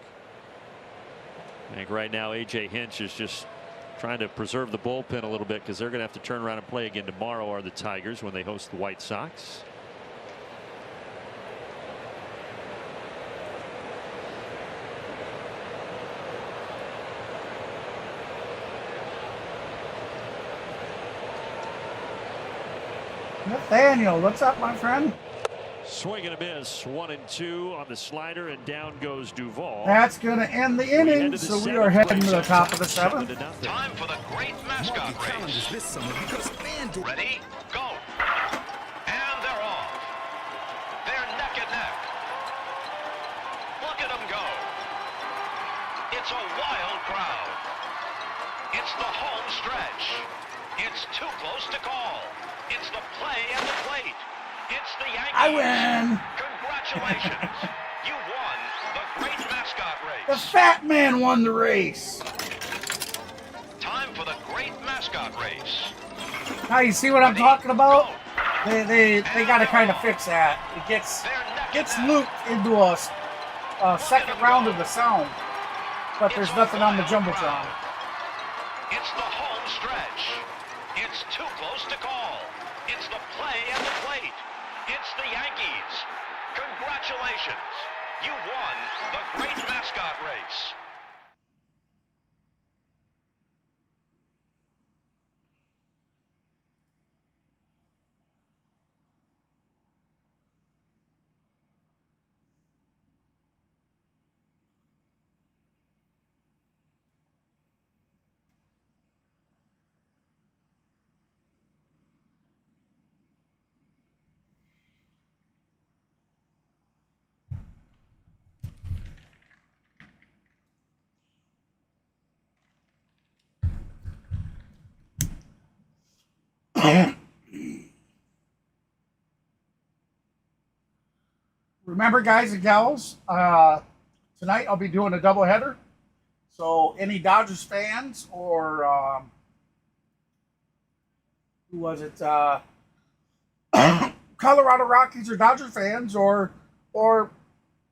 I think right now A.J. Hinch is just trying to preserve the bullpen a little bit because they're going to have to turn around and play again tomorrow, are the Tigers, when they host the White Sox. Nathaniel, what's up, my friend? swing and a miss. 1-2 on the slider, and down goes Duvall. That's going to end the inning, so we are heading to the top of the 7th. Time for the great mascot race. This summer because FanDuel. Ready, go. And they're off. They're neck and neck. Look at them go. It's a wild crowd. It's the home stretch. It's too close to call. It's the play at the plate. It's the Yankees. I win. Congratulations. You won the great mascot race. The fat man won the race. Time for the great mascot race. Now you see what I'm talking about? They got to kind of fix that. It gets looped into a second round of the sound, but there's nothing on the jumbotron. It's the home stretch. It's too close to call. It's the play at the plate. It's the Yankees. Congratulations. You won the great mascot race. Remember, guys and gals, tonight I'll be doing a doubleheader. So any Dodgers fans or who was it? Colorado Rockies or Dodger fans or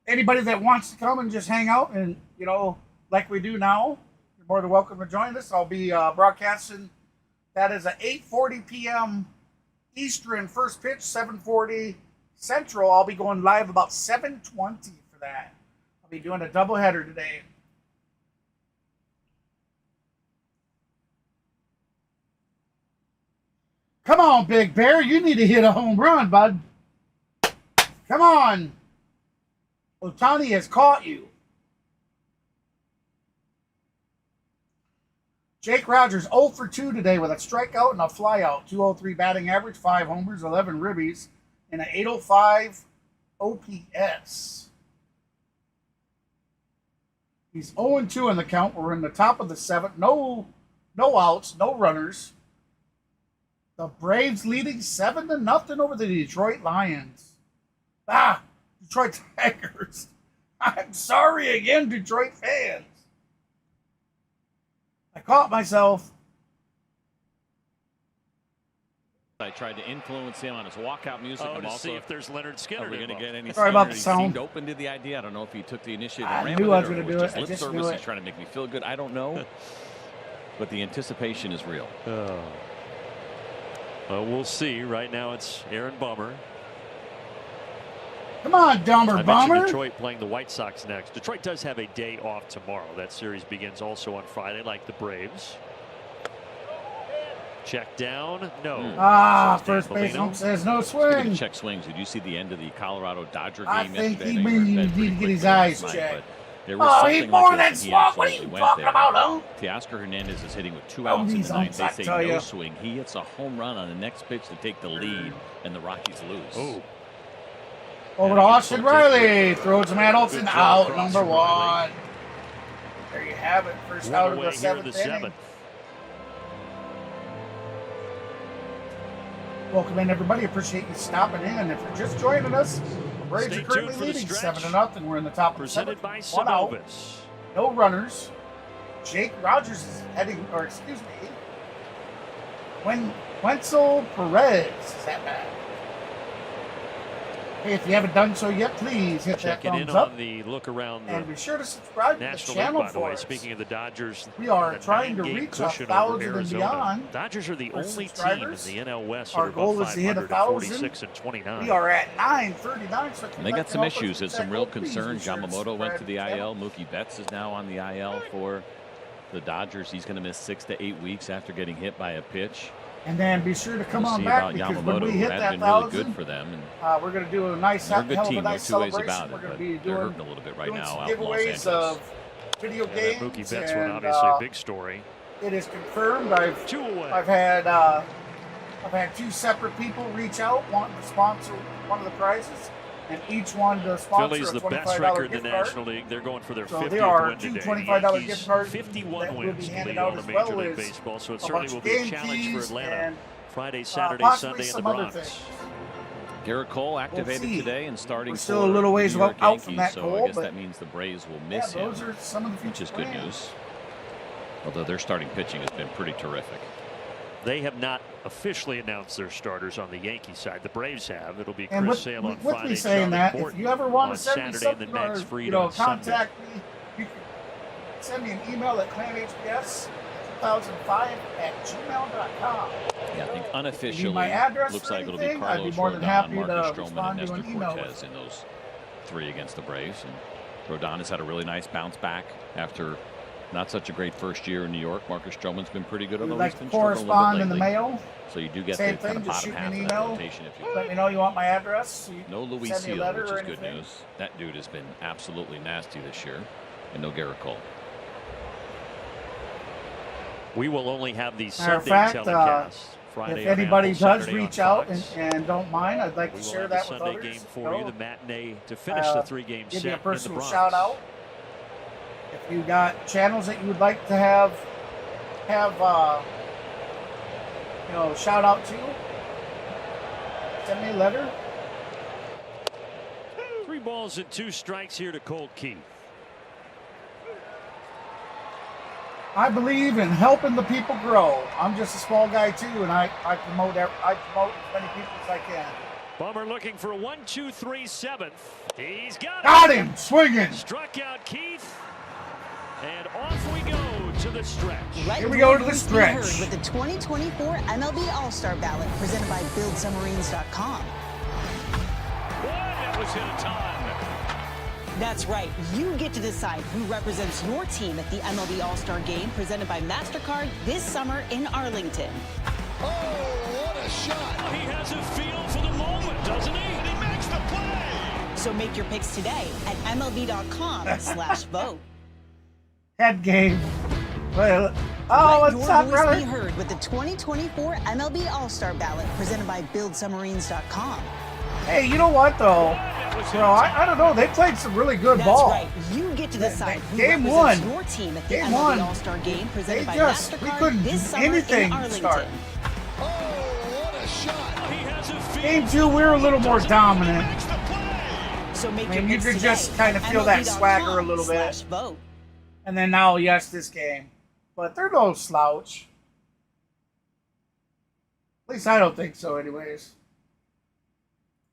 anybody that wants to come and just hang out and, you know, like we do now, you're more than welcome to join us. I'll be broadcasting. That is at 8:40 p.m. Eastern, first pitch, 7:40 Central. I'll be going live about 7:20 for that. I'll be doing a doubleheader today. Come on, Big Bear. You need to hit a home run, bud. Come on. Ohtani has caught you. Jake Rogers 0 for 2 today with a strikeout and a flyout. 203 batting average, 5 homers, 11 ribbies, and an 805 OPS. He's 0-2 in the count. We're in the top of the 7th. No outs, no runners. The Braves leading 7-0 over the Detroit Lions. Detroit Tigers. I'm sorry again, Detroit fans. I caught myself. I tried to influence him on his walkout music. To see if there's Leonard Skinner. Are we going to get any? Sorry about the he sound. seemed open to the idea. I don't know if he took the initiative. I knew I was going to do it. I just knew it. He's trying to make me feel good. I don't know, but the anticipation is real. Well, we'll see. Right now, it's Aaron Bummer. Come on, Dumber Bummer. Detroit playing the White Sox next. Detroit does have a day off tomorrow. That series begins also on Friday, like the Braves. Check down. No. First baseman says no swing. Check swings. Did you see the end of the Colorado Dodger game I think yesterday? he need to get his eyes checked. There was he's more than swung. What are you talking about, oh? Teoscar Hernandez is hitting with 2 outs in the ninth. They say no swing. He hits a home run on the next pitch to take the lead, and the Rockies lose. Over to Austin Riley. Throws him at Olsen. Out, number 1. There you have it. First out of the 7th inning. Welcome in, everybody. Appreciate you stopping in. If you're just joining us, the Braves are currently leading 7-0. We're in the top of the 7th. 1 out. No runners. Jake Rogers is heading, or excuse me, Wenzel Perez is that bad. Hey, if you haven't done so yet, please hit that thumbs up. On the look around and be sure to subscribe to the channel for us. Speaking of the Dodgers, we are trying to reach 1,000 and beyond. Dodgers are the only team in the NL West. Our goal is to hit 1,000. And 29. We are at 939. So and they got some issues. It's some real concerns. Yamamoto went to the IL. Mookie Betts is now on the IL for the Dodgers. He's going to miss 6 to 8 weeks after getting hit by a pitch. And then be sure to come We'll on see back about because when Yamamoto, we who hit had that been really 1,000, good for them. And we're going to do a nice, they're a hell good of a team, nice no two ways celebration. about it. We're going to But be they're doing hurting a little bit right doing now some out in Los giveaways Angeles. of video That games. Mookie Betts one, and, obviously a big story. It is confirmed. I've 2 away. I've had 2 separate people reach out wanting to sponsor one of the prizes, and each one to sponsor Phillies a the $25 best record in gift the card. National League. They're going for their So 50th there are win 2 today. $25 Yankees, gift cards 51 that will wins be to handed lead out all as of Major well League as Baseball, so it a certainly bunch will of be a game challenge for keys Atlanta. and Friday, Saturday, possibly Sunday in the some other Bronx. things. Garrett Cole activated see. today and starting We're still for a little ways the New York out from Yankees, that so goal, I guess but that means the Braves will yeah, miss those him, are some of the which is future good plans. news. Although their starting pitching has been pretty terrific. They have not officially announced their starters on the Yankee side. The Braves have. It'll be And Chris with Sale on me Friday. saying Charlie that, Morton if you ever want on to send me Saturday, and something then Max or Fried on Sunday. contact me, you can send me an email at clanhbs2005@gmail.com. Yeah, I think Need unofficially my address looks for like it'll be anything? I'd be Carlos more than Rodon, happy Marcus to Stroman, respond and to Nestor an email Cortez in those 3 against the Braves. And Rodon has had a really nice bounce back after not such a great first year in New York. Marcus Stroman's been pretty good, If you'd although like he's to been struggling a little correspond bit in the lately. mail, So you do get same the kind thing, of just bottom shoot me half an of that email. rotation if you Let me know you want my address. So you No Luis send me a Seal, letter which or is good anything. news. That dude has been absolutely nasty this year. And no Garrett Cole. We will only have the Matter of Sunday fact, telecast. Friday if on anybody Apple, does Saturday on reach out Fox. and don't mind, I'd like We to will share have that the with Sunday others. game for you, the matinee to finish the 3-game Give set me a in the personal Bronx. shout out. If you got channels that you would like to have shout out to, send me a letter. 3 balls and 2 strikes here to Colt Keith. I believe in helping the people grow. I'm just a small guy too, and I promote as many people as I can. Bummer looking for a 1-2-3 7th. He's got it. Got him swinging. Struck out Keith, and off we go to the stretch. Here we go to the Be stretch. heard with the 2024 MLB All-Star Ballot presented by BuildSubmarines.com. Boy, that was hit a ton. That's right. You get to decide who represents your team at the MLB All-Star Game presented by MasterCard this summer in Arlington. Oh, what a shot! He has a feel for the moment, doesn't he? And he makes the play! So make your picks today at MLB.com/vote. Head game. Well, Let what's your up, voice brother? be heard with the 2024 MLB All-Star Ballot presented by BuildSubmarines.com. Hey, you know what though? Bro, I don't know. They played some really good That's ball. right. You get to decide who Game represents one. your team at the Game MLB one. All-Star Game presented by We MasterCard couldn't this do summer anything in to Arlington. start. Oh, what a shot! He has a feel. Game 2, we were a little more dominant. So make I your mean, you picks could today just kind of at feel that swagger a little bit. MLB.com/vote. And then now, yes, this game. But they're no slouch. At least I don't think so, anyways.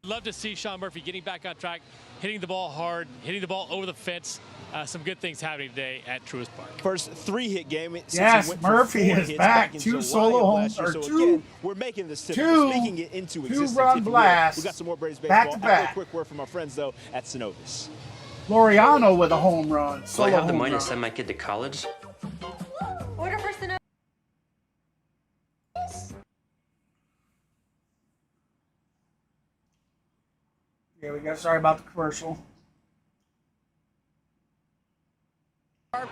Love to see Sean Murphy getting back on track, hitting the ball hard, hitting the ball over the fence. Some good things happening today at Truist Park. First 3-hit game. Yes, Murphy is back. 2 solo homes, or so 2. Again, we're making this typical, speaking it into existence. 2-run blasts. We got some more Braves baseball. Back to back. After a quick word from our friends though at Synovus. Loriano with a home run. Do I Solo have the home money to run. send my kid to college? Order for Synovus. Here we go. Sorry about the commercial.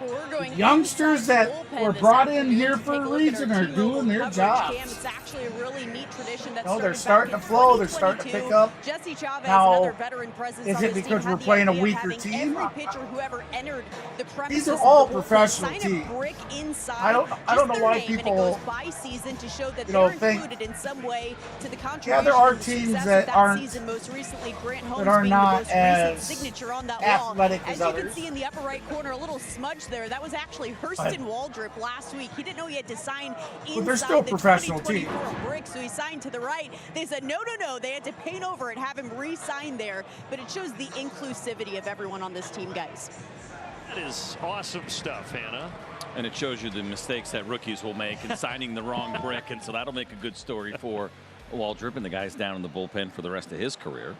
We're going Youngsters that bullpen were this brought in afternoon here to for take a look at reason our are two doing mobile their coverage jobs. cam. It's actually a really neat tradition that No, they're started starting back to in flow. They're starting to 2022. pick up. Jesse Chavez, Now, another veteran presence is on it this because team, we're had the playing a idea of weaker having team? Every pitcher who ever entered the premises These are of all the bullpen professional sign teams. a brick inside. I don't just know their why name, and it people, goes by season to show that think- they're included in some way to the contribution. Yeah, there are and teams success that of aren't- season. Most recently, Grant Holmes that are being not the most as recent signature on that athletic wall. as As you others. can see in the upper right corner, a little smudge there. That was actually Hurston Waldrop last week. He didn't know he had to sign inside they're still the professional 2024 brick, so he signed to the right. They said, no. They had to paint over it, have him re-sign there. But it shows the inclusivity of everyone on this team, guys. That is awesome stuff, Hannah. And it shows you the mistakes that rookies will make in signing the wrong brick. And so that'll make a good story for Waldrop and the guys down in the bullpen for the rest of his career.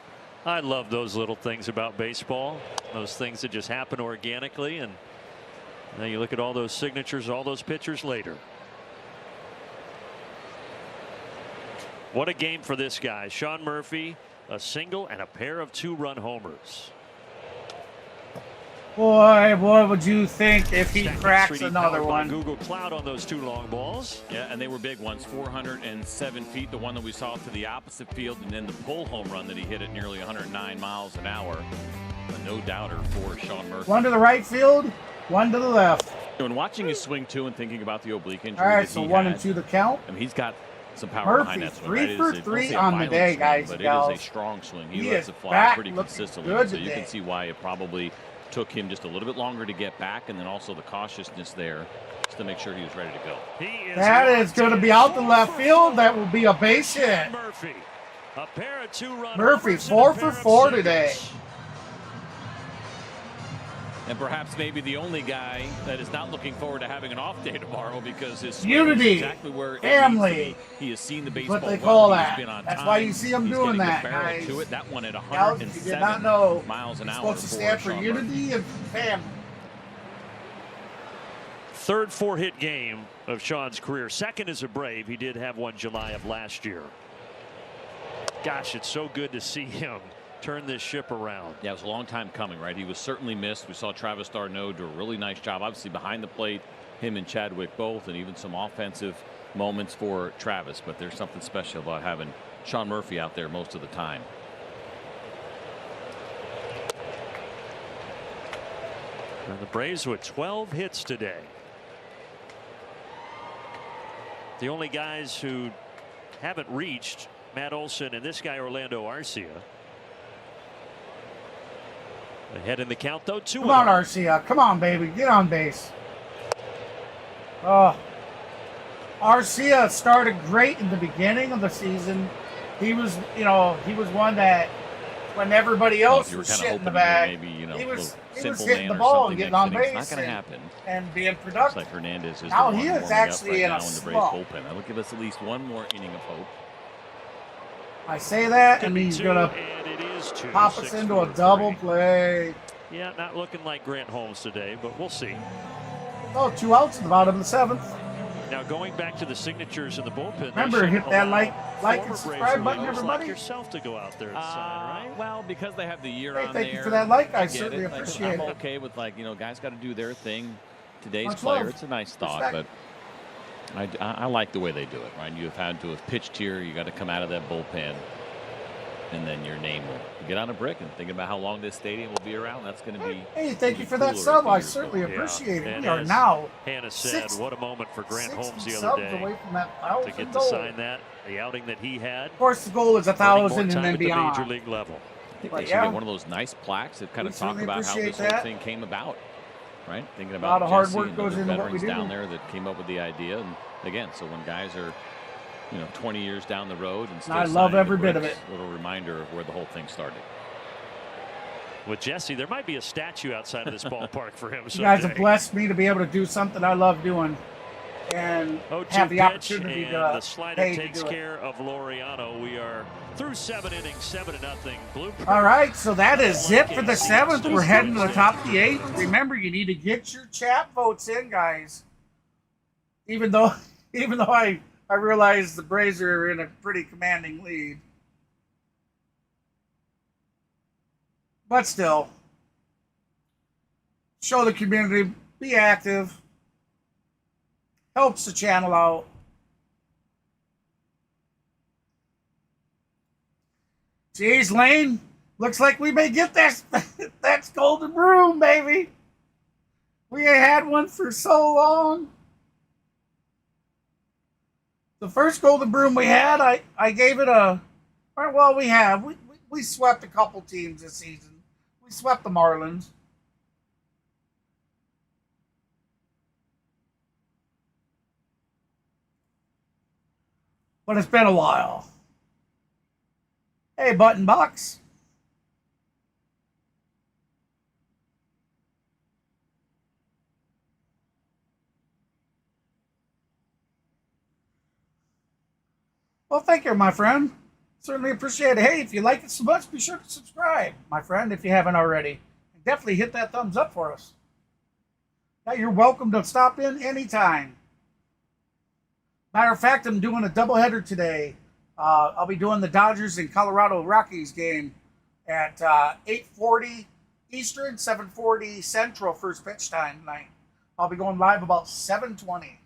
I love those little things about baseball, those things that just happen organically, and now you look at all those signatures, all those pitchers later. What a game for this guy. Sean Murphy, a single and a pair of 2-run homers. Boy, what would you think if he StatCast cracks 3D another powered by one? Google Cloud on those 2 long balls. Yeah, and they were big ones, 407 feet, the one that we saw to the opposite field, and then the pull home run that he hit at nearly 109 miles an hour. A no-doubter for Sean Murphy. One to the right field, one to the left. And watching his swing, too, and thinking about the oblique injury All right, that so he 1 had, and 2 the count. I mean, he's got some power behind Murphy, that swing. 3 Right? for It is 3 a on the violent day, swing, guys but and it gals. is a strong swing. He He lets is it fly back pretty looking consistently. good So you today. can see why it probably took him just a little bit longer to get back, and then also the cautiousness there just to make sure he was ready to go. That is going to be out the left field. That will be a base hit. Murphy, a pair of 2-run Murphy, homers 4 and a for pair of 4 singles. today. And perhaps maybe the only guy that is not looking forward to having an off day tomorrow because his swing Unity, is exactly where it family. needs to be. He has seen the That's baseball what they well. call He's that. been on That's time. why you see him He's doing getting that, the barrel guys. to it. That one at Gals, if you did not 107 know, miles an you're hour supposed to for stand for Sean unity and family. Third 4-hit game of Sean's career. Second as a Brave. He did have one July of last year. Gosh, it's so good to see him turn this ship around. Yeah, it was a long time coming, right? He was certainly missed. We saw Travis d'Arnaud do a really nice job, obviously behind the plate, him and Chadwick both, and even some offensive moments for Travis. But there's something special about having Sean Murphy out there most of the time. And the Braves with 12 hits today. The only guys who haven't reached, Matt Olson and this guy Orlando Arcia. Ahead in the count though, 2-0. Come on, Arcia. Come on, baby. Get on base. Oh. Arcia started great in the beginning of the season. He was, you know, he was one that when everybody else was shitting the bag, maybe, you know, he was simple hitting the man or ball something and getting next on inning. It's base not going to happen. and being Looks productive. like Hernandez is Now the one he is warming actually up right in now a in the Braves slump. bullpen. That would give us at least one more inning of hope. I say that, Could and be he's 2, going to and it is 2. pop us 6 into a for double 3. play. Yeah, not looking like Grant Holmes today, but we'll see. Oh, 2 outs in the bottom of the 7th. Now going back to the signatures in the bullpen. Remember, they hit should that allow like former and subscribe Braves button, relievers everybody. like yourself to go out there and sign, right? Well, because they have the year Hey, on thank you there. for that like. I get certainly it. Like, appreciate I'm it. okay with, like, you know, guys got to do their thing. Today's Much player, love. it's a nice thought, Respect. but I like the way they do it, right? You have had to have pitched here. You got to come out of that bullpen, and then your name will get on a brick. And thinking about how long this stadium will be around, that's going to be. Hey, thank you for cooler that as sub. the I years go certainly by. appreciate it. And We are as now Hannah said, what a moment for Grant 60 Holmes the other subs day away from that to 1,000 get to goal. sign that, the outing that he had. Of course, the goal is Earning more 1,000 and time then at the beyond. major league level. I think But they should yeah, get one of those nice plaques that kind we of talk certainly about how appreciate this whole that. thing came about, right? Thinking A about lot of hard Jesse work and goes other into what we veterans do. down there that came up with the idea, and again, so when guys are, you know, 20 years down the road and still I love signing every the bit of bricks, it. Little reminder of where the whole thing started. With Jesse, there might be a statue outside of this ballpark for him. You guys have someday. blessed me to be able to do something I love doing and 0-2 have the pitch, opportunity and to the slider pay to takes do it. care of Laureano. We are through 7 innings, 7-0. Blue. All right, so that is it for the 7th. We're heading to the top of the 8th. Remember, you need to get your chat votes in, guys. Even though I realize the Braves are in a pretty commanding lead. But still, show the community, be active, helps the channel out. Jeez, Lane, looks like we may get that that's golden broom, baby. We ain't had one for so long. The first golden broom we had, I gave it a, well, we swept a couple teams this season. We swept the Marlins. But it's been a while. Hey, Button Box. Well, thank you, my friend. Certainly appreciate it. Hey, if you like it so much, be sure to subscribe, my friend, if you haven't already. And definitely hit that thumbs up for us. Now, you're welcome to stop in anytime. Matter of fact, I'm doing a doubleheader today. I'll be doing the Dodgers and Colorado Rockies game at 8:40 Eastern, 7:40 Central first pitch time tonight. I'll be going live about 7:20.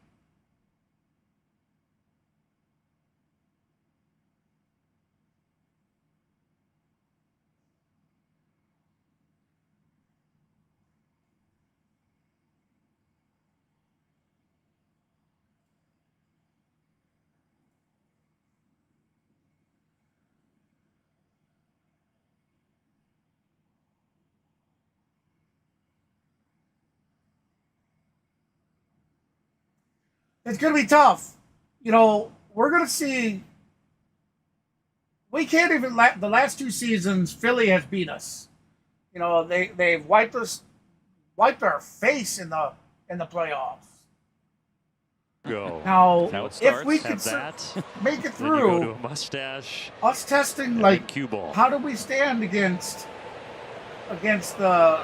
It's going to be tough. You know, we're going to see. We can't even. The last 2 seasons, Philly has beat us. You know, they've wiped our face in the playoffs. Go. Now, if we can make it Then you go to through, a mustache. us testing and like cue ball. how do we stand against the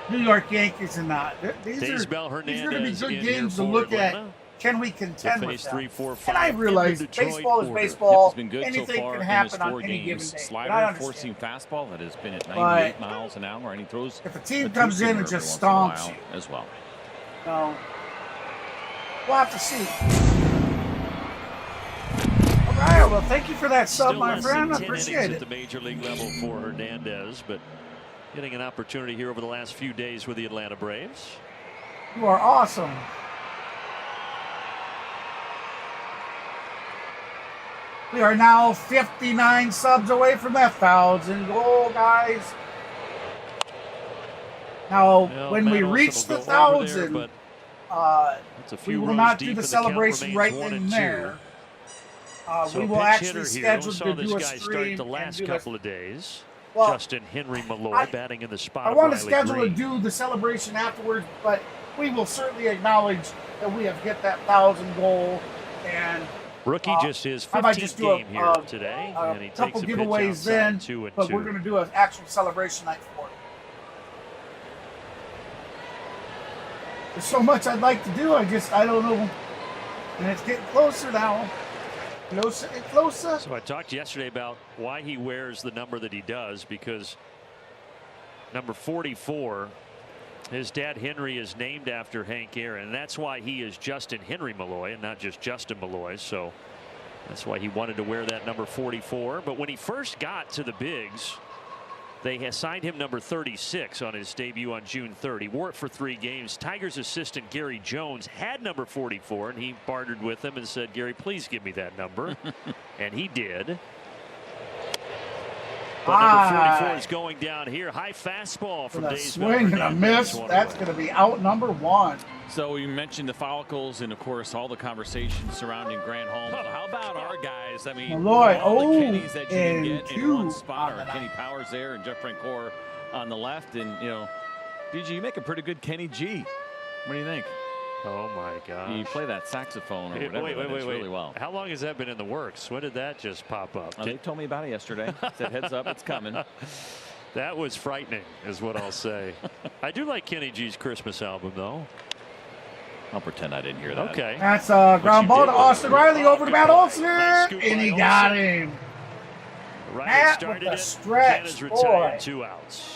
New York Yankees and that? These are going to be good games to look at. Can we contend with them? 3, 4, 5 And I realize baseball is baseball. Anything can happen on any given day. Slider, four-seam fastball that has been at 98 miles an hour, and he throws. If a team comes in and just stomps you as well. No, we'll have to see. All right, well, thank you for that sub, Still my less friend. than I 10 appreciate innings it. at the major league level for Hernandez, but getting an opportunity here over the last few days with the Atlanta Braves. You are awesome. We are now 59 subs away from that 1,000 goal, guys. Now, Well, when Matt we Olson reach will the go over there, 1,000, but that's a we few will rows not deep do the and the count celebration remains right 1 then and and 2. there. So We will pinch actually hitter here. schedule We saw to this do a guy start stream the and last do couple of days. Well, Justin Henry Malloy batting in the spot I of want to Riley schedule Green. to do the celebration afterwards, but we will certainly acknowledge that we have hit that 1,000 goal. And Rookie just his I might just 15th do game here today, and he couple takes a pitch giveaways outside then, 2 and but 2. we're going to do an actual celebration night for it. There's so much I'd like to do. I don't know. And it's getting closer now. Closer and closer. So I talked yesterday about why he wears the number that he does, because number 44, his dad Henry is named after Hank Aaron, and that's why he is Justin Henry Malloy and not just Justin Malloy. So that's why he wanted to wear that number 44. But when he first got to the bigs, they assigned him number 36 on his debut on June 3rd. He wore it for 3 games. Tigers assistant Gary Jones had number 44, and he bartered with him and said, "Gary, please give me that number." And he did. But number 44 is going down here. High fastball from a Days swing and a miss. That's going to be out number 1. So you mentioned the Follicles and, of course, all the conversations surrounding Grant Holmes. So how about our guys? I mean, Malloy, all the Kennys that you can get in 2 one spot are Kenny Powers there and Jeff Francoeur on the left. And, you know, DG, you make a pretty good Kenny G. What do you think? Oh, my gosh. You play that saxophone or whatever. Wait. Really well. How long has that been in the works? When did that just pop up? They told me about it yesterday. Said, heads up, it's coming. That was frightening, is what I'll say. I do like Kenny G's Christmas album, though. I'll pretend I didn't hear that. Okay. That's a ground ball to Austin Riley over to Matt Olson, and he got him. Matt with the stretch, boy. 2 outs.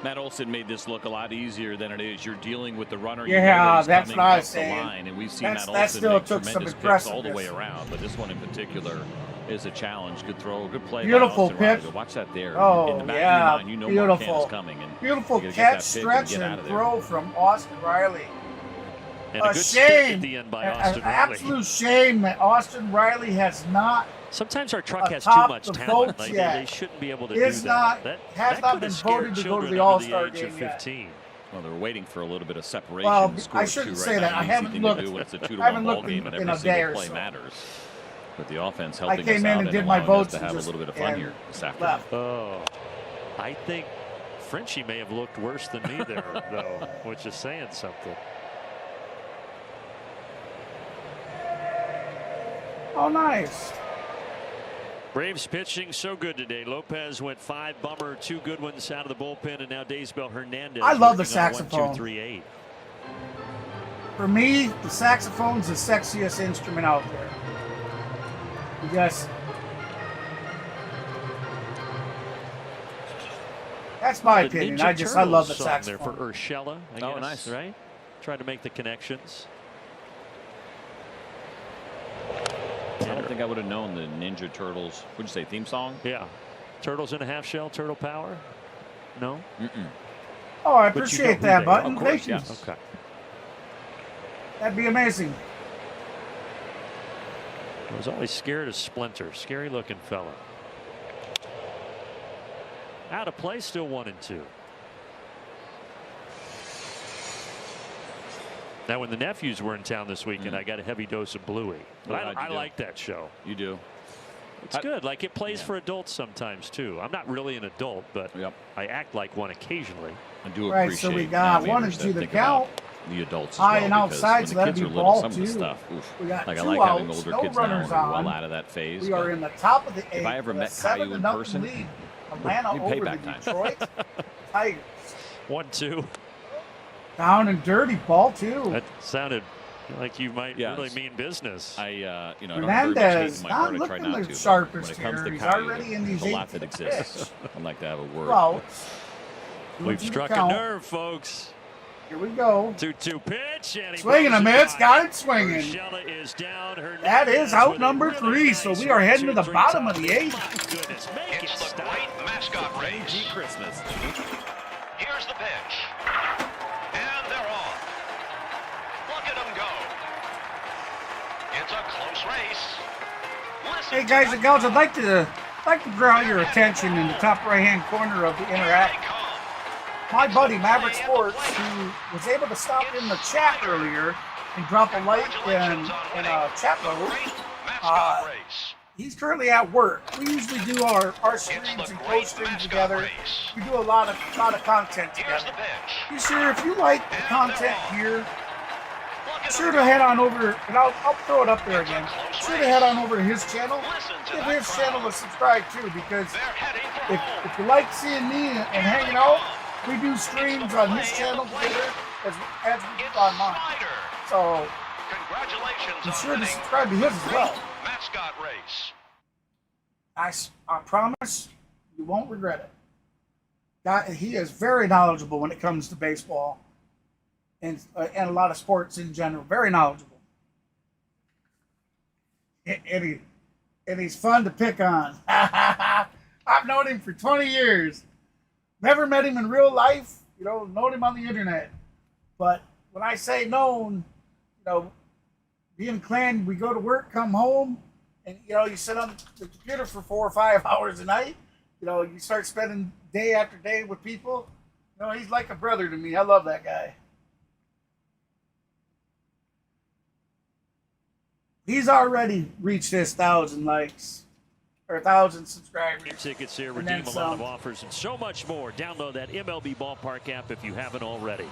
Matt Olson made this look a lot easier than it is. You're dealing with the runner. Yeah, that's coming what I up was the saying. line, and we've seen Matt That Olson still make took some tremendous picks all the impressiveness. way around, but this one in particular is a challenge. Good throw, good play. Beautiful by Austin Riley. pitch. Watch that there. Oh, in the back yeah, of your mind, you know beautiful. Marquand is coming. And Beautiful you gotta get that catch, pick stretch, get out and of there. throw from Austin Riley. And a A good stick at shame, the end by an Austin Riley. absolute shame that Austin Riley has not. Sometimes our truck has too atop much the talent. votes Like, yet. they shouldn't be able to Is do not- that. has that not could been have scared voted to go to children the under All-Star the age of game yet. 15. Well, they're waiting for a little bit of separation. Well, Score I shouldn't two say right that. now. I Easy haven't thing to looked. do when it's a 2-1 I haven't ball looked game and in every a day single or play so. matters. But the offense I helping came us in out and did allowing my us votes to and have a just- little bit of fun and here this afternoon. left. Oh, I think Frenchie may have looked worse than me there, though, which is saying something. Oh, nice. Braves pitching so good today. Lopez went 5 bummer, 2 good ones out of the bullpen, and now Daysbel Hernandez. I love the working on a saxophone. 1-2-3-8. For me, the saxophone's the sexiest instrument out there. Yes. That's my opinion. I love the saxophone. There for Urshela. I guess, nice. Right? Trying to make the connections. I don't think I would have known the Ninja Turtles. What'd you say, theme song? Yeah. Turtles in a half shell, turtle power? No? Oh, I appreciate that, Button. Of course, Thank you. yes. Okay. That'd be amazing. I was always scared of Splinter. Scary looking fella. Out of play, still 1-2. Now, when the nephews were in town this weekend, I got a heavy dose of Bluey. But I like that show. You do. It's good. Like, it plays for adults sometimes, too. I'm not really an adult, but I act like one occasionally. I do Right, appreciate so we got 1 and 2 to count. The adults as High well, and because outside, when so the that'd kids be are little, ball some of two. the stuff, oof. We got Like, I 2 like having outs, older no kids now runners who are well on. out of that phase. We are in the top of the 8th. If I ever with a met Caillou in 7-0 person, lead. Atlanta need over the payback time. Detroit Tigers. 1-2. Down and dirty, ball 2. That sounded like you might really mean business. I you know, I don't Hernandez in my heart. I not try looking not the to. sharpest When it comes here. to He's Caillou, already in these there's a lot 8 that exists. I'd like to have a word. Well, we've struck a nerve, folks. Here we go. 2-2 pitch. And Swinging a miss. Got it swinging. Is down. That is out number 3. So we are heading to the bottom of the 8th. It's the great mascot race. Christmas. Here's the pitch. And they're off. Look at them go. It's a close race. Listen Hey guys and gals, I'd like to draw your attention in the top right-hand corner of the interact. My buddy Maverick Sports, who was able to stop in the chat earlier and drop a like in a chat mode. He's currently at work. We usually do our streams and post streams together. We do a lot of content together. Be sure if you like the content here, be sure to head on over, and I'll throw it up there again. Be sure to head on over to his channel. Give his channel a subscribe too, because if you like seeing me and hanging out, we do streams on his channel together as we do on mine. So be sure to subscribe to his as well. Mascot race. I promise you won't regret it. He is very knowledgeable when it comes to baseball and a lot of sports in general. Very knowledgeable. And he's fun to pick on. I've known him for 20 years. Never met him in real life, known him on the internet. But when I say known, being clan, we go to work, come home, and you sit on the computer for 4 or 5 hours a night. You start spending day after day with people. He's like a brother to me. I love that guy. He's already reached his 1,000 likes. Or 1,000 subscribers. Tickets here, redeem a lot of offers and so much more. Download that MLB Ballpark app if you haven't already.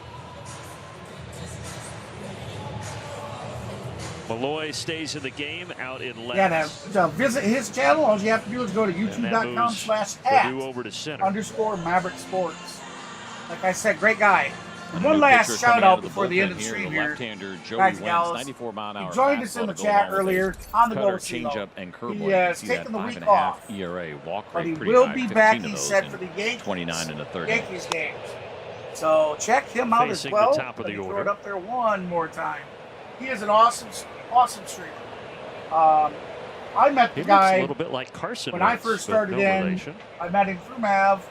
Malloy stays in the game out in left. Yeah, to visit his channel, all you have to do is go to youtube.com/@_Maverick Sports. Like I said, great guy. One last shout out before the end of the stream here. Left-hander Joey Guys, Wentz, gals, 94-mile-an-hour. he joined us in the chat earlier on the go changeup and curveball. He has taken the week off. ERA walk but he rate will high, be back, he of said, those for the Yankees. 29 in the third. Yankees games. So check him out as well. The top of the Let me order. throw it up there one more time. He is an awesome streamer. I met the guy a little bit like Carson when I first started I met him through Mav,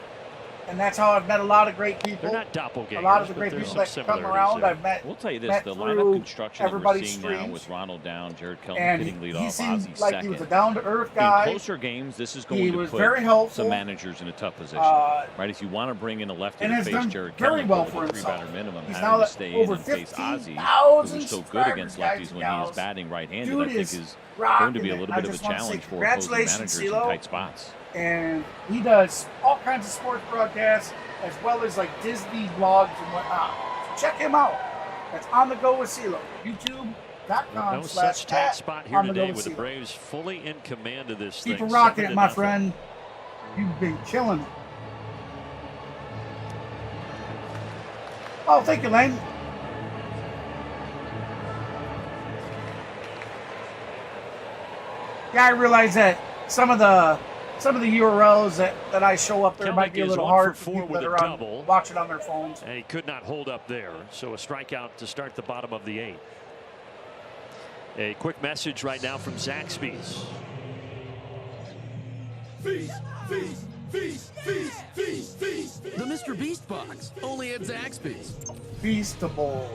and that's how I've met a lot of great people. They're not doppelgangers. A lot of the great people that come around, I've met. We'll tell you this: met the through lineup construction that we're everybody's seeing now streams. with Ronald down, Jared Kelly And hitting leadoff, he seemed Ozzie like second. he was a down-to-earth guy. In closer games, this is going He to was put very helpful. some managers in a tough position, right? If you want to bring in a lefty And to has face done Jared very Kelly well with for a himself. 3-batter minimum, He's having now to stay over in and face Ozzie, 15,000 who's so good against subscribers, lefties when guys he and is batting right-handed, Dude I think is is rocking going to be a it. little I bit of a just wanna say challenge for opposing congratulations, managers in CeeLo. tight spots. And he does all kinds of sports broadcasts as well as like Disney vlogs and whatnot. So check him out. That's On the Go with CeeLo. YouTube.com/@. No such tight spot here On the Go today with with the CeeLo. Braves fully in command of this Keep thing. it rocking it, my 7-0. friend. You've been killing it. Oh, thank you, Lane. Yeah, I realize that some of the URLs that I show up there might be a little hard for people that are watching on their phones. And he could not hold up there. So a strikeout to start the bottom of the 8th. A quick message right now from Zaxby's. Feast, feast, feast, feast, feast, feast. The Mr. Beast box, only at Zaxby's. Feastables.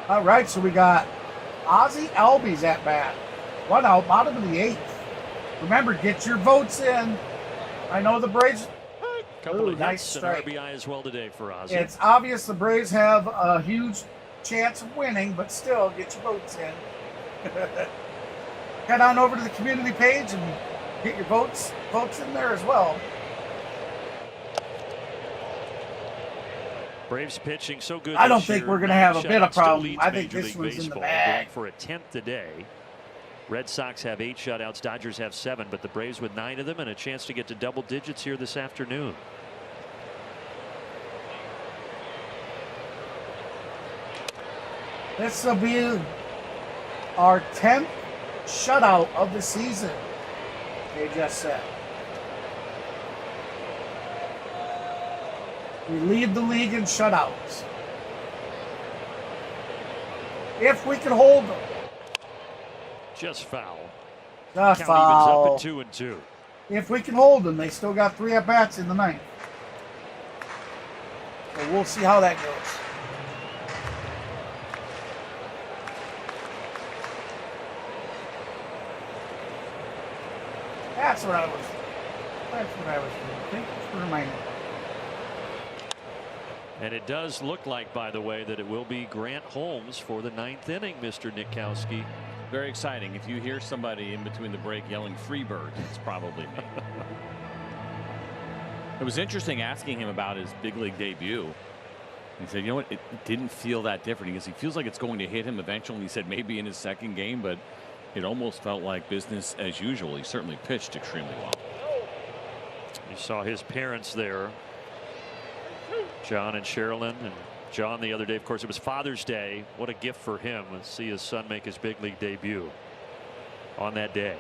All right, so we got Ozzie Albies at bat. 1 out, bottom of the 8th. Remember, get your votes in. I know the Braves. Couple of nice hits strike. and RBI as well today for Ozzie. It's obvious the Braves have a huge chance of winning, but still, get your votes in. Head on over to the community page and get your votes in there as well. Braves pitching so good. I don't this think year. we're going to have a bit of Shutout still problem. leads I think Major this League one's in the Baseball, bag. going for a 10th today. Red Sox have 8 shutouts. Dodgers have 7, but the Braves with 9 of them and a chance to get to double digits here this afternoon. This will be our 10th shutout of the season, they just said. We lead the league in shutouts. If we can hold them. Just foul. Just Count foul. evens up at 2-2. If we can hold them, they still got 3 at-bats in the 9th. So we'll see how that goes. That's what I was doing. Thank you for reminding me. And it does look like, by the way, that it will be Grant Holmes for the 9th inning, Mr. Nitkowski. Very exciting. If you hear somebody in between the break yelling "Freebird," it's probably me. It was interesting asking him about his big league debut. He said, you know what, it didn't feel that different. He feels like it's going to hit him eventually. He said maybe in his 2nd game, but it almost felt like business as usual. He certainly pitched extremely well. You saw his parents there, John and Sherilyn, and John the other day, of course, it was Father's Day. What a gift for him to see his son make his big league debut on that day.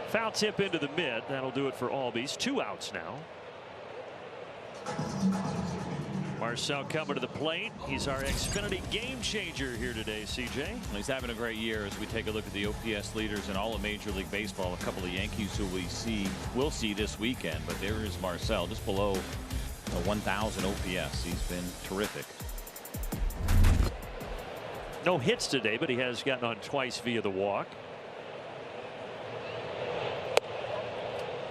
Foul tip into the mid. That'll do it for Albies. 2 outs now. Marcel coming to the plate. He's our Xfinity game changer here today, CJ. He's having a great year as we take a look at the OPS leaders in all of Major League Baseball. A couple of Yankees who we'll see this weekend, but there is Marcel just below 1,000 OPS. He's been terrific. No hits today, but he has gotten on twice via the walk.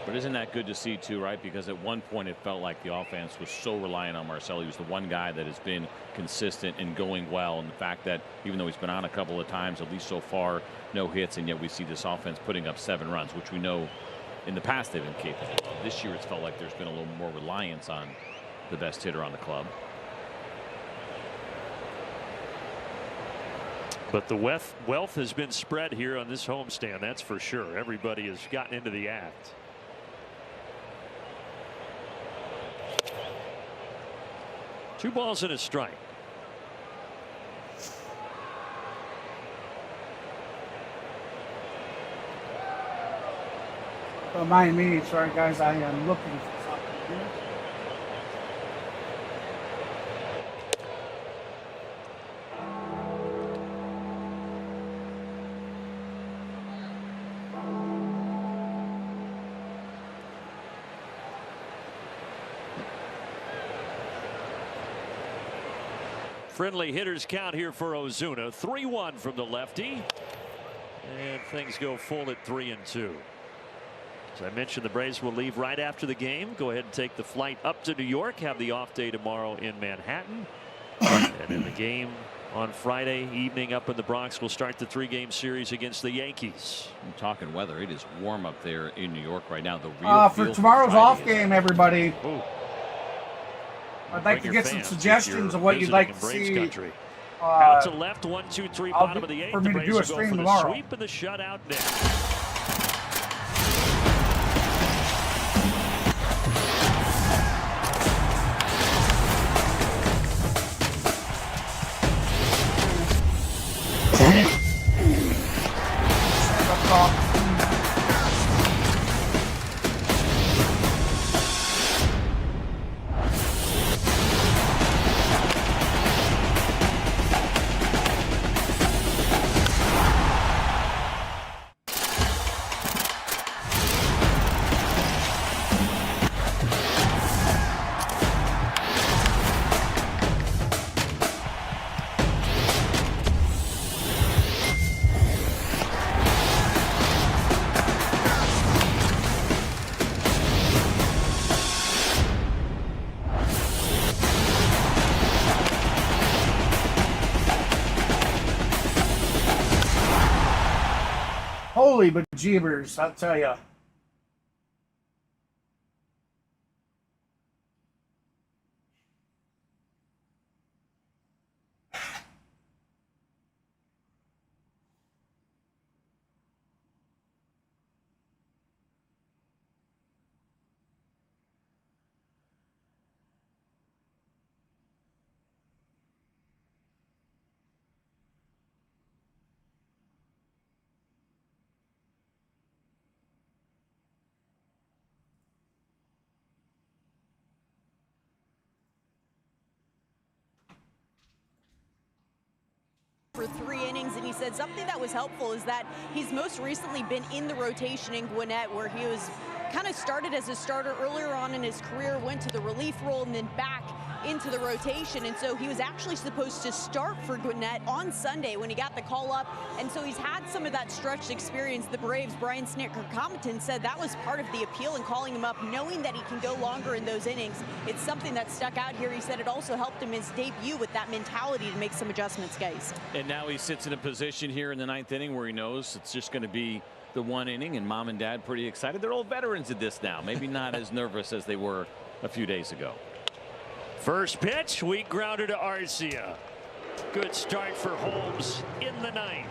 But isn't that good to see too, right? Because at one point it felt like the offense was so reliant on Marcel. He was the one guy that has been consistent and going well. And the fact that even though he's been on a couple of times, at least so far, no hits, and yet we see this offense putting up 7 runs, which we know in the past they've been capable of. This year it's felt like there's been a little more reliance on the best hitter on the club. But the wealth has been spread here on this homestand, that's for sure. Everybody has gotten into the act. Two balls and a strike. Don't mind me. Sorry, guys. I am looking for something here. Friendly hitters count here for Ozuna. 3-1 from the lefty. And things go full at 3-2. As I mentioned, the Braves will leave right after the game. Go ahead and take the flight up to New York. Have the off day tomorrow in Manhattan. And then the game on Friday evening up in the Bronx will start the 3-game series against the Yankees. I'm talking weather. It is warm up there in New York right now. The real for tomorrow's off game, everybody. Ooh. I'd like to get some suggestions of what you'd like to see. Out to left, 1-2-3, bottom of the 8th. For me The to Braves do a will go stream for the tomorrow. sweep and the shutout next. Jeebers, I'll tell you. For 3 innings, and he said something that was helpful is that he's most recently been in the rotation in Gwinnett, where he was kind of started as a starter earlier on in his career, went to the relief role and then back into the rotation. And so he was actually supposed to start for Gwinnett on Sunday when he got the call up, and so he's had some of that stretched experience. The Braves, Brian Snitker-Compton, said that was part of the appeal in calling him up, knowing that he can go longer in those innings. It's something that stuck out here. He said it also helped him his debut with that mentality to make some adjustments, guys. And now he sits in a position here in the 9th inning where he knows it's just going to be the 1 inning, and mom and dad pretty excited. They're old veterans at this now, maybe not as nervous as they were a few days ago. First pitch, weak grounder to Arcia. Good start for Holmes in the 9th.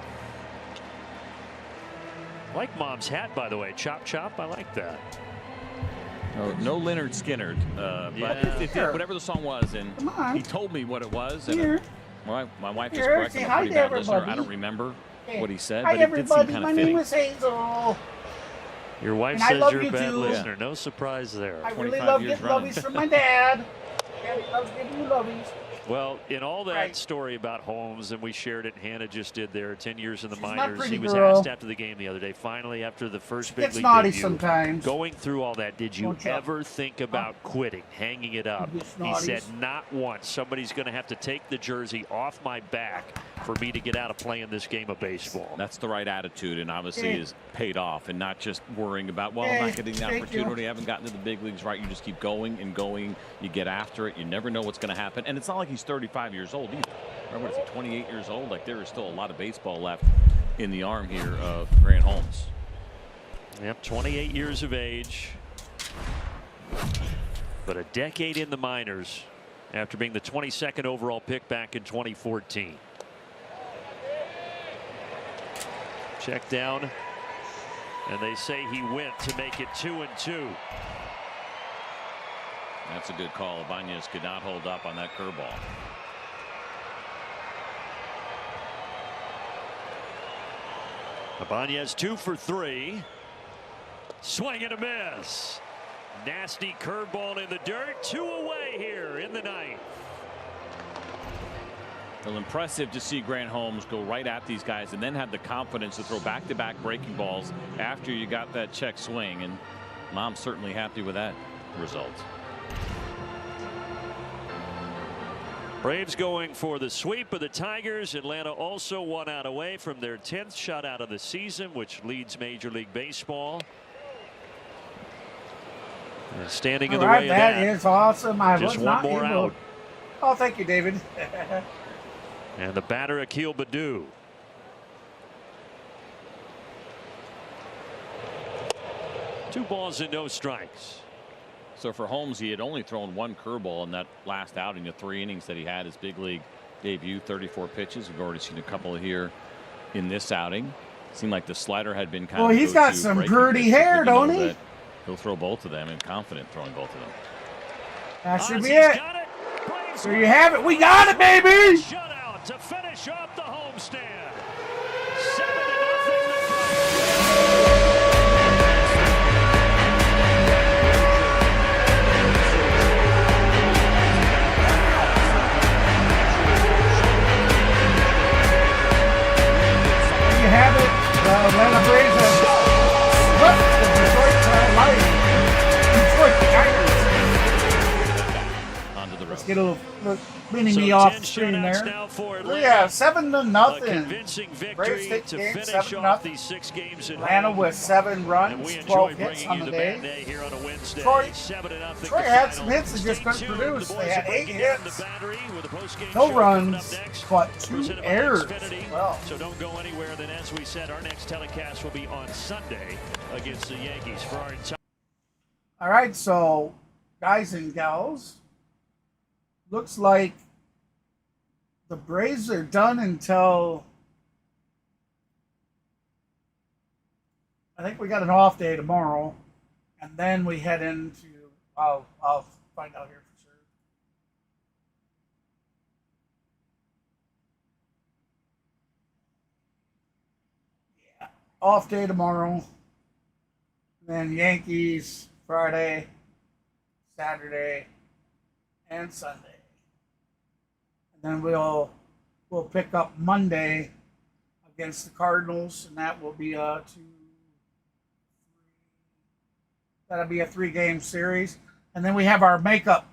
Like mom's hat, by the way. Chop, chop. I like that. Oh, no Leonard Skinner, but it did whatever the song was, and he told me what it was. And my wife just corrected me. I'm a pretty bad listener. I don't remember what he said, but it did seem kind of fitting. My name is Hazel. Your wife says you're a bad listener. No surprise there. I really love getting lovies from my dad. Daddy loves giving you lovies. Well, in all that story about Holmes, and we shared it, Hannah just did there, 10 years in the She's minors. not He was girl. asked after the game the other day, finally, after the first big Gets league naughty debut, sometimes. going through all that, did you Won't you? ever think about quitting, hanging it up? He said, not once. Somebody's going to have to take the jersey off my back for me to get out of playing this game of baseball. That's the right attitude, and obviously is paid off, and not just worrying about, well, I'm not getting the opportunity, I haven't gotten to the big leagues, right? You just keep going and going. You get after it. You never know what's going to happen. And it's not like he's 35 years old either. Remember, what is he, 28 years old? Like, there is still a lot of baseball left in the arm here of Grant Holmes. Yep, 28 years of age, but a decade in the minors after being the 22nd overall pick back in 2014. Check down, and they say he went to make it 2-2. That's a good call. Ibanez could not hold up on that curveball. Ibanez 2 for 3. Swing and a miss. Nasty curveball in the dirt. 2 away here in the 9th. Well, impressive to see Grant Holmes go right at these guys and then have the confidence to throw back-to-back breaking balls after you got that check swing. And mom's certainly happy with that result. Braves going for the sweep of the Tigers. Atlanta also 1 out away from their 10th shutout of the season, which leads Major League Baseball. And standing in the way of that is awesome. I just was one not more able. out. Oh, thank you, David. And the batter, Akil Baddoo. Two balls and no strikes. So for Holmes, he had only thrown 1 curveball in that last outing, the 3 innings that he had his big league debut, 34 pitches. We've already seen a couple here in this outing. Seemed like the slider had been kind of. Well, he's got some pretty hair, don't he? He'll throw both of them and confident throwing both of them. That should be it. There you have it. We got it, baby. Shutout to finish off the homestand. 7-0. There you have it. The Atlanta Braves have swept the Detroit Tigers. Onto the road. Let's get little mini So me off 10 the screen shutouts there. now for Oh, yeah, 7-0. A convincing Braves victory take to game finish 7-0. off these 6 games at Atlanta home. with 7 And runs, we 12 enjoy hits bringing on you the the bat day. day here on a Wednesday. Detroit 7-0 Detroit had some hits that just couldn't produce. They had 8 hits, no runs, but 2 errors. Well, So don't go anywhere. Then, as we said, our next telecast will be on Sunday against the Yankees. For our entire all right, so guys and gals, looks like the Braves are done until I think we got an off day tomorrow, and then we head into I'll find out here for sure. Yeah, off day tomorrow. Then Yankees Friday, Saturday, and Sunday. And then we'll pick up Monday against the Cardinals, and that will be that'll be a 3-game series. And then we have our makeup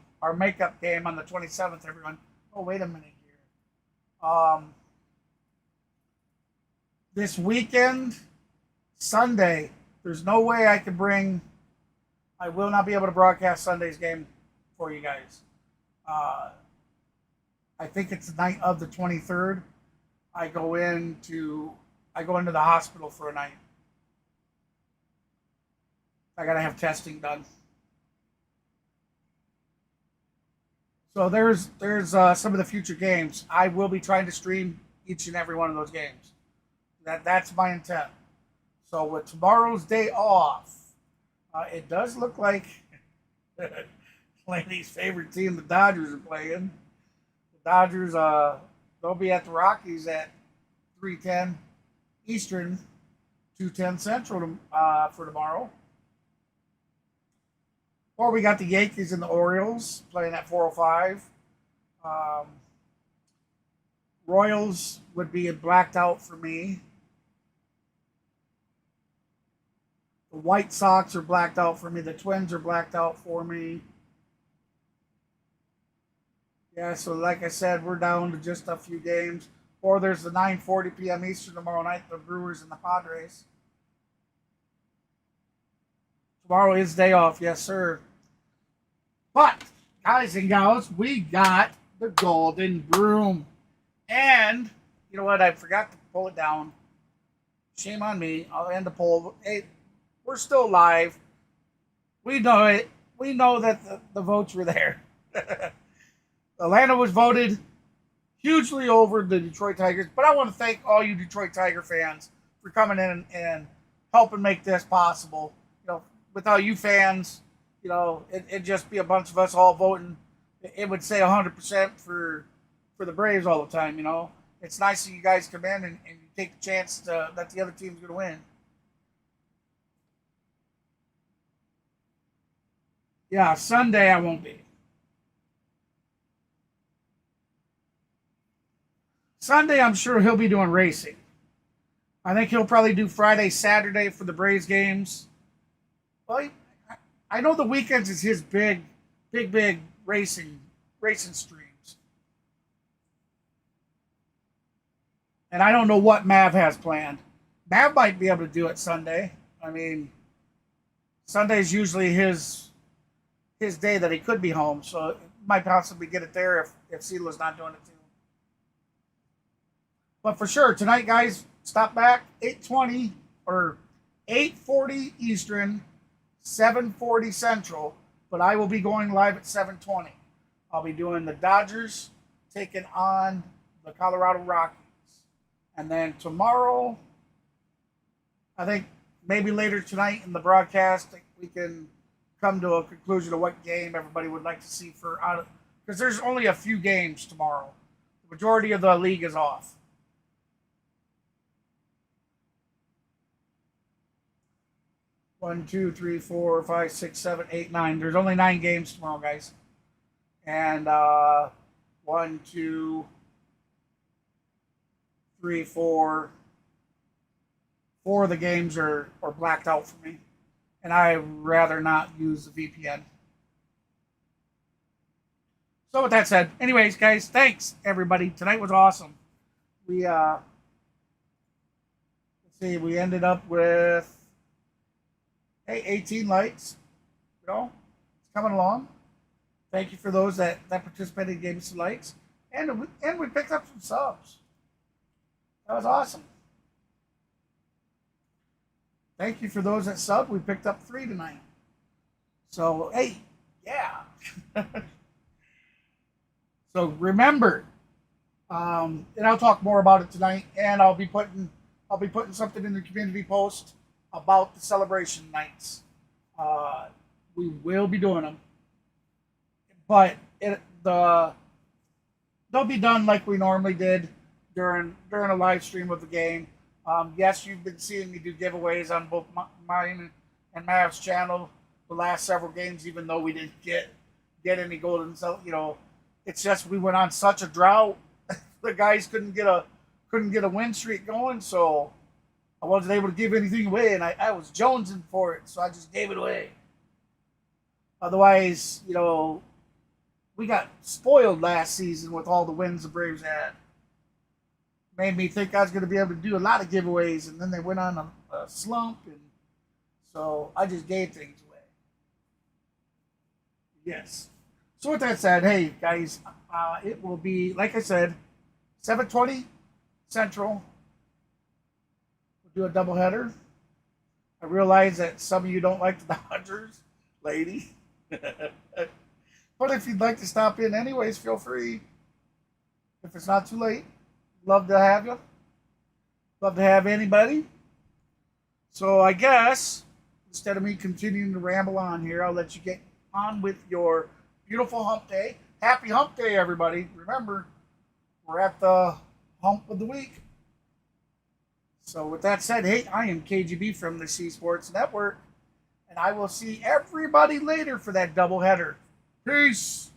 game on the 27th, everyone. Oh, wait a minute here. This weekend, Sunday, there's no way I will not be able to broadcast Sunday's game for you guys. I think it's the night of the 23rd. I go into the hospital for a night. I gotta have testing done. So there's some of the future games. I will be trying to stream each and every one of those games. That's my intent. So with tomorrow's day off, it does look like Laney's favorite team, the Dodgers, are playing. The Dodgers, they'll be at the Rockies at 3:10 Eastern, 2:10 Central for tomorrow. Or we got the Yankees and the Orioles playing at 4:05. Royals would be blacked out for me. The White Sox are blacked out for me. The Twins are blacked out for me. Yeah, so like I said, we're down to just a few games. Or there's the 9:40 p.m. Eastern tomorrow night, the Brewers and the Padres. Tomorrow is day off, yes, sir. But, guys and gals, we got the Golden Broom. And, you know what, I forgot to pull it down. Shame on me. I'll end the poll. Hey, we're still live. We know it. We know that the votes were there. Atlanta was voted hugely over the Detroit Tigers. But I want to thank all you Detroit Tiger fans for coming in and helping make this possible. You know, without you fans, you know, it'd just be a bunch of us all voting. It would say 100% for the Braves all the time, you know. It's nice that you guys come in and you take the chance that the other team's going to win. Yeah, Sunday I won't be. Sunday I'm sure he'll be doing racing. I think he'll probably do Friday, Saturday for the Braves games. Well, I know the weekends is his big racing streams. And I don't know what Mav has planned. Mav might be able to do it Sunday. I mean, Sunday's usually his day that he could be home, so it might possibly get it there if CeeLo's not doing it too. But for sure, tonight, guys, stop back 8:20 or 8:40 Eastern, 7:40 Central, but I will be going live at 7:20. I'll be doing the Dodgers taking on the Colorado Rockies. And then tomorrow, I think maybe later tonight in the broadcast, we can come to a conclusion of what game everybody would like to see because there's only a few games tomorrow. The majority of the league is off. One, two, three, 4, 5, 6, 7, 8, 9. There's only 9 games tomorrow, guys. And 1, 2, 3, 4. 4 of the games are blacked out for me. And I'd rather not use the VPN. So with that said, anyways, guys, thanks everybody. Tonight was awesome. We let's see, we ended up with 18 likes. You know, it's coming along. Thank you for those that participated and gave us some likes. And we picked up some subs. That was awesome. Thank you for those that subbed. We picked up 3 tonight. So, hey, yeah. So remember, and I'll talk more about it tonight, and I'll be putting something in the community post about the celebration nights. We will be doing them, but they'll be done like we normally did during a live stream of the game. Yes, you've been seeing me do giveaways on both mine and Mav's channel the last several games, even though we didn't get any golden. So it's just we went on such a drought. The guys couldn't get a win streak going, so I wasn't able to give anything away, and I was jonesing for it, so I just gave it away. Otherwise, we got spoiled last season with all the wins the Braves had. Made me think I was going to be able to do a lot of giveaways, and then they went on a slump, and so I just gave things away. Yes. So with that said, hey guys, it will be, like I said, 7:20 Central. We'll do a doubleheader. I realize that some of you don't like the Dodgers, lady. But if you'd like to stop in anyways, feel free. If it's not too late, love to have you. Love to have anybody. So I guess, instead of me continuing to ramble on here, I'll let you get on with your beautiful hump day. Happy hump day, everybody. Remember, we're at the hump of the week. So with that said, hey, I am KGB from the C Sports Network, and I will see everybody later for that doubleheader. Peace.